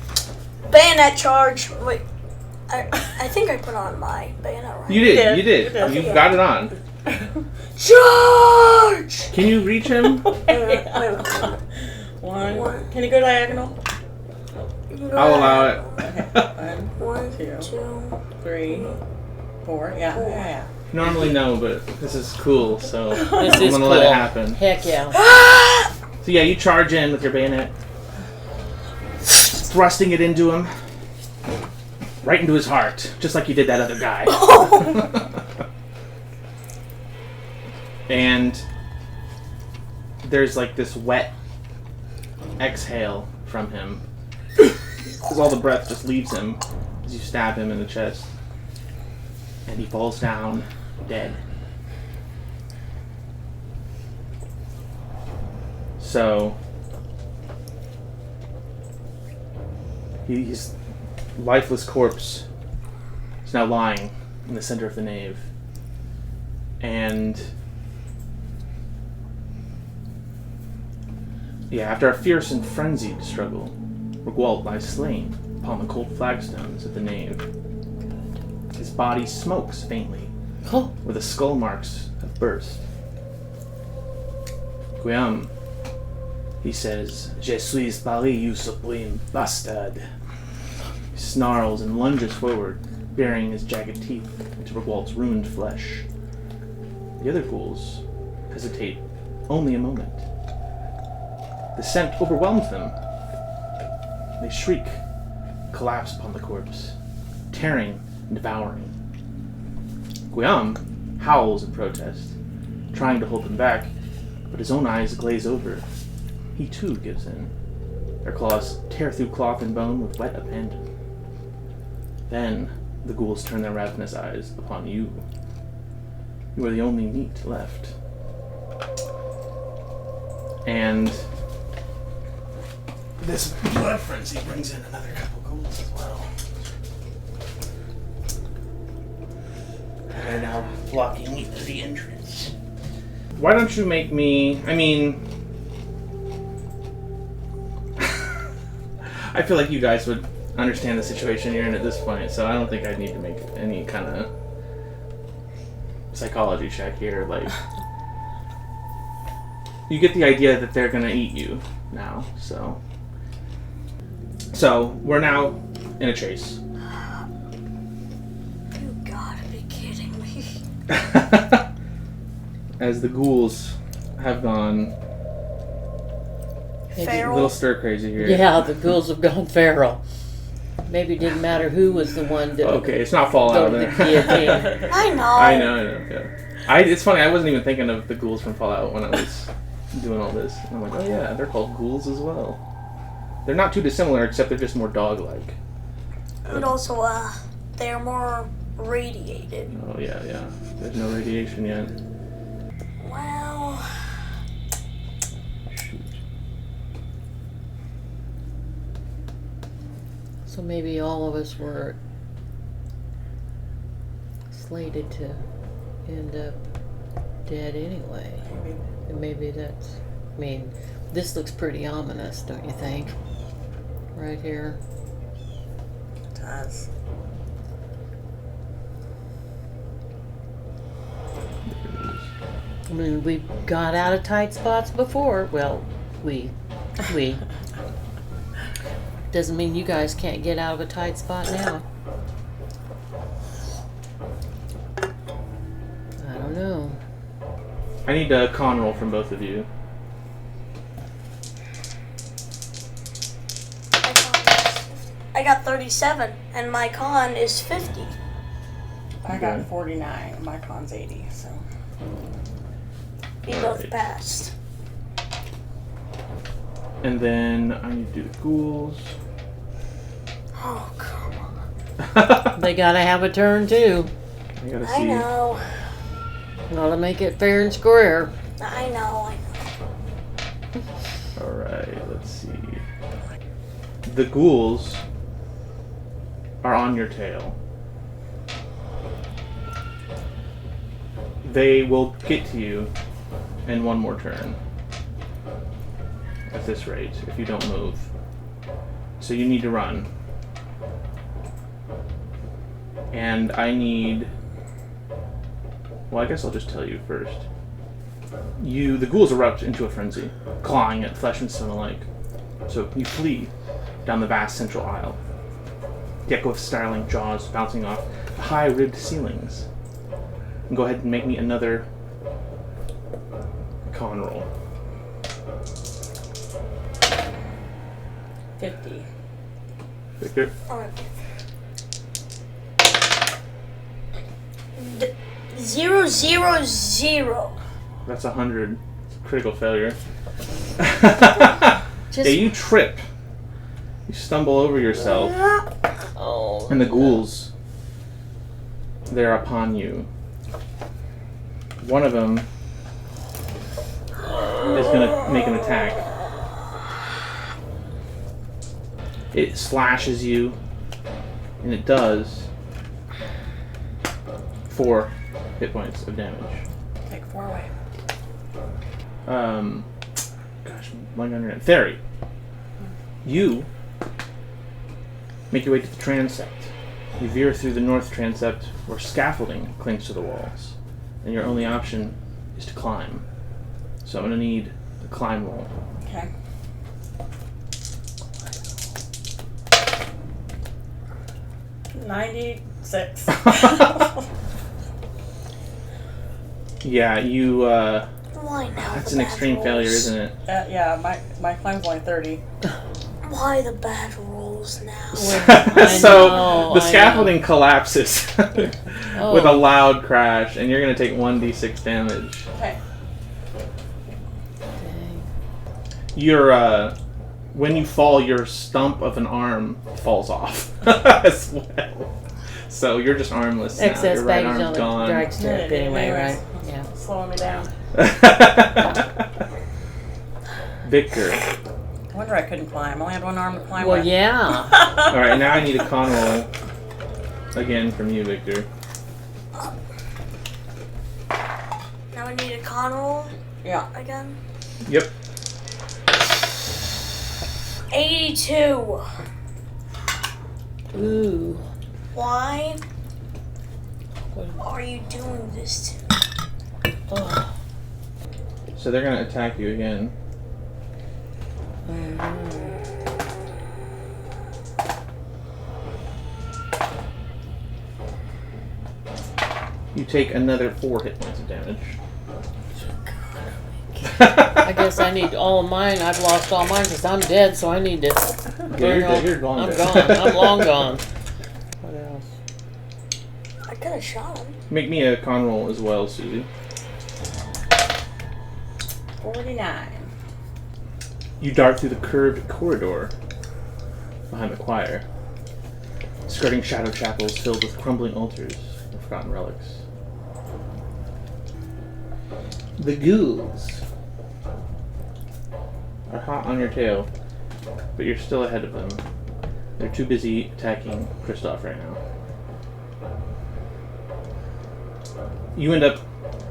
Bayonet charge. Wait, I think I put on my bayonet right. You did. did. You've got it on. Charge! Can you reach him? Wait. One. Can you go diagonal? I'll allow it. Okay. One, 1, two. 2. 3, 4. Yeah. Normally no, but this is cool, so This I'm is gonna cool. let it happen. Heck yeah. So yeah, you charge in with your bayonet, thrusting it into him, right into his heart, just like you did that other guy. And there's like this wet exhale from him, because all the breath just leaves him as you stab him in the chest, and he falls down dead. So his lifeless corpse is now lying in the center of the nave, and after a fierce and frenzied struggle, Rigwalt lies slain upon the cold flagstones of the nave. His body smokes faintly, Oh, where the skull marks have burst. Guillaume, he says, "Je suis Paris, you supreme bastard." He snarls and lunges forward, burying his jagged teeth into Rigwalt's ruined flesh. The other ghouls hesitate only a moment. The scent overwhelms them. They shriek, collapse upon the corpse, tearing and devouring. Guillaume howls in protest, trying to hold them back, but his own eyes glaze over. He too gives in. Their claws tear through cloth and bone with wet abandon. Then the ghouls turn their ravenous eyes upon you. You are the only meat left. And this blood frenzy brings in another couple ghouls as well. They're now blocking the entrance. Why don't you make me... I feel like you guys would understand the situation you're in at this point, so I don't think I need to make any kind of psychology check here. Like, you get the idea that they're gonna eat you now, so we're now in a chase. You gotta be kidding me. As the ghouls have gone a Feral. little stir crazy here. yeah, the ghouls have gone feral. Maybe it didn't matter who was the one that Okay, it's not Fallout go to there. the guillotine. I know. I know. Yeah. It's funny. I wasn't even thinking of the ghouls from Fallout when I was doing all this. And I'm like, oh yeah, they're called ghouls as well. They're not too dissimilar, except they're just more dog-like. And also, they're more radiated. Oh yeah. There's no radiation yet. Well, Shoot. So maybe all of us were slated to end up dead anyway. Maybe. And maybe that's... I mean, this looks pretty ominous, don't you think? Right here. It does. I mean, we got out of tight spots before. Well, we. Doesn't mean you guys can't get out of a tight spot now. I don't know. I need a con roll from both of you. I got 37, and my con is 50. I got 49. My con's 80, so. We both passed. And then I need to do the ghouls. Oh, come on. They gotta have a turn too. I gotta see. I know. Gotta make it fair and square. I know. Alright, let's see. The ghouls are on your tail. They will get to you in one more turn. At this rate, if you don't move. So you need to run. And I need... Well, I guess I'll just tell you first. The ghouls erupt into a frenzy, clawing at flesh and stone alike. So you flee down the vast central aisle. The echo of snarling jaws bouncing off the high-ribbed ceilings. And go ahead and make me another con roll. 50. Victor? Alright. 0, 0, 0. That's 100. Critical failure. Just... Yeah, you trip. You stumble over yourself. Oh. And the ghouls, they're upon you. One of them is going to make an attack. It slashes you, and it does 4 hit points of damage. Take 4 away. Gosh, I'm on Theory. You make your way to the transept. You veer through the north transept where scaffolding clings to the walls, and your only option is to climb. So I'm going to need a climb roll. Okay. $96. Yeah, you, Why now? that's the an bad extreme rolls? failure, isn't it? Yeah, my climb's only 30. Why the bad rolls now? So the scaffolding collapses with a loud crash, and you're going to take 1d6 damage. Okay. Dang. Your, when you fall, your stump of an arm falls off as well. So you're just armless now. Excess Your right baggage on arm's the gone. drag strip anyway, right? Yeah. Slowing me down. Victor. I wonder I couldn't climb. I only had one arm to climb Well, with. yeah. Alright, now I need a con roll again from you, Victor. Now I need a con roll Yeah. again. Yep. 82. Ooh. Why are you doing this to me? Oh. So they're going to attack you again. You take another 4 hit points of damage. I guess I need all of mine. I've lost all mine because I'm dead, so I need to. Yeah, you're long I'm dead. gone. I'm long gone. What else? I could have shot him. Make me a con roll as well, Susie. 49. You dart through the curved corridor behind the choir, skirting shadow chapels filled with crumbling altars and forgotten relics. The ghouls are hot on your tail, but you're still ahead of them. They're too busy attacking Kristoff right now. You end up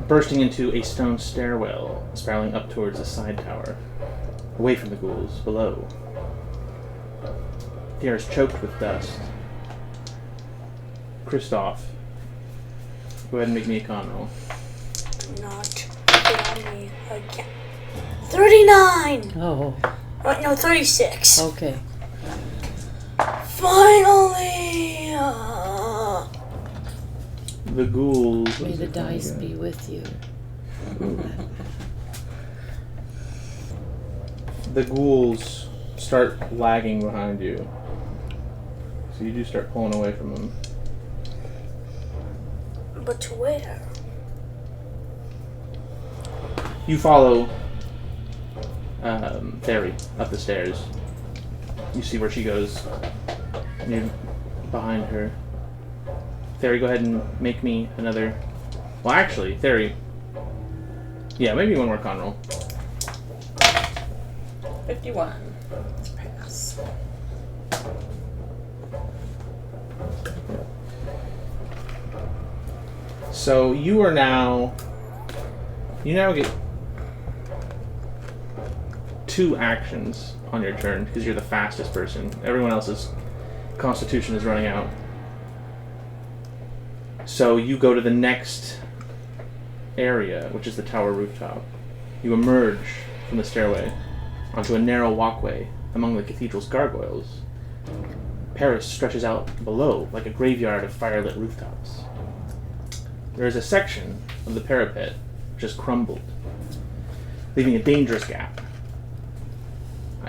bursting into a stone stairwell, spiraling up towards a side tower, away from the ghouls below. The air is choked with dust. Kristoff, go ahead and make me a con roll. Not get on me again. 39! Oh, Wait, no, 36. okay. Finally! The ghouls. May the dice be with you. The ghouls start lagging behind you. So you do start pulling away from them. But to where? You follow Fairy up the stairs. You see where she goes. And you're behind her. Fairy, go ahead and make me another... Well, actually, Fairy... Yeah, maybe one more con roll. 51. Pass. So you are now... You now get 2 actions on your turn because you're the fastest person. Everyone else's constitution is running out. So you go to the next area, which is the tower rooftop. You emerge from the stairway onto a narrow walkway among the cathedral's gargoyles. Paris stretches out below like a graveyard of firelit rooftops. There is a section of the parapet which has crumbled, leaving a dangerous gap.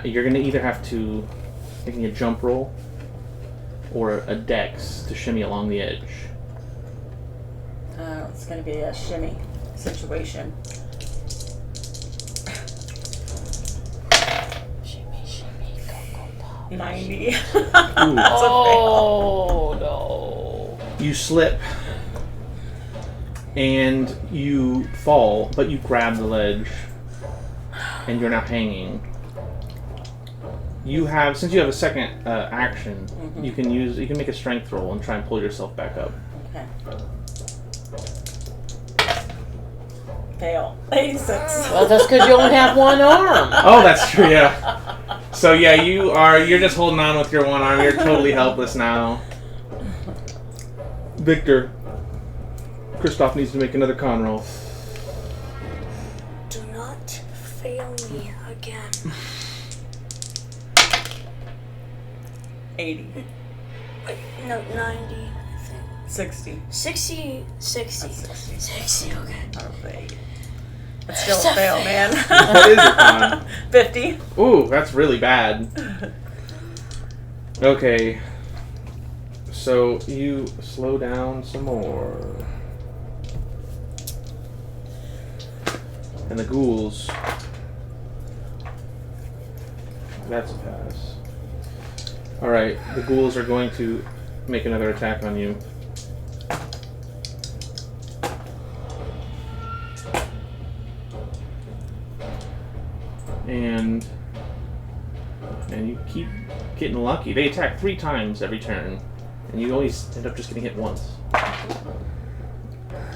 You're going to either have to make a jump roll or a dex to shimmy along the edge. It's going to be a shimmy situation. Shimmy, shimmy, Cocoa Pop. 90. Ooh. Oh, no. You slip and you fall, but you grab the ledge and you're now hanging. You have, since you have a second action, you can make a strength roll and try and pull yourself back up. Okay. Fail. 86. Well, that's because you only have one arm. Oh, that's true, yeah. So yeah, you're just holding on with your one arm. You're totally helpless now. Victor, Kristoff needs to make another con roll. Do not fail me again. 80. Wait, no, 90, I think. 60. 60. That's 60. 60, okay. Out of the 8. That's still a fail, man. What is your con? 50. Ooh, that's really bad. Okay. So you slow down some more. And the ghouls. That's a pass. Alright, the ghouls are going to make another attack on you. And you keep getting lucky. They attack 3 times every turn, and you always end up just getting hit once.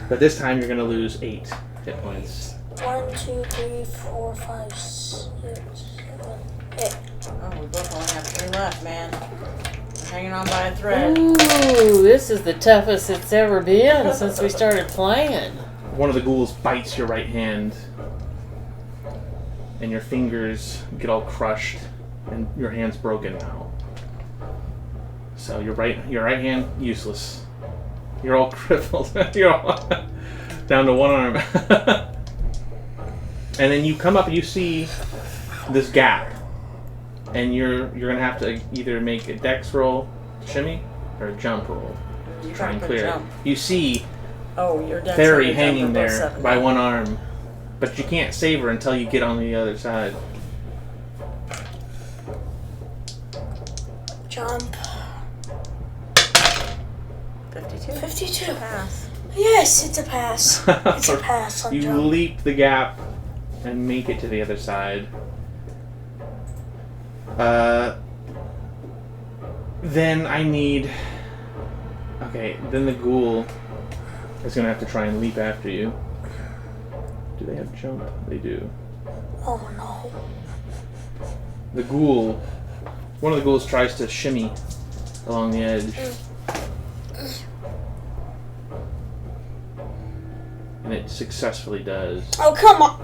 But this time you're going to lose 8 hit points. 1, 2, 3, 4, 5, 6, 7, 8. Oh, we both only have 3 left, man. We're hanging on by a thread. Ooh, this is the toughest it's ever been since we started playing. One of the ghouls bites your right hand, and your fingers get all crushed, and your hand's broken now. So your right hand useless. You're all crippled. You're all down to one arm. And then you come up and you see this gap, and you're gonna have to either make a dex roll, shimmy, or a jump roll to try and clear it. You see Your dex Fairy and your hanging jump are both there 7. by one arm, but you can't save her until you get on the other side. Jump. 52. 52. Pass. Yes, it's a pass. It's a pass on You jump. leap the gap and make it to the other side. Then I need... Okay, then the ghoul is going to have to try and leap after you. Do they have jump? They do. Oh no. The ghoul, one of the ghouls tries to shimmy along the edge. And it successfully does. Oh, come on.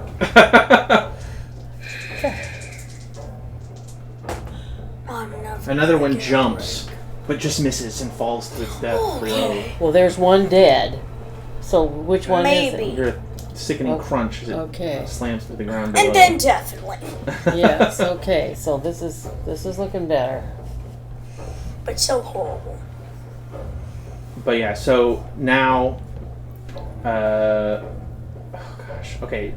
I'm never Another one gonna get jumps, but just misses and falls to its death below. Well, there's one dead. So which one is Maybe. You hear a sickening crunch as it Okay. slams to the ground it. below. And then definitely. it? Yes. Okay. So this is looking better. But so horrible. But yeah, so now, oh gosh, okay,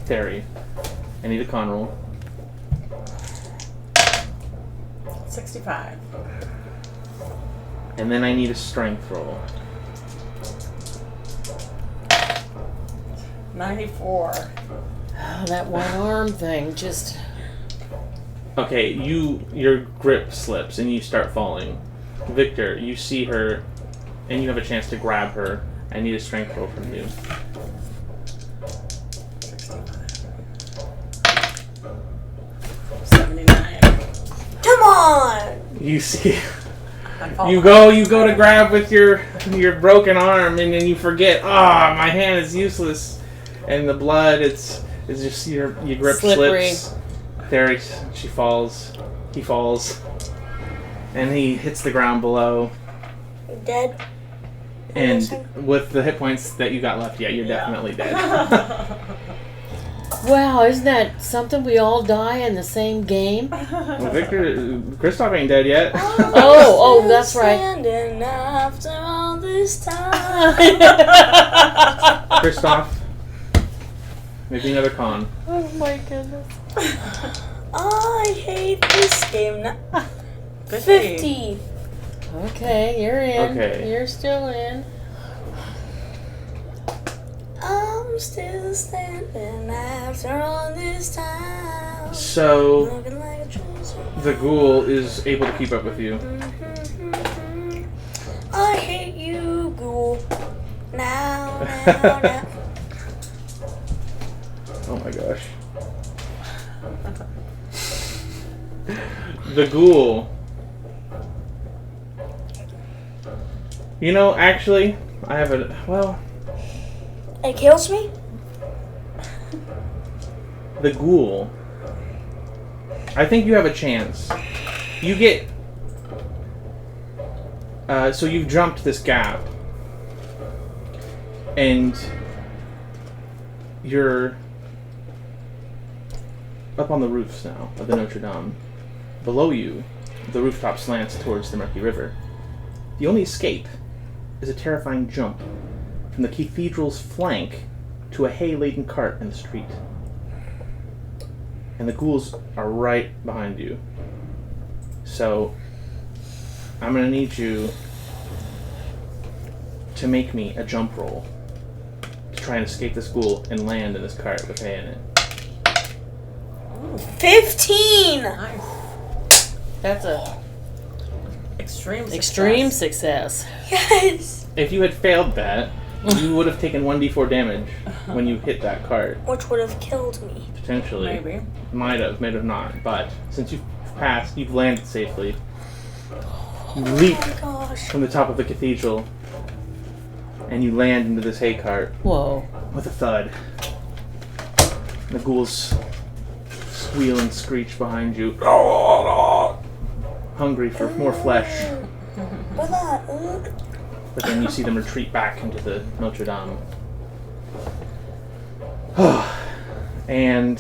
Terry, I need a con roll. 65. And then I need a strength roll. 94. Oh, that one arm thing just. Okay, your grip slips and you start falling. Victor, you see her, and you have a chance to grab her. I need a strength roll from you. 79. Come on. You see, I'm falling. you go to grab with your broken arm, and then you forget. My hand is useless, and the blood it's just your grip Slippery. slips. Terry, he falls, and he hits the ground below. Dead. And with the hit points that you got left, you're definitely dead. Wow, isn't that something? We all die in the same game. Well, Victor, Christoph ain't dead yet. Oh, that's right. Standing after all this time. Christoph, maybe another con. Oh my goodness. I hate this game now. 50. 50. Okay, you're in. Okay. You're still in. I'm still standing after all this time. So Looking like a treasure. the ghoul is able to keep up with you. I hate you, ghoul. Now. Oh my gosh. The ghoul. You know, actually, I have It kills me? the ghoul. I think you have a chance. You get... so you've jumped this gap. And you're up on the roofs now of the Notre Dame. Below you, the rooftop slants towards the murky river. The only escape is a terrifying jump from the cathedral's flank to a hay-laden cart in the street. And the ghouls are right behind you. So, I'm going to need you to make me a jump roll to try and escape this ghoul and land in this cart with hay in it. 15! Nice. That's a Extreme success. Yes! If you had failed that, you would have taken 1d4 damage when you hit that cart. Which would have killed me. Potentially. Maybe. Might have not. But since you've passed, you've landed safely. You leap Oh my gosh. from the top of the cathedral, and you land into this hay cart Whoa. with a thud. The ghouls squeal and screech behind you, hungry for more flesh. What's that? But then you see them retreat back into the Notre Dame. And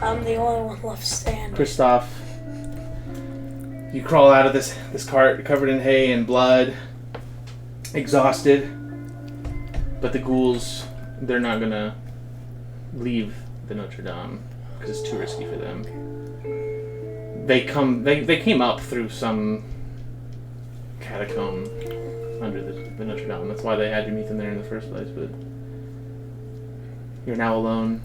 I'm the only one left standing. Christoph, you crawl out of this cart covered in hay and blood, exhausted. But the ghouls, they're not gonna leave the Notre Dame because it's too risky for them. They came up through some catacomb under the Notre Dame. That's why they had to meet them there in the first place. But you're now alone.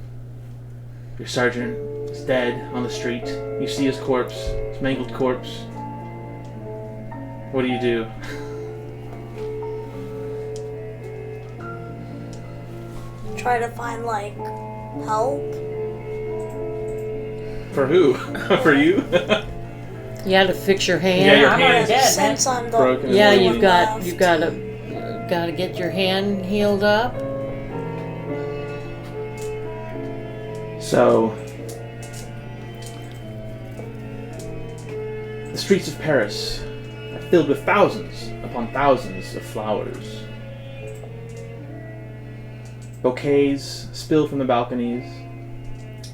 Your sergeant is dead on the street. You see his corpse, his mangled corpse. What do you do? try to find like help. For who? For you? You had to fix your hand. Yeah, your I'm already hand's dead. Since I'm the broken. Yeah, only you've one got left. you've got to get your hand healed up. So, the streets of Paris are filled with thousands upon thousands of flowers. Bouquets spill from the balconies.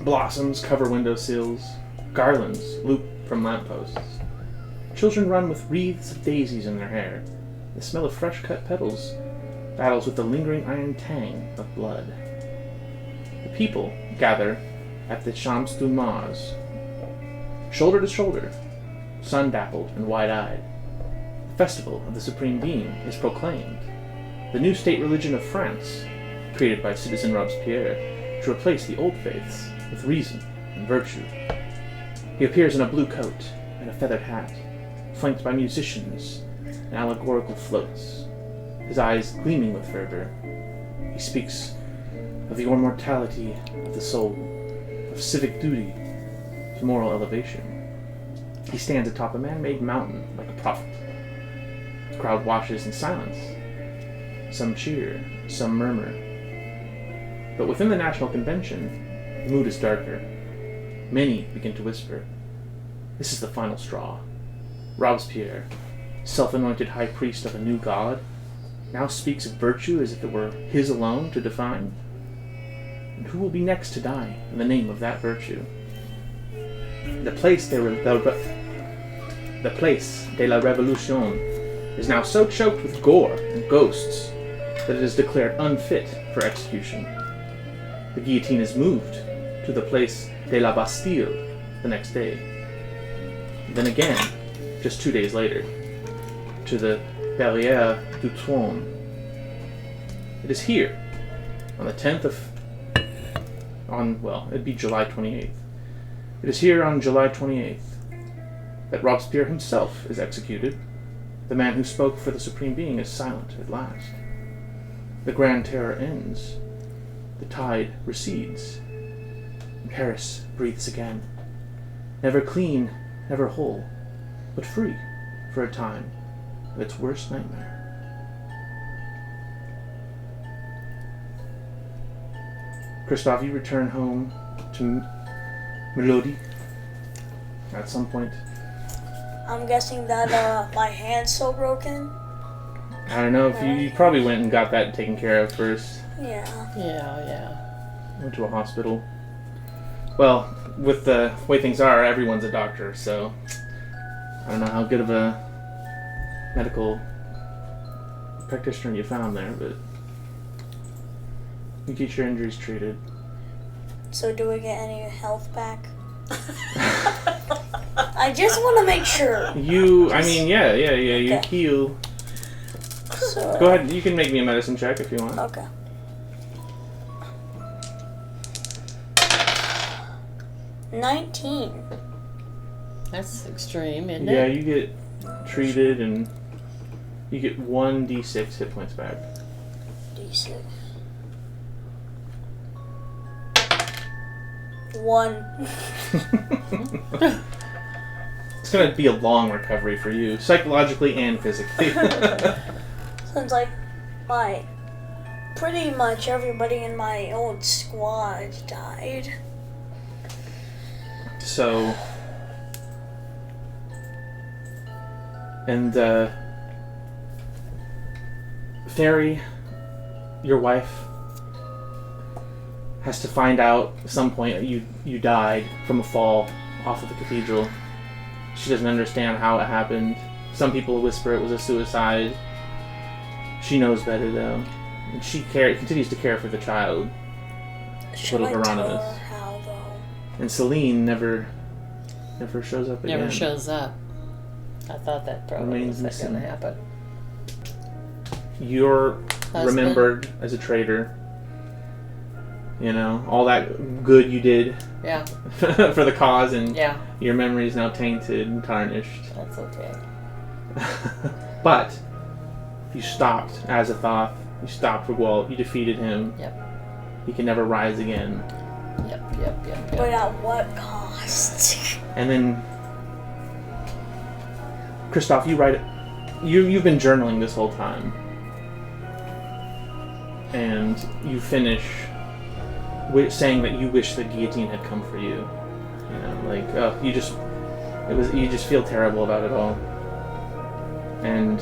Blossoms cover windowsills. Garlands loop from lampposts. Children run with wreaths of daisies in their hair. The smell of fresh-cut petals battles with the lingering iron tang of blood. The people gather at the Champs du Mars, shoulder to shoulder, sun-dappled and wide-eyed. The festival of the Supreme Being is proclaimed, the new state religion of France, created by Citizen Robespierre to replace the old faiths with reason and virtue. He appears in a blue coat and a feathered hat, flanked by musicians and allegorical floats, his eyes gleaming with fervor. He speaks of the immortality of the soul, of civic duty, of moral elevation. He stands atop a man-made mountain like a prophet. The crowd watches in silence. Some cheer, some murmur. But within the National Convention, the mood is darker. Many begin to whisper, "This is the final straw." Robespierre, self-anointed high priest of a new god, now speaks of virtue as if it were his alone to define. And who will be next to die in the name of that virtue? The Place de la Révolution is now so choked with gore and ghosts that it is declared unfit for execution. The guillotine is moved to the Place de la Bastille the next day. Then again, just 2 days later, to the Barrière du Trône. It is here, on the 10th of... it'd be July 28th. It is here on July 28th that Robespierre himself is executed. The man who spoke for the Supreme Being is silent at last. The Grand Terror ends. The tide recedes. And Paris breathes again. Never clean, never whole, but free for a time of its worst nightmare. Christophe, you return home to Melody at some point. I'm guessing that my hand's so broken. I don't know if you probably went and got that taken care of first. Yeah. Yeah. Went to a hospital. Well, with the way things are, everyone's a doctor, so I don't know how good of a medical practitioner you found there, but you get your injuries treated. So do we get any health back? I just want to make sure. You Okay. heal. So, Go ahead, you can make me a medicine check if you want. Okay. $19. That's extreme, isn't Yeah, it? you get treated and you get 1d6 hit points back. D6. 1. It's gonna be a long recovery for you, psychologically and physically. Sounds like pretty much everybody in my old squad died. So, and Fairy, your wife, has to find out at some point that you died from a fall off of the cathedral. She doesn't understand how it happened. Some people whisper it was a suicide. She knows better though, and she continues to care for the child. Should Little I tell Hieronymus. her how though? And Celine never shows up again. Never shows up. I thought that probably Remains was going to missing. happen. You're Husband. remembered as a traitor. You know, all that good you did Yeah, for the cause, and yeah, your memory is now tainted and tarnished. that's okay. But you stopped Azathoth. You stopped Rigwalt. You defeated him. Yep. he can never rise again. Yep. But at what cost? And then, Christoph, you write it. You've been journaling this whole time, and you finish saying that you wish the guillotine had come for you. You know, like you just feel terrible about it all. And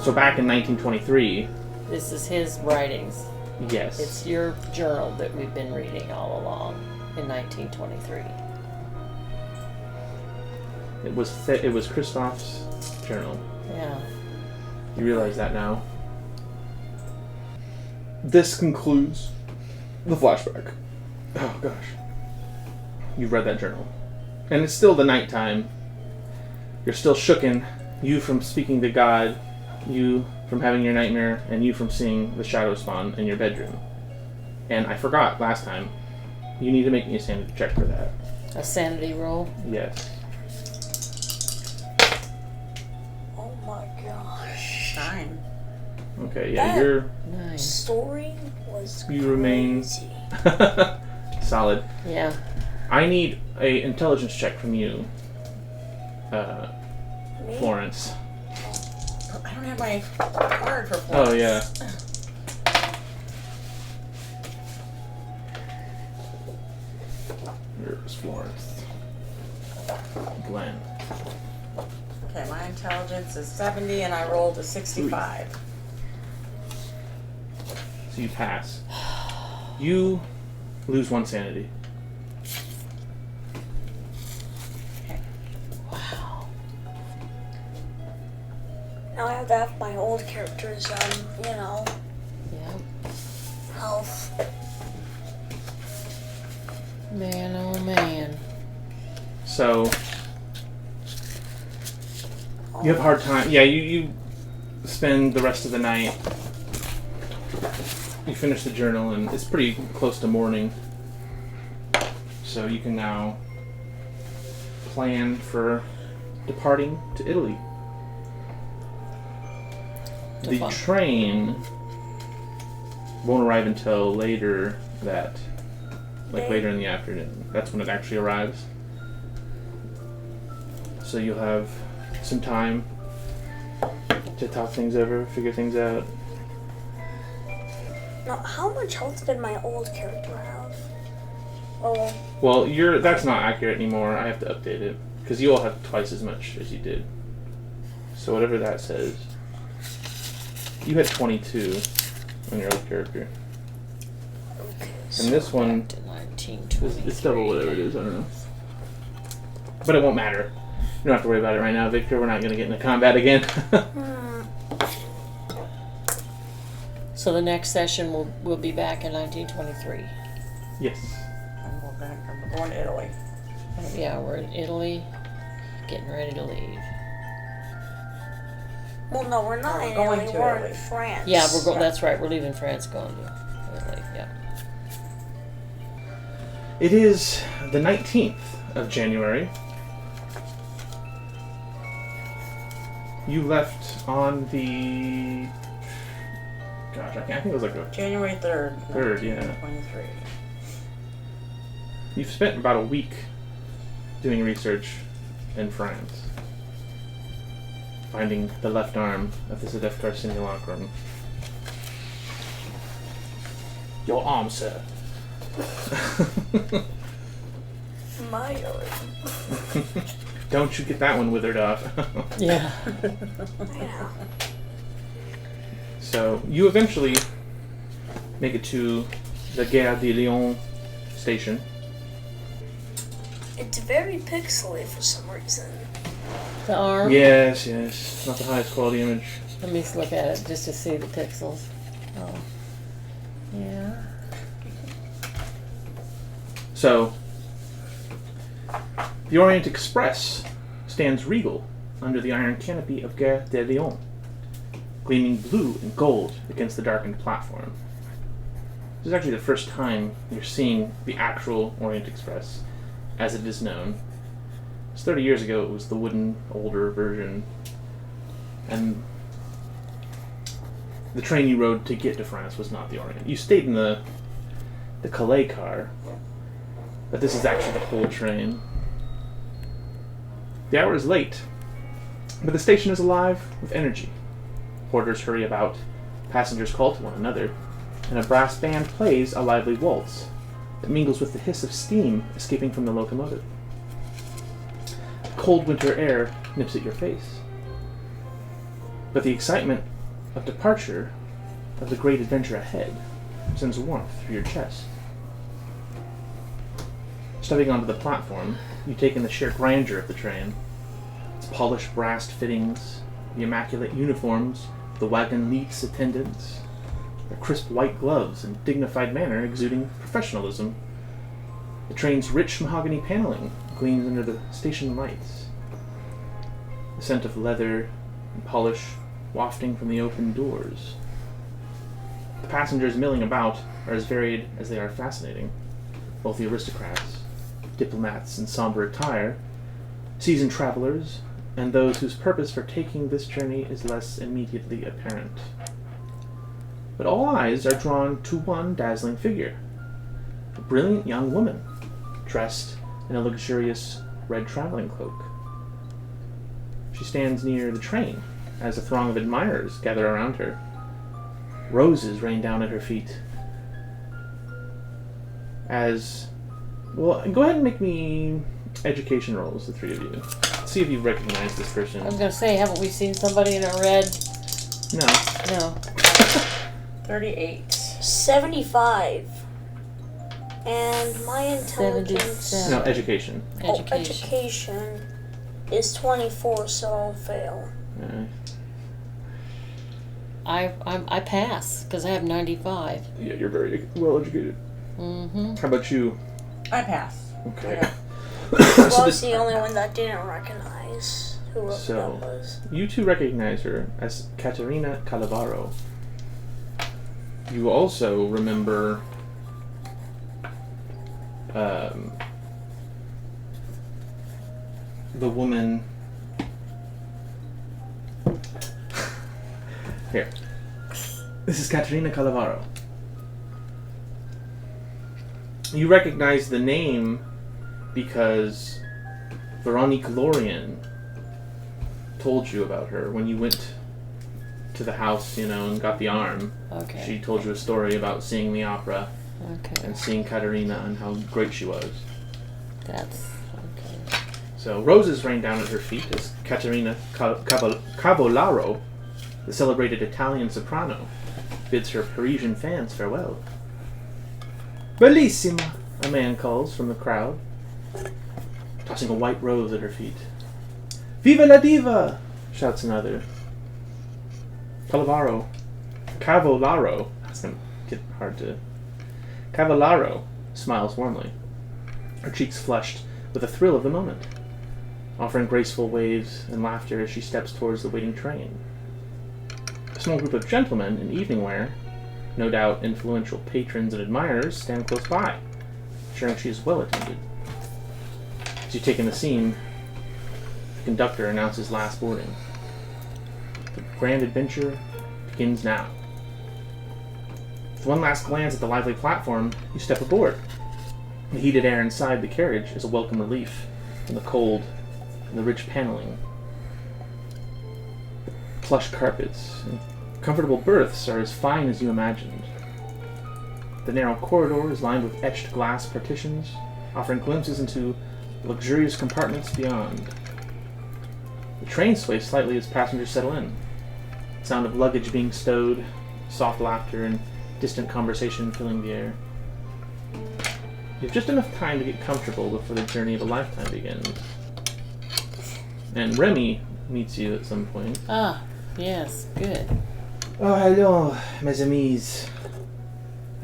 so back in 1923. This is his writings. Yes. It's your journal that we've been reading all along in 1923. It was Christoph's journal. Yeah. You realize that now. This concludes the flashback. Oh gosh. You've read that journal. And it's still the nighttime. You're still shooken. You from speaking to God. You from having your nightmare. And you from seeing the shadow spawn in your bedroom. And I forgot last time. You need to make me a sanity check for that. A sanity roll? Yes. Oh my gosh. 9. Okay, yeah, That- you're... Nice. Story was You remain... crazy. Solid. Yeah. I need a intelligence check from you, Me? Florence. I don't have my card for Florence. Oh, yeah. Here's Florence. Glenn. Okay, my intelligence is 70 and I rolled a 65. So you pass. You lose 1 sanity. Okay. Wow. Now I have to have my old characters, Yeah. health. Man, oh man. So, you have a hard time. Yeah, you spend the rest of the night. You finish the journal, and it's pretty close to morning. So you can now plan for departing to Italy. To The fun. train won't arrive until later later in the afternoon. That's when it actually arrives. So you'll have some time to talk things over, figure things out. Now, how much health did my old character have? Oh, Well, that's not accurate anymore. I have to update it because you all have twice as much as you did. So whatever that says, you had 22 on your old character, okay. and this one Back to 1923. it's double whatever it is. I don't know, but it won't matter. You don't have to worry about it right now, Victor. We're not going to get into combat again. So the next session we'll be back in 1923. Yes. And we're going to Italy. Yeah, we're in Italy, getting ready to leave. Well, no, we're not No, we're in going Italy. to We're Italy. in France. Yeah, we're going. That's right. We're leaving France, going to Italy. Yeah. It is the 19th of January. You left on the... Gosh, I think it was like a... January 3rd. 3rd, yeah. 23. You've spent about a week doing research in France. Finding the left arm of the Sedefkar simulacrum. Your arm, sir. My arm. Don't you get that one withered off. Yeah. Yeah. So, you eventually make it to the Gare de Lyon station. It's very pixely for some reason. The arm. Yes, not the highest quality image. Let me look at it just to see the pixels. Oh. Yeah. So, the Orient Express stands regal under the iron canopy of Gare de Lyon, gleaming blue and gold against the darkened platform. This is actually the first time you're seeing the actual Orient Express as it is known. 30 years ago it was the wooden, older version, and the train you rode to get to France was not the Orient. You stayed in the the Calais car, but this is actually the whole train. The hour is late, but the station is alive with energy. Porters hurry about, passengers call to one another, and a brass band plays a lively waltz that mingles with the hiss of steam escaping from the locomotive. Cold winter air nips at your face, but the excitement of departure, of the great adventure ahead, sends warmth through your chest. Stepping onto the platform, you take in the sheer grandeur of the train. Its polished brass fittings, the immaculate uniforms of the wagon leet's attendants, their crisp white gloves and dignified manner exuding professionalism. The train's rich mahogany paneling gleams under the station lights. The scent of leather and polish wafting from the open doors. The passengers milling about are as varied as they are fascinating. Both the aristocrats, diplomats in somber attire, seasoned travelers, and those whose purpose for taking this journey is less immediately apparent. But all eyes are drawn to one dazzling figure, a brilliant young woman, dressed in a luxurious red traveling cloak. She stands near the train as a throng of admirers gather around her. Roses rain down at her feet. Well, go ahead and make me education rolls, the three of you. See if you recognize this person. I was going to say, haven't we seen somebody in a red? No. 38. 75. And my intelligence... 77. No, education. Education is 24, so I'll fail. I pass, because I have 95. Yeah, you're very well educated. Mm-hmm. How about you? I pass. Okay. Well, I was the only one that didn't recognize who that was. You two recognize her as Caterina Calavaro. You also remember the woman... Here. This is Caterina Calavaro. You recognize the name because Veronique Lorien told you about her when you went to the house, and got the arm. Okay. She told you a story about seeing the opera and seeing Caterina and how great she was. That's okay. So roses rain down at her feet as Caterina Cavallaro, the celebrated Italian soprano, bids her Parisian fans farewell. Bellissima, a man calls from the crowd, tossing a white rose at her feet. Viva la Diva, shouts another. Cavallaro, that's going to get hard to... Cavallaro smiles warmly, her cheeks flushed with the thrill of the moment, offering graceful waves and laughter as she steps towards the waiting train. A small group of gentlemen in evening wear, no doubt influential patrons and admirers, stand close by, ensuring she is well attended. As you take in the scene, the conductor announces last boarding. The grand adventure begins now. With one last glance at the lively platform, you step aboard. The heated air inside the carriage is a welcome relief from the cold and the rich paneling. Plush carpets and comfortable berths are as fine as you imagined. The narrow corridor is lined with etched glass partitions, offering glimpses into luxurious compartments beyond. The train sways slightly as passengers settle in. The sound of luggage being stowed, soft laughter, and distant conversation filling the air. You have just enough time to get comfortable before the journey of a lifetime begins. And Remy meets you at some point. Ah, yes, good. Oh, hello, mes amis.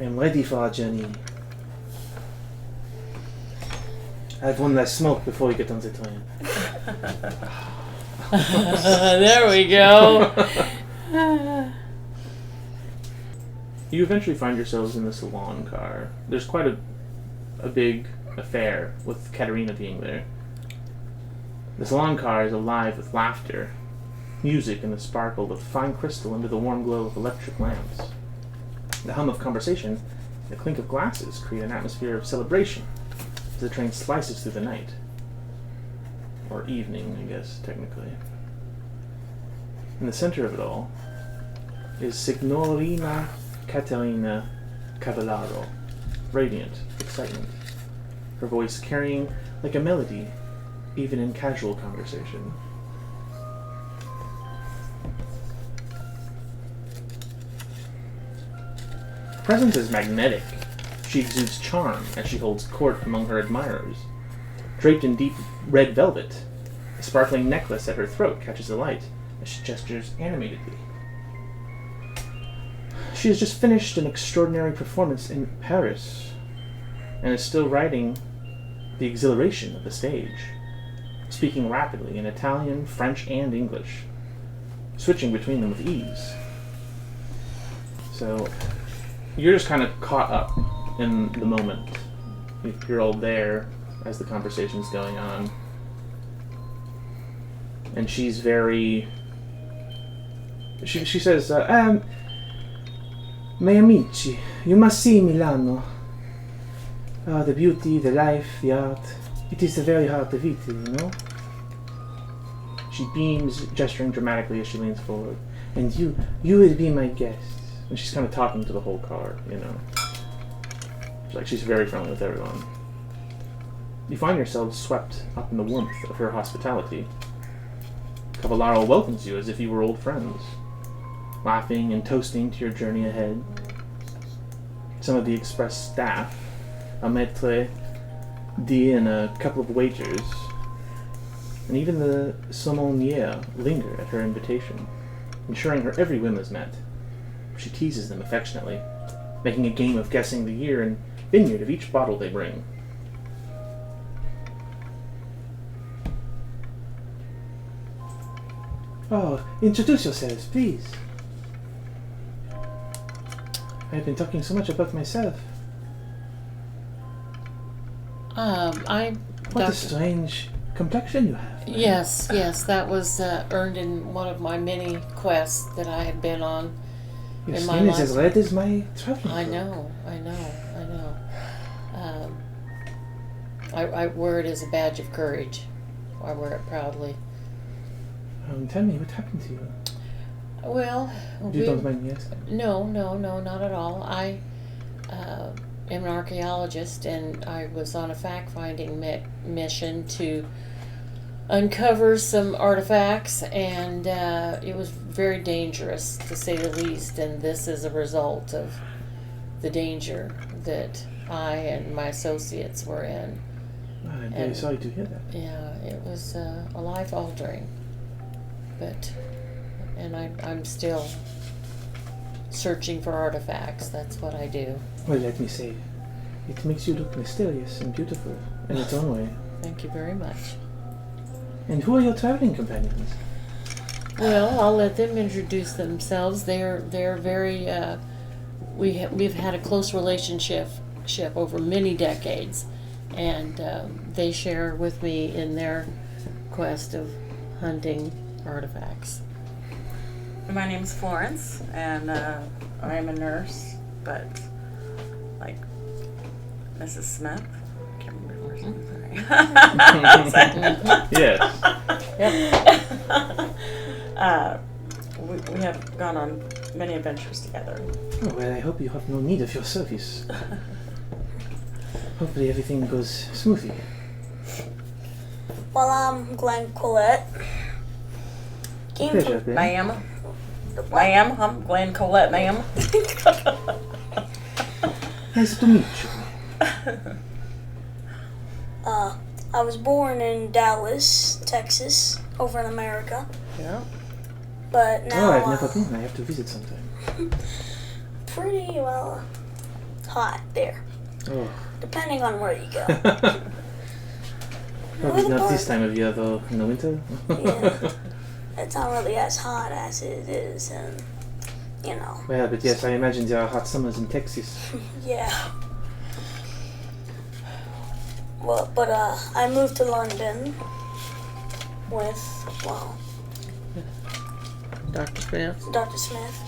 I am ready for our journey. I have one last smoke before we get on the train. There we go. You eventually find yourselves in the salon car. There's quite a big affair with Katerina being there. The salon car is alive with laughter, music, and the sparkle of fine crystal under the warm glow of electric lamps. The hum of conversation The clink of glasses create an atmosphere of celebration as the train slices through the night. Or evening, I guess, technically. In the center of it all is Signorina Caterina Cavallaro, radiant excitement, her voice carrying like a melody, even in casual conversation. Her presence is magnetic. She exudes charm as she holds court among her admirers. Draped in deep red velvet, a sparkling necklace at her throat catches the light as she gestures animatedly. She has just finished an extraordinary performance in Paris and is still riding the exhilaration of the stage, speaking rapidly in Italian, French, and English, switching between them with ease. So, you're just kind of caught up in the moment. You're all there as the conversation's going on. And she's very... She says, "My amici, you must see Milano. The beauty, the life, the art. It is the very heart of Italy, you know?" She beams, gesturing dramatically as she leans forward. "And you will be my guest." And she's kind of talking to the whole car, you know. She's very friendly with everyone. You find yourselves swept up in the warmth of her hospitality. Cavallaro welcomes you as if you were old friends, laughing and toasting to your journey ahead. Some of the express staff, a maître d' and a couple of waiters, and even the sommelier linger at her invitation, ensuring her every whim is met. She teases them affectionately, making a game of guessing the year and vineyard of each bottle they bring. "Oh, introduce yourselves, please. I've been talking so much about myself." I'm What a strange complexion you have. Yes, that was earned in one of my many quests that I had been on. Your in my skin is life. as red as my traveling I cloak. know. I wear it as a badge of courage. I wear it proudly. Tell me, what happened to you? Well, You don't mind me asking? No, not at all. I am an archaeologist, and I was on a fact-finding mission to uncover some artifacts, and it was very dangerous, to say the least, and this is a result of the danger that I and my associates were in. I'm very sorry to hear that. Yeah, it was a life-altering, and I'm still searching for artifacts. That's what I do. Well, let me say, it makes you look mysterious and beautiful in its own way. Thank you very much. And who are your traveling companions? Well, I'll let them introduce themselves. They're very. We've had a close relationship over many decades, and they share with me in their quest of hunting artifacts. My name's Florence, and I'm a nurse, but like Mrs. Smith. I can't remember her name. Sorry. Yes. Yep. We have gone on many adventures together. Oh, well, I hope you have no need of your service. Hopefully everything goes smoothly. Well, I'm Glenn Collette. Pleasure, Ben. Ma'am, I'm Glenn Collette, ma'am. Nice to meet you. I was born in Dallas, Texas, over in America. Yeah. But now I've never been. I have to visit sometime. pretty well hot there, Oh. depending on where you go. Probably not this time of year, though, in the winter. Yeah. It's not really as hot as it is, and Well, but yes, I imagine there are hot summers in Texas. yeah. Well, but I moved to London with Dr. Smith. Dr. Smith,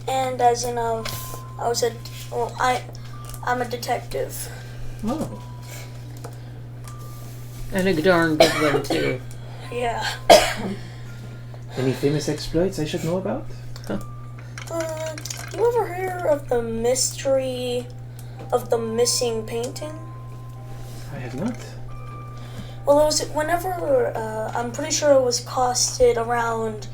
and as of I'm a detective. Oh. And a darn good one, too. Yeah. Any famous exploits I should know about? You ever hear of the mystery of the missing painting? I have not. Well, it was whenever, I'm pretty sure it was costed around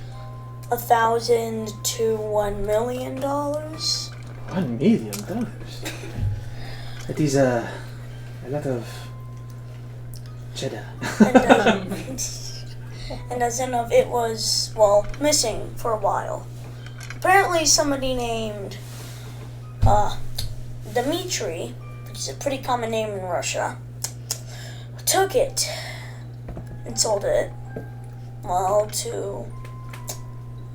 $1,000 to $1 million. $1 million? That is a lot of cheddar. And as in of it was, well, missing for a while. Apparently somebody named Dmitri, which is a pretty common name in Russia, took it and sold it, well, to,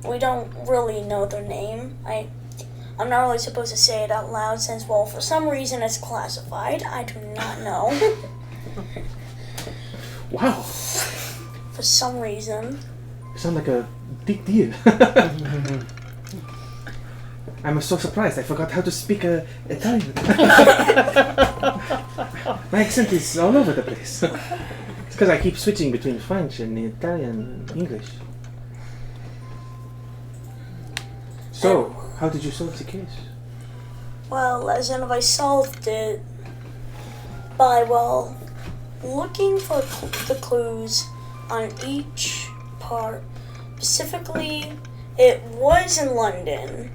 we don't really know their name. I'm not really supposed to say it out loud since, well, for some reason it's classified. I do not know. Wow. For some reason. You sound like a big deal. I'm so surprised. I forgot how to speak Italian. My accent is all over the place. It's because I keep switching between French and Italian and English. So, how did you solve the case? Well, as in if I solved it by, well, looking for the clues on each part. Specifically, it was in London,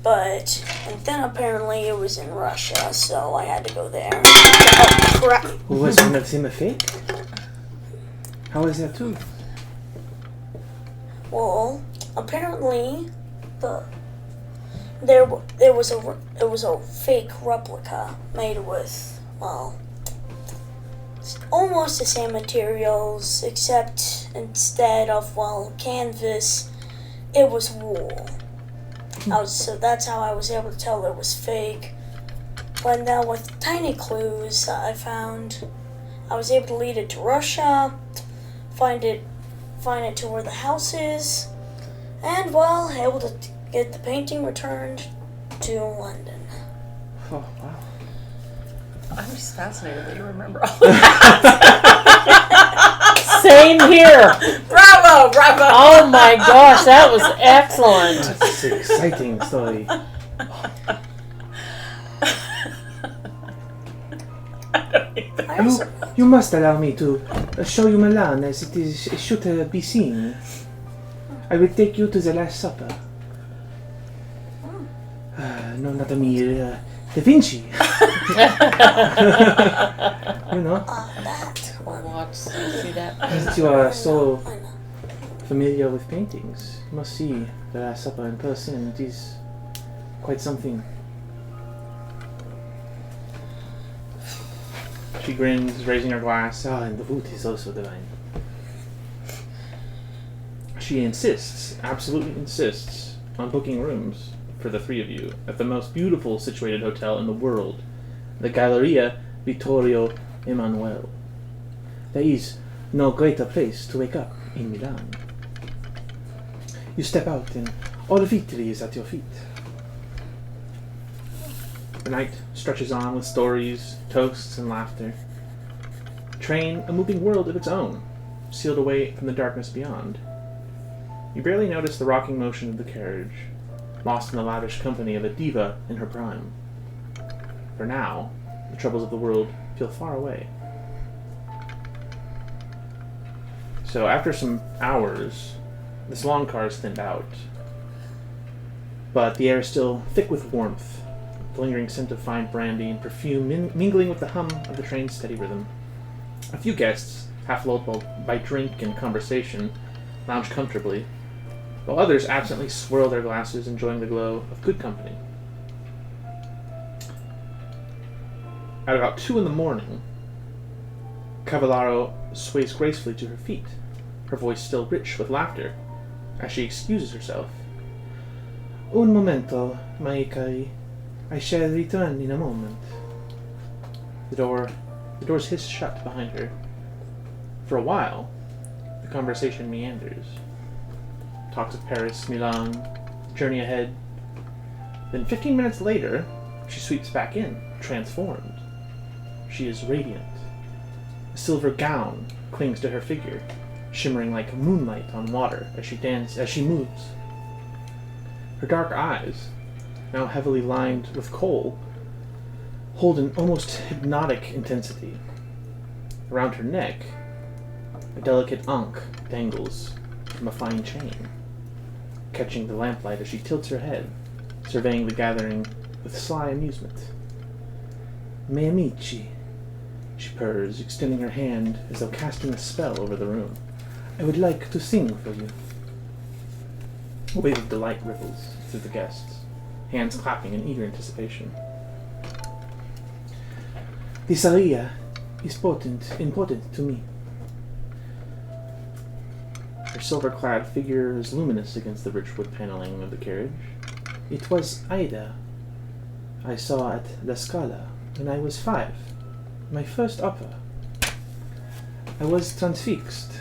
and then apparently it was in Russia, so I had to go there. Oh, crap. Was one of them a fake? How is that too? Well, apparently, there was a fake replica made with, well, almost the same materials, except instead of, well, canvas, it was wool. So that's how I was able to tell it was fake. But now with tiny clues that I found, I was able to lead it to Russia, find it to where the house is, and, well, able to get the painting returned to London. Oh, wow. I'm just fascinated that you remember all of that. Same here. Bravo, bravo. Oh my gosh, that was excellent. That's an exciting story. You must allow me to show you Milan as it should be seen. I will take you to the Last Supper. No, not Amir, Da Vinci. You know. See that? Since you are so familiar with paintings, you must see the Last Supper in person. It is quite something. She grins, raising her glass. And the food is also divine. She insists, absolutely insists, on booking rooms for the three of you at the most beautiful situated hotel in the world, the Galleria Vittorio Emanuele. There is no greater place to wake up in Milan. You step out and all of Italy is at your feet. The night stretches on with stories, toasts, and laughter. The train, a moving world of its own, sealed away from the darkness beyond. You barely notice the rocking motion of the carriage, lost in the lavish company of a diva in her prime. For now, the troubles of the world feel far away. So after some hours, the salon car is thinned out, but the air is still thick with warmth, the lingering scent of fine brandy and perfume mingling with the hum of the train's steady rhythm. A few guests, half lulled by drink and conversation, lounge comfortably, while others absently swirl their glasses, enjoying the glow of good company. At about 2 a.m, Cavallaro sways gracefully to her feet, her voice still rich with laughter, as she excuses herself. Un momento, miei cari. I shall return in a moment. The doors hiss shut behind her. For a while, the conversation meanders. Talks of Paris, Milan, journey ahead. Then 15 minutes later, she sweeps back in, transformed. She is radiant. A silver gown clings to her figure, shimmering like moonlight on water as she moves. Her dark eyes, now heavily lined with kohl, hold an almost hypnotic intensity. Around her neck, a delicate ankh dangles from a fine chain, catching the lamplight as she tilts her head, surveying the gathering with sly amusement. "Me amici," she purrs, extending her hand as though casting a spell over the room. "I would like to sing for you." A wave of delight ripples through the guests, hands clapping in eager anticipation. "This aria is important to me." Her silver-clad figure is luminous against the rich wood paneling of the carriage. "It was Aida I saw at La Scala when I was 5, my first opera. I was transfixed.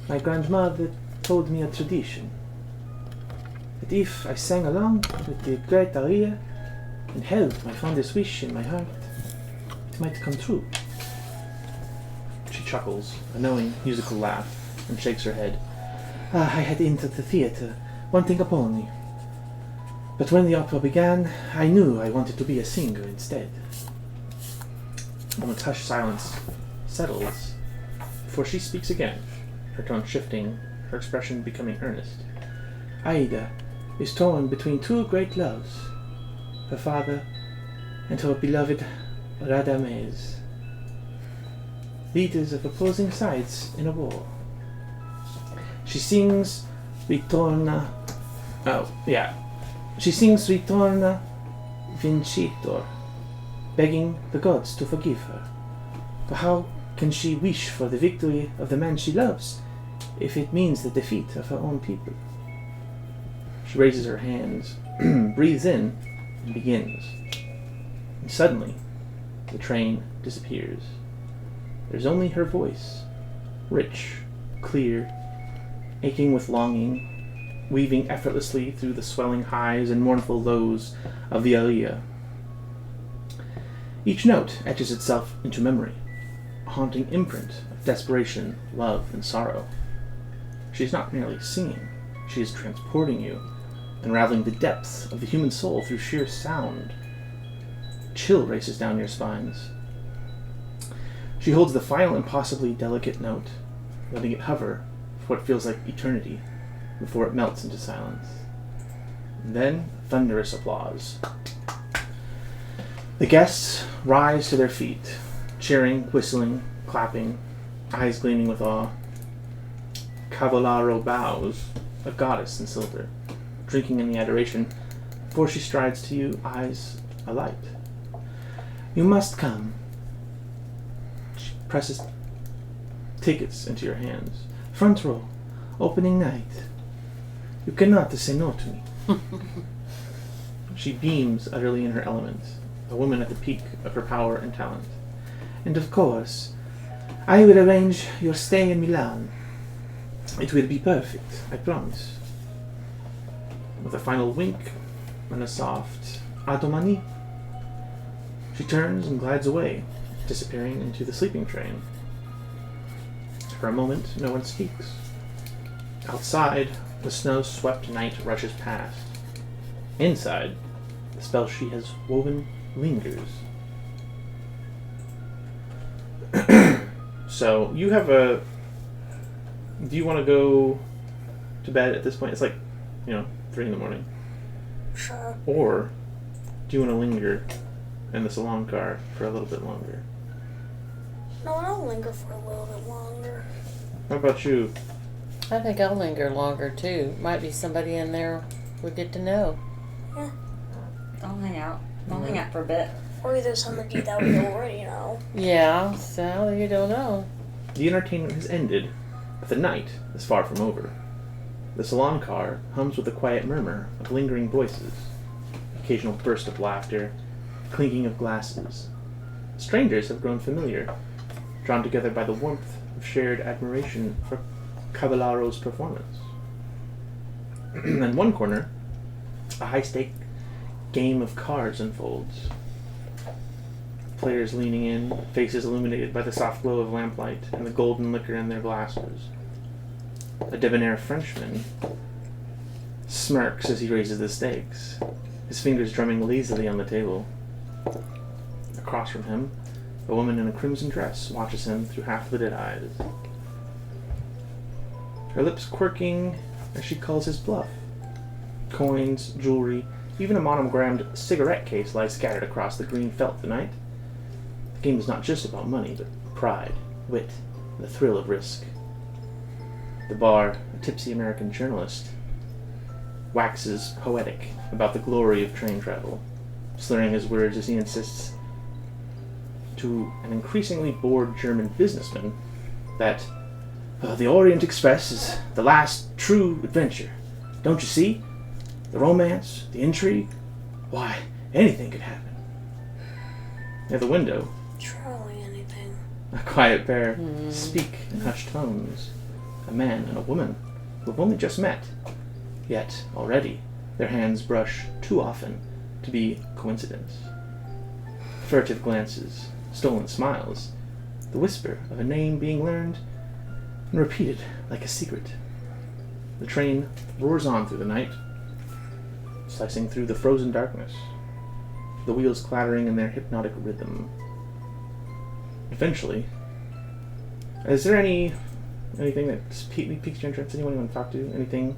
My grandmother told me a tradition, that if I sang along with the great aria and held my fondest wish in my heart, it might come true." She chuckles, a knowing musical laugh, and shakes her head. "I had entered the theatre, wanting a pony. But when the opera began, I knew I wanted to be a singer instead." A moment's hushed silence settles before she speaks again, her tone shifting, her expression becoming earnest. "Aida is torn between two great loves, her father and her beloved Radames, leaders of opposing sides in a war. She sings Ritorna Vincitor, begging the gods to forgive her. But how can she wish for the victory of the man she loves if it means the defeat of her own people?" She raises her hands, breathes in, and begins. And suddenly, the train disappears. There's only her voice, rich, clear, aching with longing, weaving effortlessly through the swelling highs and mournful lows of the aria. Each note etches itself into memory, a haunting imprint of desperation, love, and sorrow. She is not merely singing, she is transporting you, unraveling the depths of the human soul through sheer sound. A chill races down your spines. She holds the final impossibly delicate note, letting it hover for what feels like eternity before it melts into silence. And then thunderous applause. The guests rise to their feet, cheering, whistling, clapping, eyes gleaming with awe. Cavallaro bows, a goddess in silver, drinking in the adoration, before she strides to you, eyes alight. "You must come." She presses tickets into your hands. "Front row, opening night. You cannot say no to me." She beams utterly in her element, a woman at the peak of her power and talent. "And of course, I will arrange your stay in Milan. It will be perfect, I promise." With a final wink and a soft "A domani," she turns and glides away, disappearing into the sleeping train. For a moment, no one speaks. Outside, the snow-swept night rushes past. Inside, the spell she has woven lingers. So, you have a... Do you want to go to bed at this point? It's like, 3 in the morning. Sure. Or, do you want to linger in the salon car for a little bit longer? No, I'll linger for a little bit longer. How about you? I think I'll linger longer too. Might be somebody in there we get to know. Yeah. I'll hang out. I'll hang out for a bit. Or either somebody that we already know. Yeah, so you don't know. The entertainment has ended, but the night is far from over. The salon car hums with a quiet murmur of lingering voices, occasional burst of laughter, clinking of glasses. Strangers have grown familiar, drawn together by the warmth of shared admiration for Cavallaro's performance. In one corner, a high-stakes game of cards unfolds. Players leaning in, faces illuminated by the soft glow of lamplight and the golden liquor in their glasses. A debonair Frenchman smirks as he raises the stakes, his fingers drumming lazily on the table. Across from him, a woman in a crimson dress watches him through half-lidded eyes, her lips quirking as she calls his bluff. Coins, jewelry, even a monogrammed cigarette case lie scattered across the green felt tonight. The game is not just about money, but pride, wit, and the thrill of risk. The bar, a tipsy American journalist, waxes poetic about the glory of train travel, slurring his words as he insists to an increasingly bored German businessman that the Orient Express is the last true adventure. Don't you see? The romance, the intrigue, why, anything could happen. Near the window, Truly anything. a quiet pair speak in hushed tones. A man and a woman who have only just met. Yet, already, their hands brush too often to be coincidence. Furtive glances, stolen smiles, the whisper of a name being learned and repeated like a secret. The train roars on through the night, slicing through the frozen darkness, the wheels clattering in their hypnotic rhythm. Eventually, is there anything that piques your interest? Anyone you want to talk to? Anything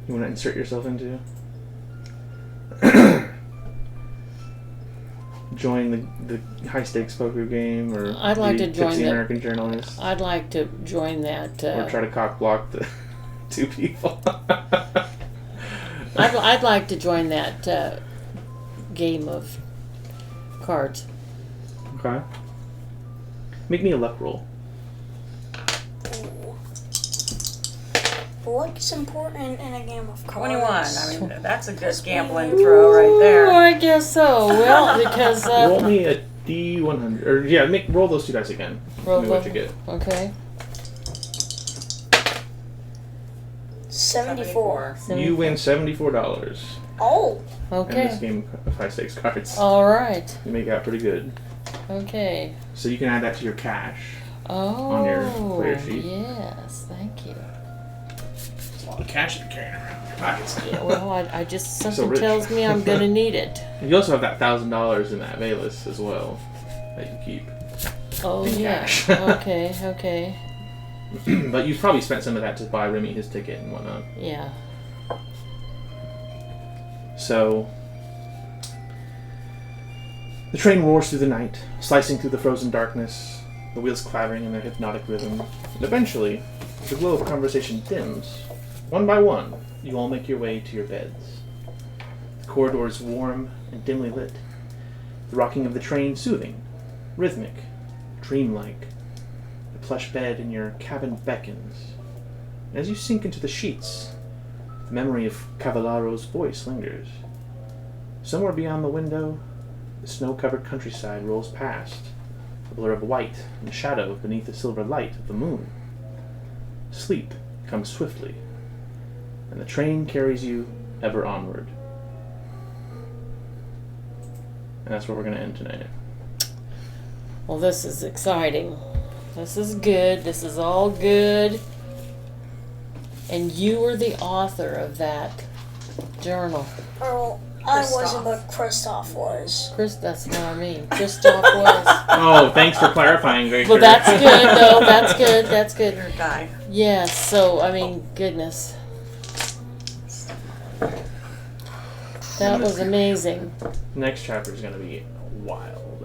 you want to insert yourself into? Join the high stakes poker game, or I'd like the to join tipsy the American journalist, I'd like to join that. or try to cock block the two people. I'd like to join that game of cards. Okay. Make me a luck roll. Ooh. Luck is important in a game of cards. 21. I mean, that's a good gambling throw right Ooh, there. I guess so. Well, because Roll me a D100, or yeah, roll those two dice again. roll Tell me what you get. Okay. 74. You win $74 Oh, in this Okay. game of high stakes cards. All right. You make out pretty good. Okay. So you can add that to your cash. Oh. On your player sheet. Yes. Thank you. There's a lot of cash you're carrying around in your pockets. Yeah, well, I just something rich. tells me I'm gonna need it. You also have that $1,000 in that Valus as well that you keep. Oh In yeah. cash. Okay. But you've probably spent some of that to buy Remy his ticket and whatnot. Yeah. So the train roars through the night, slicing through the frozen darkness, the wheels clattering in their hypnotic rhythm. And eventually, the glow of conversation dims. One by one, you all make your way to your beds. The corridor is warm and dimly lit. The rocking of the train soothing, rhythmic, dreamlike. The plush bed in your cabin beckons. And as you sink into the sheets, the memory of Cavallaro's voice lingers. Somewhere beyond the window, the snow-covered countryside rolls past, a blur of white and shadow beneath the silver light of the moon. Sleep comes swiftly, and the train carries you ever onward. And that's where we're going to end tonight. Well, this is exciting. This is good. This is all good. And you were the author of that journal. well, I wasn't, but Christoph was. Chris, that's what I mean. Christoph was. Oh, thanks for clarifying, Victor. Well, that's good, though. That's good. That's good. Your guy. Yes, so, I mean, goodness. That was amazing. Next chapter is going to be wild.